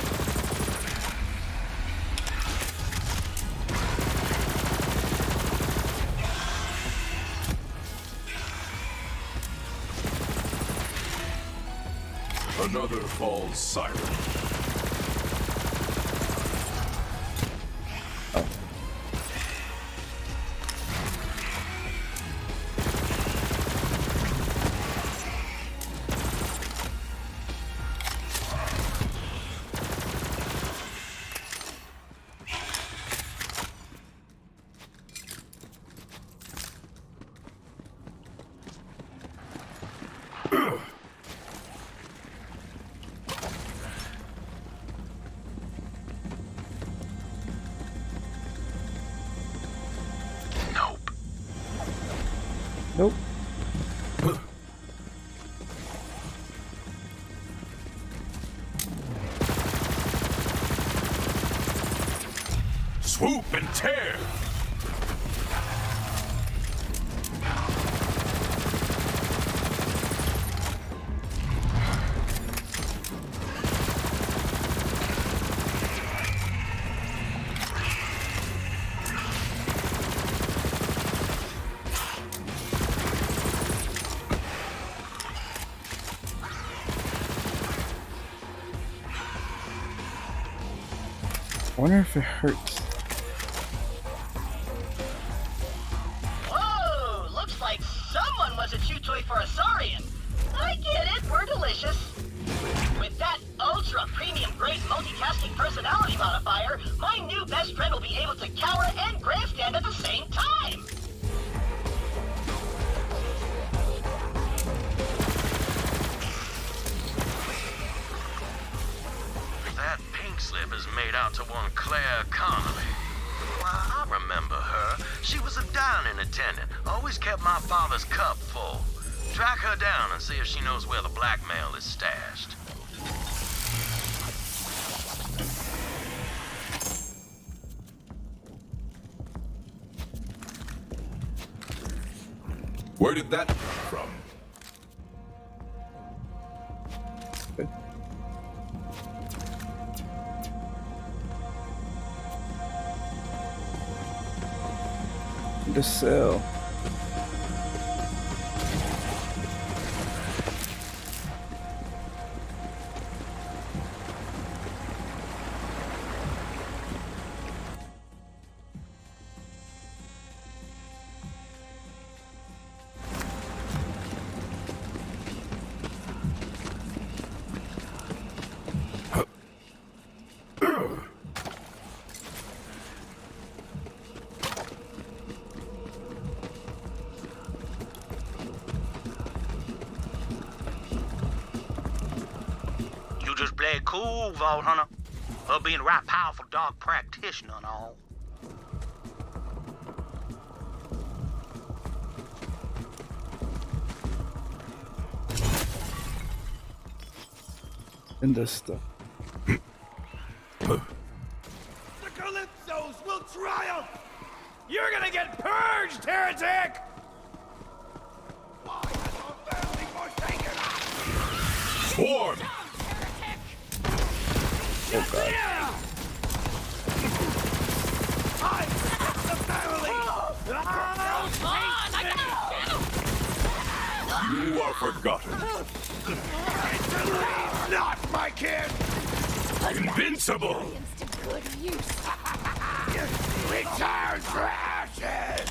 Another false siren. Swoop and tear!
I wonder if it hurts.
Whoa! Looks like someone was a chew toy for a Saurian. I get it, we're delicious. With that ultra premium grade multitasking personality modifier, my new best friend will be able to cower and grandstand at the same time.
That pink slip is made out to one Claire Connolly. Why, I remember her. She was a dining attendant. Always kept my father's cup full. Track her down and see if she knows where the blackmail is stashed.
Where did that come from?
The cell.
You just play it cool, Vault Hunter. Her being a right powerful dog practitioner and all.
And this stuff.
The Calypsos will triumph! You're gonna get purged, heretic! Why has our family forsaken us?
Swarm!
Oh god.
I the family!
You are forgotten.
Not my kid!
Invincible!
Good use! Return for ashes!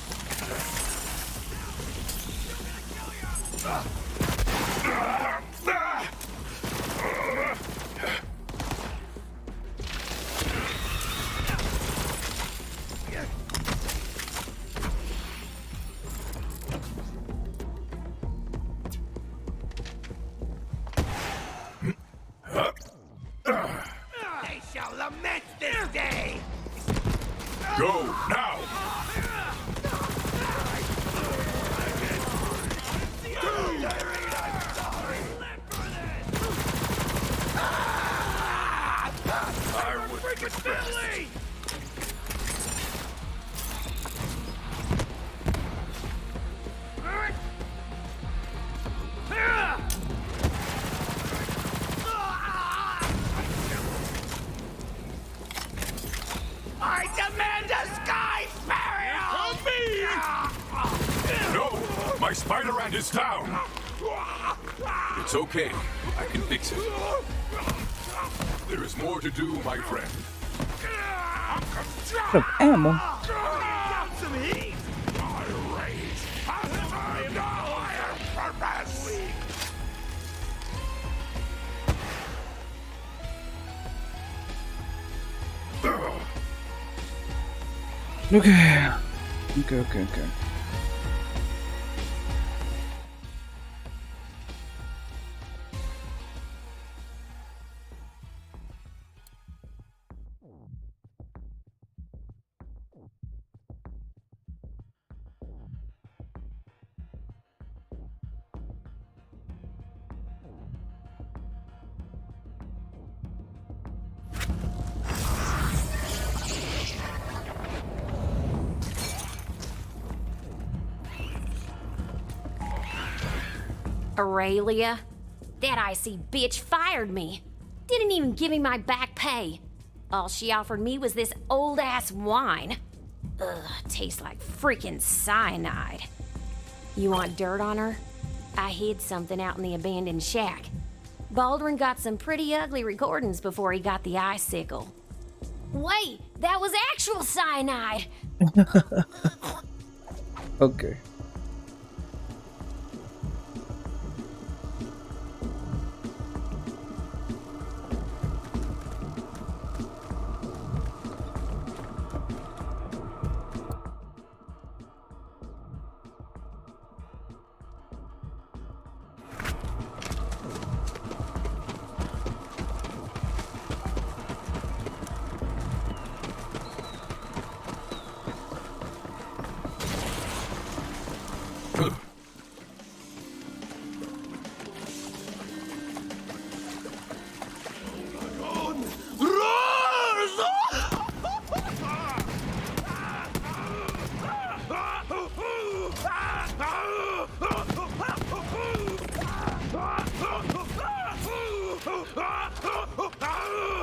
They shall lament this day!
Go now! I was expressed.
I demand a sky burial!
No! My spider rat is down! It's okay. I can fix it. There is more to do, my friend.
Look, animal.
Some heat! My rage has served a higher purpose!
Okay. Okay.
Aurelia? That icy bitch fired me. Didn't even give me my back pay. All she offered me was this old-ass wine. Ugh, tastes like freaking cyanide. You want dirt on her? I hid something out in the abandoned shack. Baldwin got some pretty ugly recordings before he got the icicle. Wait, that was actual cyanide!
Okay.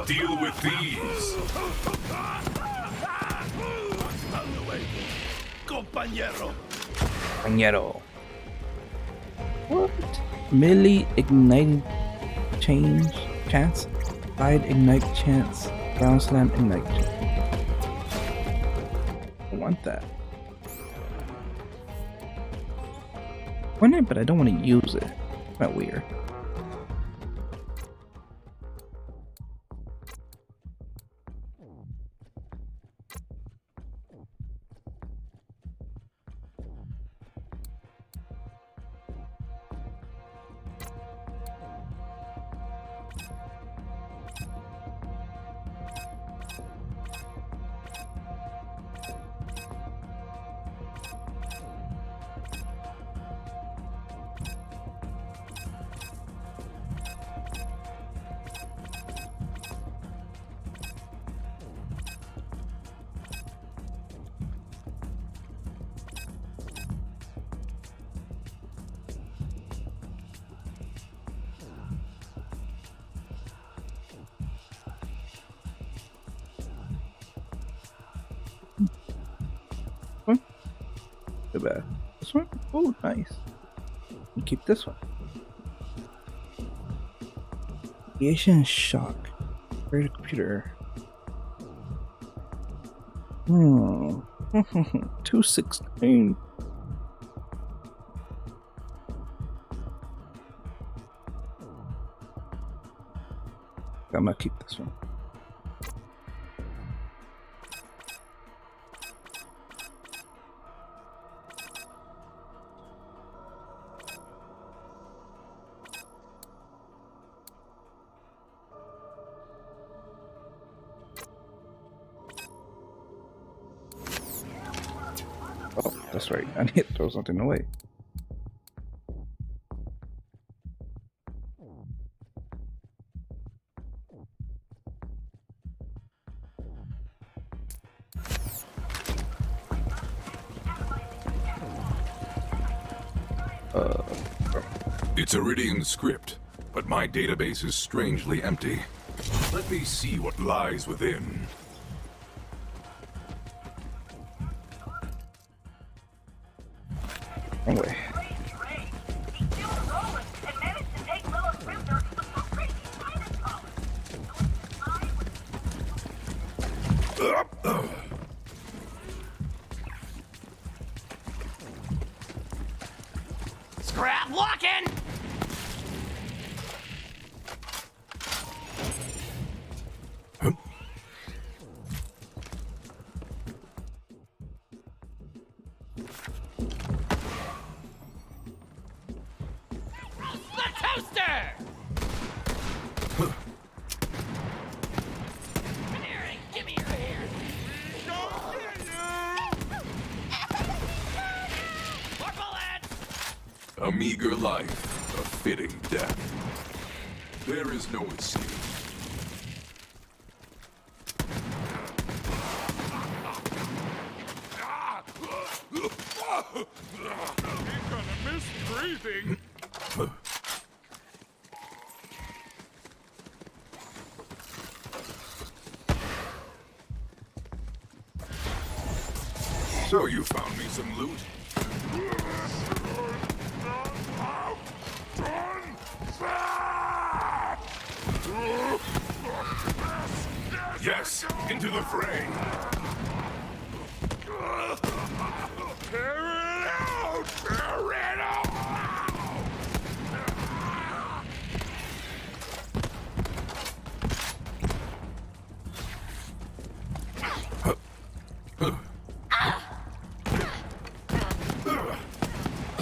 Deal with these.
Compañero.
Compañero. What? Melee igniting chance? Side ignite chance. Ground slam ignite chance. I want that. I want it, but I don't want to use it. Not weird. Too bad. This one? Oh, nice. You keep this one. Radiation shock. Where's the computer? 216. I'm gonna keep this one. Oh, that's right. I need to throw something away.
It's Iridian script, but my database is strangely empty. Let me see what lies within.
Wrong way.
Scrap walking!
A meager life, a fitting death. There is no escape.
He's gonna miss breathing.
So you found me some loot? Yes, into the fray. Tear it out! Tear it out!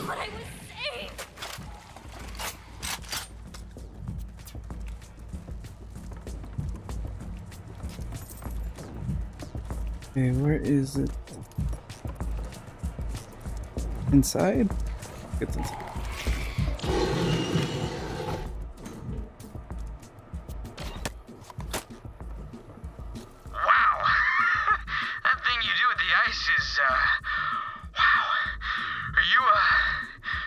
But I was saying.
Okay, where is it? Inside? It's inside.
Wow. That thing you do with the ice is, wow. Are you,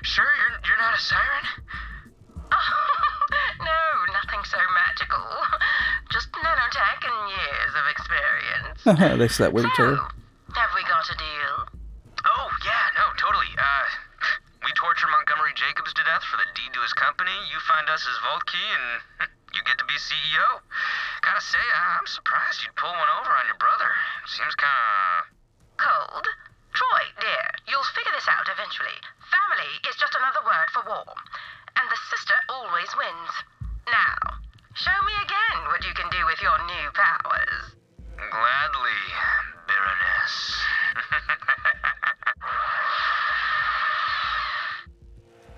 sure you're not a siren?
No, nothing so magical. Just nanotech and years of experience.
They slept with each other.
Have we got a deal?
Oh, yeah, no, totally. We torture Montgomery Jacobs to death for the deed to his company. You find us his vault key, and you get to be CEO. Gotta say, I'm surprised you'd pull one over on your brother. Seems kinda...
Cold? Troy, dear, you'll figure this out eventually. Family is just another word for war. And the sister always wins. Now, show me again what you can do with your new powers.
Gladly, Baroness.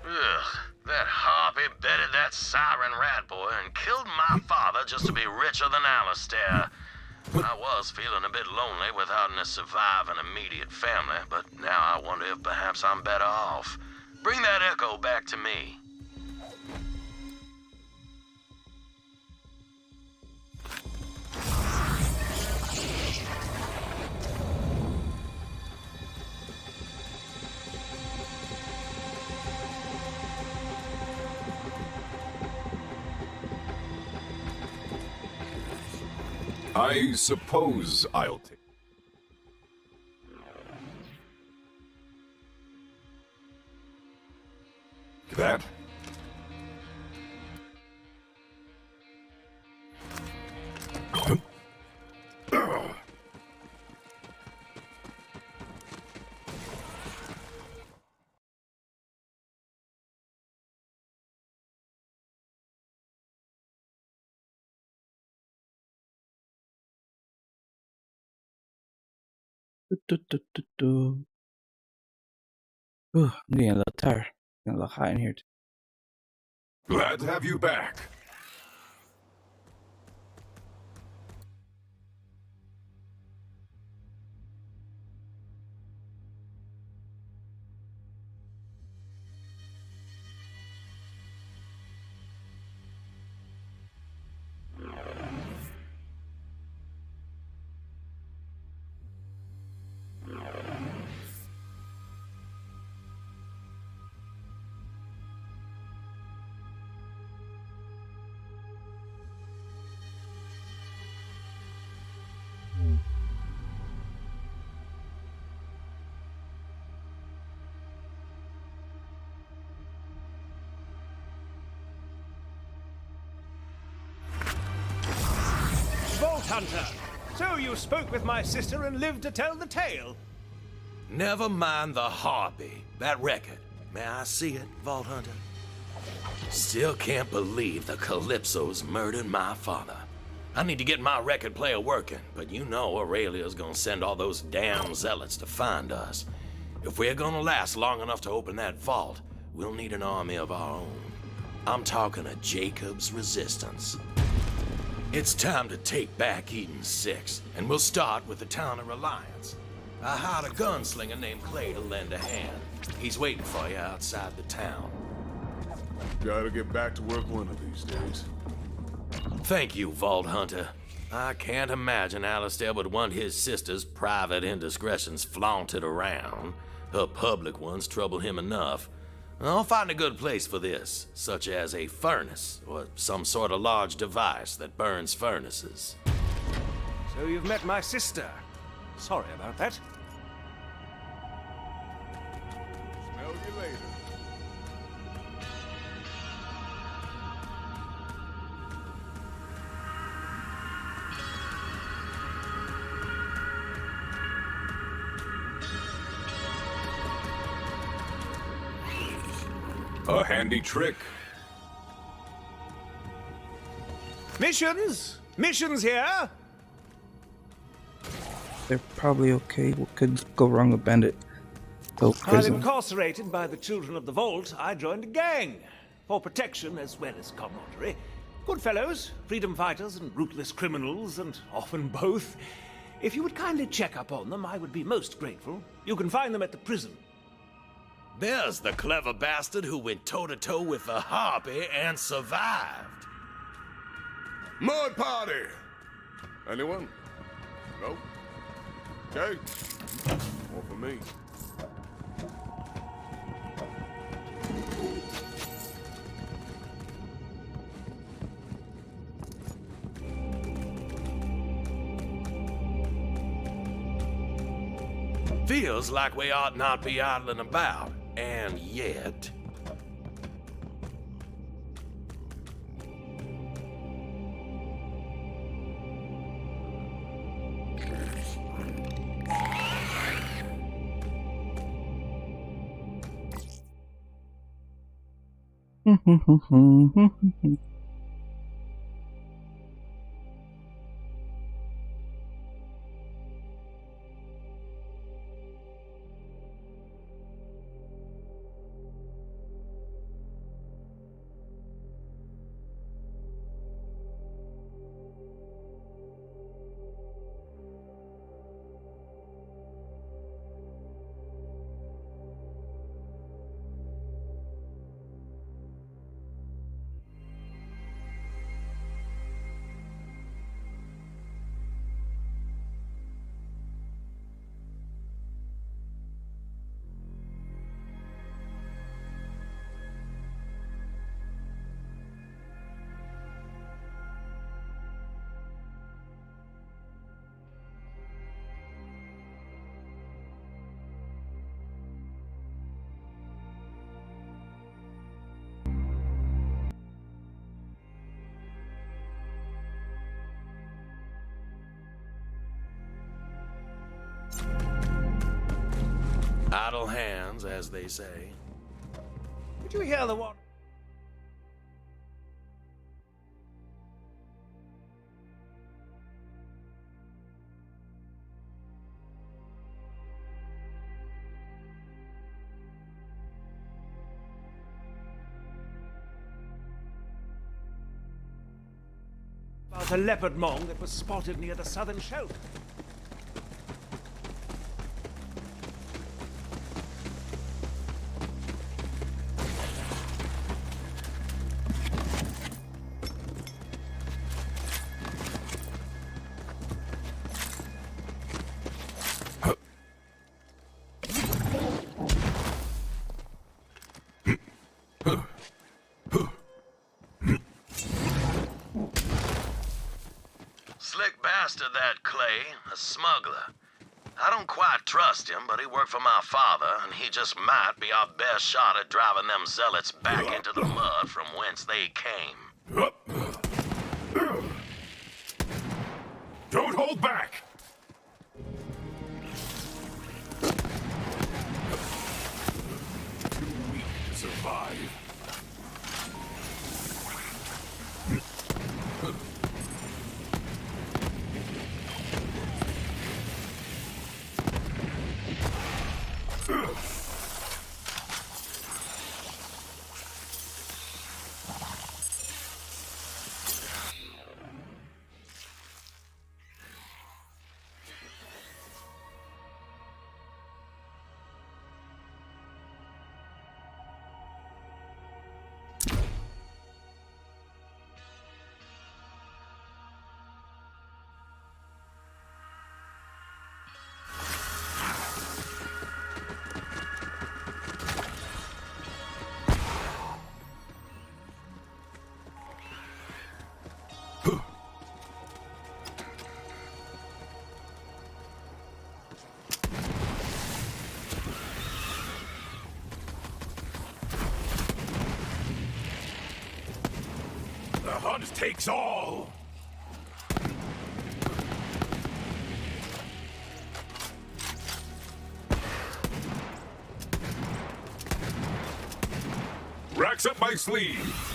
Ugh, that harpy bedded that siren rat boy and killed my father just to be richer than Alistair. I was feeling a bit lonely without a surviving immediate family, but now I wonder if perhaps I'm better off. Bring that echo back to me.
I suppose I'll take that.
Ooh, I'm getting a little tired. Getting a little hot in here too.
Glad to have you back.
Vault Hunter! So you spoke with my sister and lived to tell the tale.
Never mind the harpy. That record. May I see it, Vault Hunter? Still can't believe the Calypsos murdered my father. I need to get my record player working, but you know Aurelia's gonna send all those damn zealots to find us. If we're gonna last long enough to open that vault, we'll need an army of our own. I'm talking a Jacob's resistance. It's time to take back Eden 6, and we'll start with the town of Reliance. I hired a gunslinger named Clay to lend a hand. He's waiting for you outside the town.
Gotta get back to work one of these days.
Thank you, Vault Hunter. I can't imagine Alistair would want his sister's private indiscretions flaunted around. Her public ones trouble him enough. I'll find a good place for this, such as a furnace, or some sort of large device that burns furnaces.
So you've met my sister. Sorry about that.
you later.
A handy trick.
Missions! Missions here!
They're probably okay. What could go wrong with Bandit? Go
While
prison.
incarcerated by the children of the Vault, I joined a gang. For protection as well as camaraderie. Good fellows, freedom fighters and ruthless criminals, and often both. If you would kindly check up on them, I would be most grateful. You can find them at the prison.
There's the clever bastard who went toe-to-toe with the Harpy and survived.
Mud party! Anyone? No? Okay. More for me.
Feels like we ought not be idling about, and yet... Idle hands, as they say.
Did you hear the one? About a leopard mong that was spotted near the southern shelf.
Slick bastard, that Clay. A smuggler. I don't quite trust him, but he worked for my father, and he just might be our best shot at driving them zealots back into the mud from whence they came.
Don't hold back! Too weak to survive. takes all. Racks up my sleeve.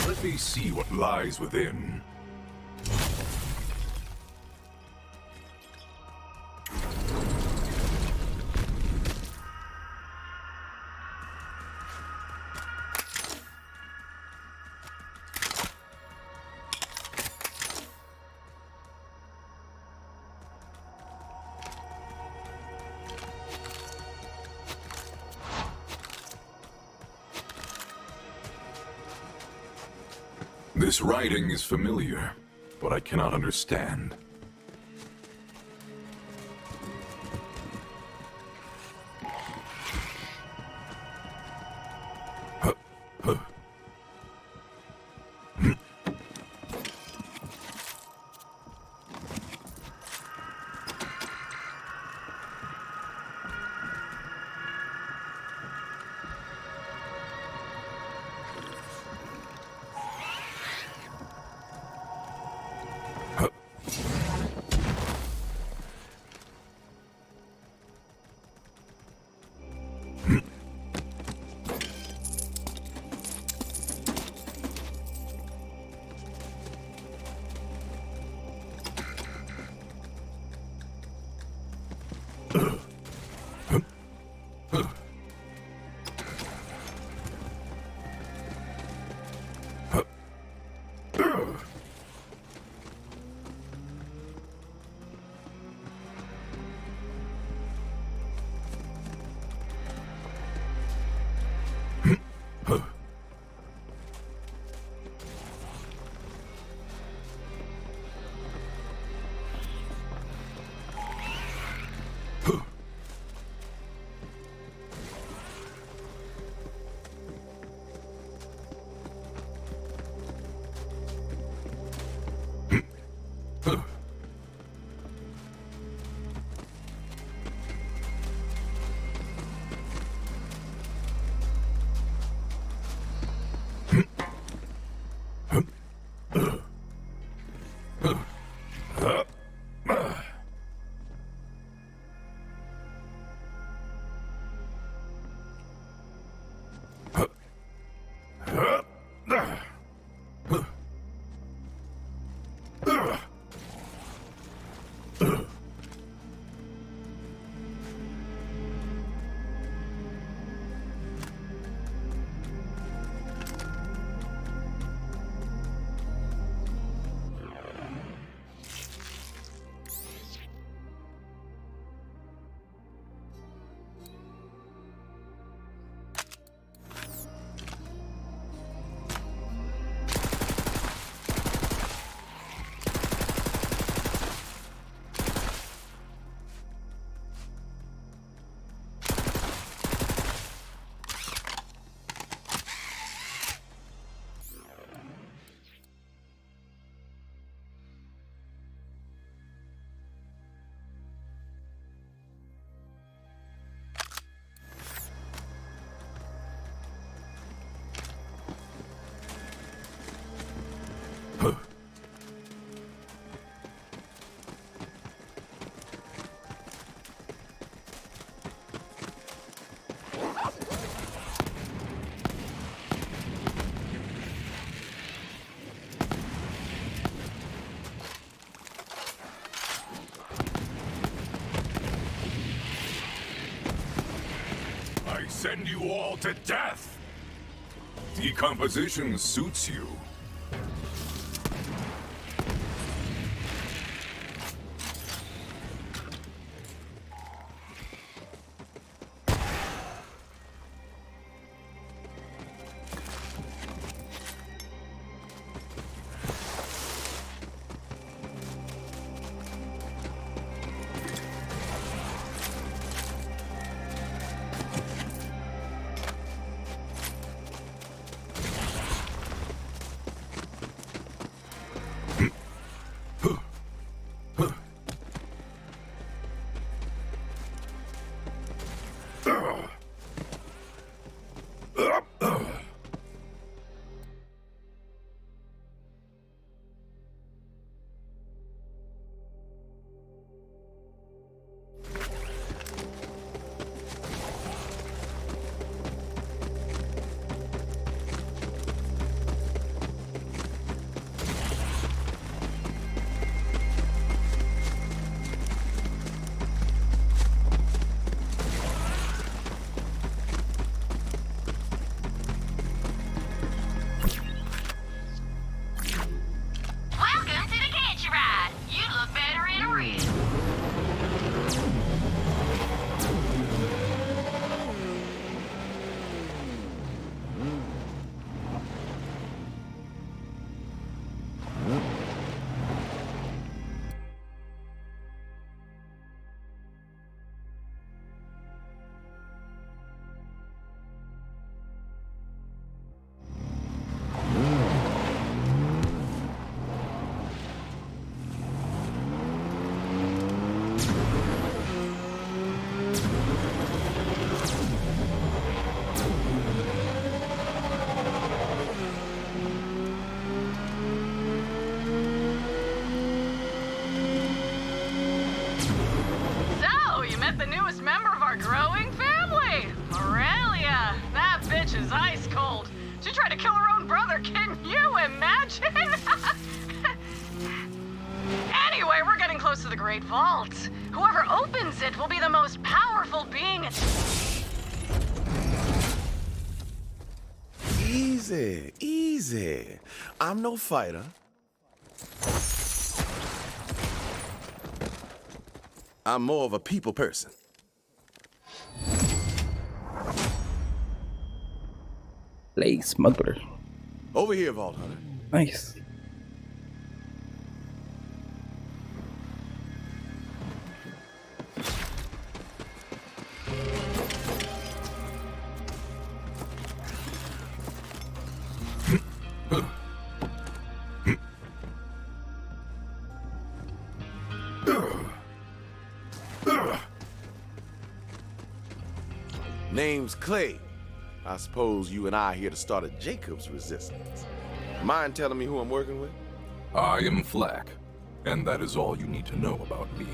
Let me see what lies within. This writing is familiar, but I cannot understand. send you all to death. Decomposition suits you.
Welcome to the Catch Ride. You look better in a red.
So, you met the newest member of our growing family, Aurelia. That bitch is ice cold. She tried to kill her own brother, can you imagine? Anyway, we're getting close to the Great Vault. Whoever opens it will be the most powerful being.
Easy, easy. I'm no fighter. I'm more of a people person.
Play smuggler.
Over here, Vault Hunter.
Nice.
Name's Clay. I suppose you and I are here to start a Jacob's resistance. Mind telling me who I'm working with?
I am Flack, and that is all you need to know about me.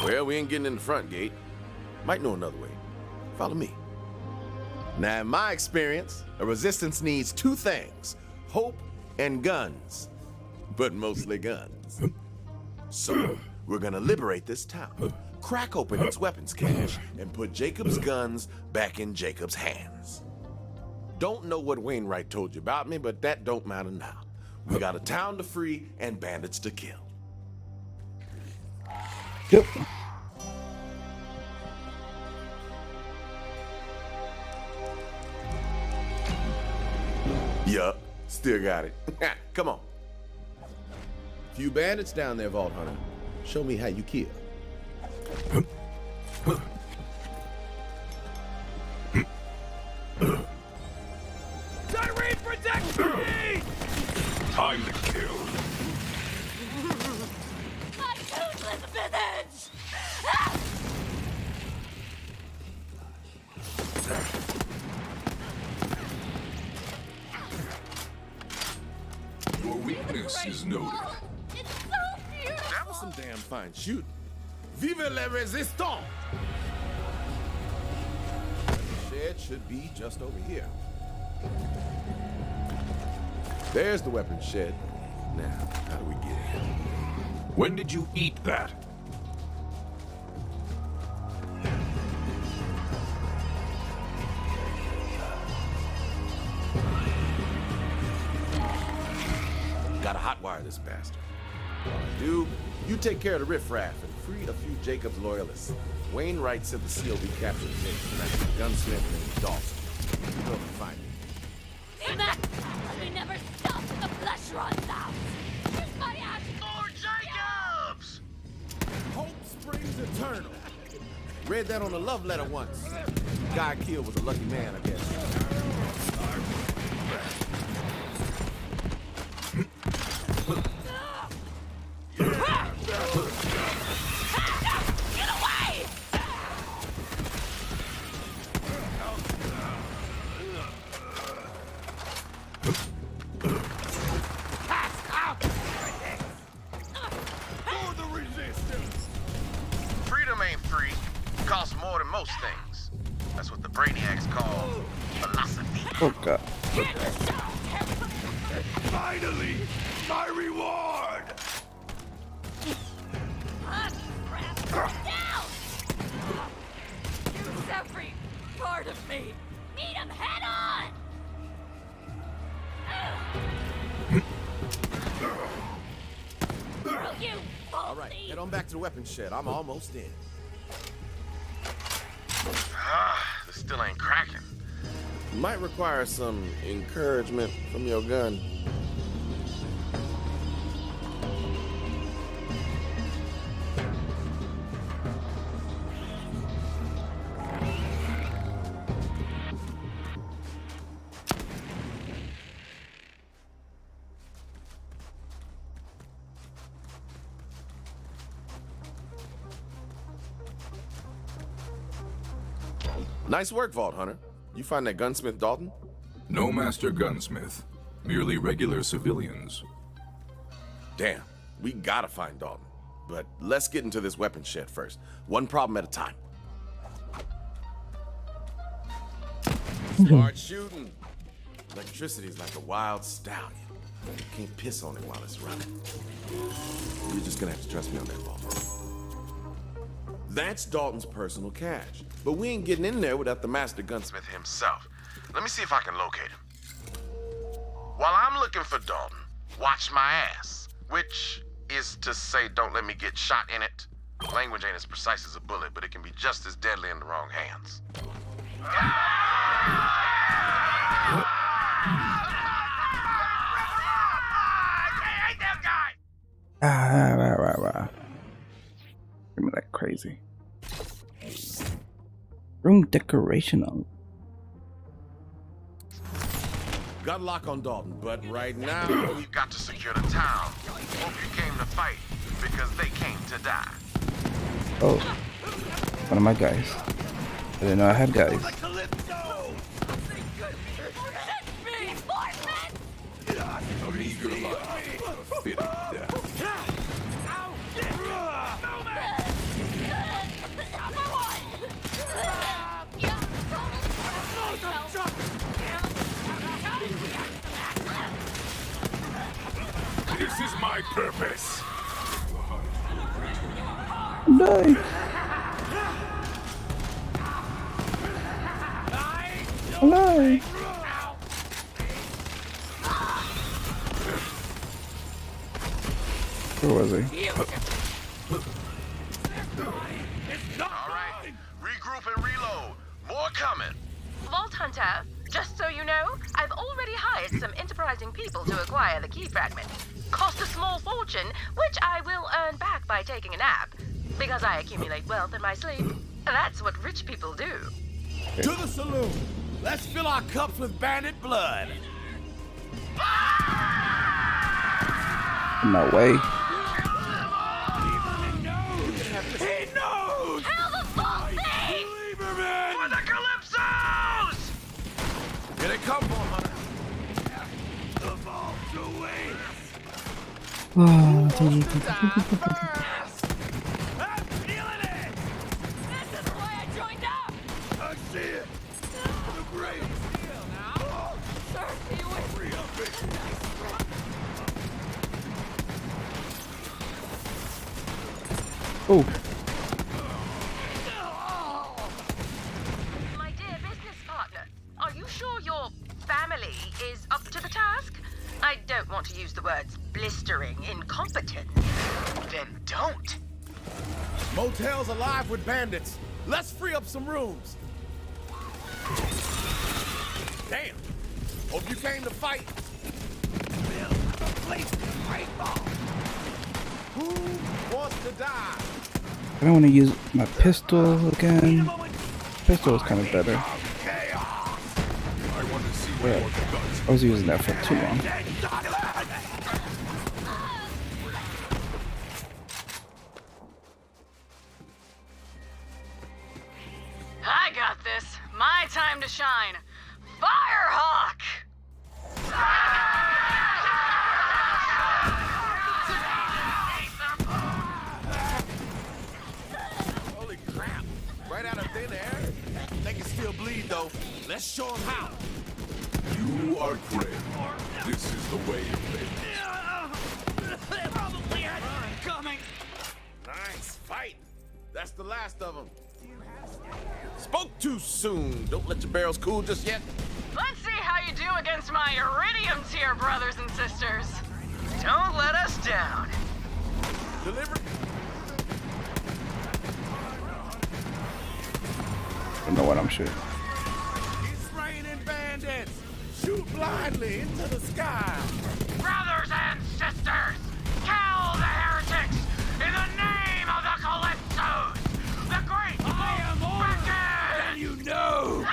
Well, we ain't getting in the front gate. Might know another way. Follow me. Now, in my experience, a resistance needs two things: hope and guns. But mostly guns. So, we're gonna liberate this town, crack open its weapons cache, and put Jacob's guns back in Jacob's hands. Don't know what Wainwright told you about me, but that don't matter now. We got a town to free and bandits to kill.
Yep.
Yup, still got it. Come on. Few bandits down there, Vault Hunter. Show me how you kill.
Tyrene, protect me!
Time to kill.
My toothless visage!
Your weakness is noted.
It's so beautiful!
That was some damn fine shooting. Vive la résistance! The shed should be just over here. There's the weapons shed. Now, how do we get in?
When did you eat that?
hotwire this bastard. Dude, you take care of the riffraff and free a few Jacobs loyalists. Wainwright said the COV captured Jacobs, gunsmith named Dawson. You go and find him.
In that, we never stop till the flesh runs out. Here's my ass.
More Jacobs!
Hope springs eternal. Read that on a love letter once. The guy I killed was a lucky man, I guess.
Get away!
For the resistance!
Freedom ain't free. It costs more than most things. That's what the brainiacs call philosophy.
Oh god.
Finally, my reward!
Down! Use every part of me. Meet him head on! You
All right, head on back to the weapons shed. I'm almost in.
This still ain't cracking.
Might require some encouragement from your gun. Nice work, Vault Hunter. You find that gunsmith Dalton?
No master gunsmith. Merely regular civilians.
Damn, we gotta find Dalton. But let's get into this weapons shed first. One problem at a time. Smart shooting. Electricity's like a wild stallion. You can't piss on it while it's running. You're just gonna have to trust me on that, Vault. That's Dalton's personal cache. But we ain't getting in there without the master gunsmith himself.
Let me see if I can locate him. While I'm looking for Dalton, watch my ass. Which is to say, don't let me get shot in it. Language ain't as precise as a bullet, but it can be just as deadly in the wrong hands.
Rah. Give me that crazy. Room decoration on.
Got a lock on Dalton, but right now
We've got to secure the town. Hope you came to fight, because they came to die.
Oh, one of my guys. I didn't know I had guys.
This is my purpose.
No. Hello. Where was he?
Alright, regroup and reload. More coming.
Vault Hunter, just so you know, I've already hired some enterprising people to acquire the key fragment. Cost a small fortune, which I will earn back by taking a nap. Because I accumulate wealth in my sleep. That's what rich people do.
To the saloon. Let's fill our cups with bandit blood.
No way.
He knows!
Kill the Vault Thief!
Lieberman!
For the Calypsos!
here they come, Vault Hunter.
The vault's away!
Oh,
I'm feeling it!
This is why I joined up!
I see it! The great deal now!
Serve me with
Free up, bitch!
oh.
My dear business partner, are you sure your family is up to the task?
I don't want to use the words blistering incompetence.
Then don't.
Motel's alive with bandits. Let's free up some rooms. Damn. Hope you came to fight. Who wants to die?
I don't want to use my pistol again. Pistol is kind of better. But I was using that for too long.
I got this. My time to shine. Firehawk!
Holy crap. Right out of thin air. They can still bleed, though. Let's show them how.
You are Crave. This is the way you live.
Probably had one coming.
Nice fight. That's the last of them. Spoke too soon. Don't let your barrels cool just yet.
Let's see how you do against my Iridium tier brothers and sisters. Don't let us down.
Delivery.
I don't know what I'm shooting.
It's raining bandits. Shoot blindly into the sky.
Brothers and sisters, kill the heretics in the name of the Calypsos, the great I am older than you know.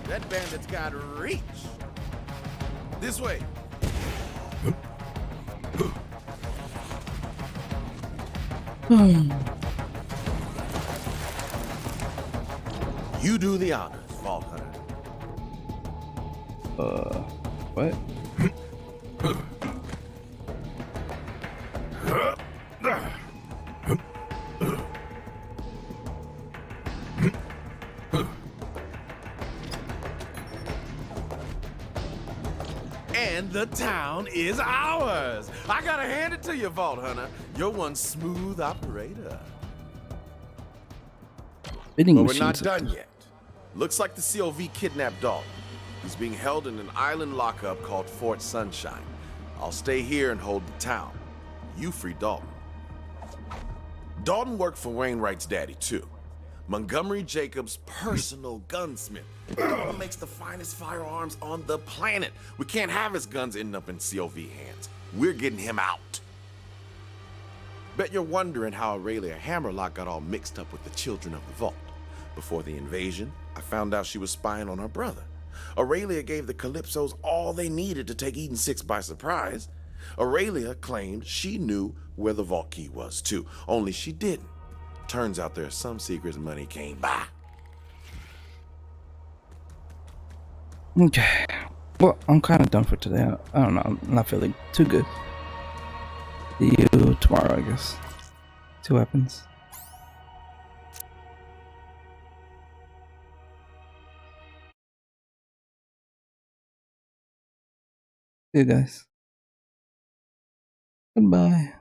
That bandit's got reach. This way. You do the honors, Vault Hunter.
What?
And the town is ours. I gotta hand it to you, Vault Hunter. You're one smooth operator.
Vending
But we're not
machines.
done yet. Looks like the COV kidnapped Dalton. He's being held in an island lockup called Fort Sunshine. I'll stay here and hold the town. You free Dalton. Dalton worked for Wainwright's daddy, too. Montgomery Jacobs' personal gunsmith. Dalton makes the finest firearms on the planet. We can't have his guns ending up in COV hands. We're getting him out. Bet you're wondering how Aurelia Hammerlock got all mixed up with the children of the Vault. Before the invasion, I found out she was spying on her brother. Aurelia gave the Calypsos all they needed to take Eden 6 by surprise. Aurelia claimed she knew where the Vault key was, too, only she didn't. Turns out there's some secrets money can't buy.
Okay. Well, I'm kind of done for today. I don't know. I'm not feeling too good. See you tomorrow, I guess. See what happens. See you guys. Goodbye.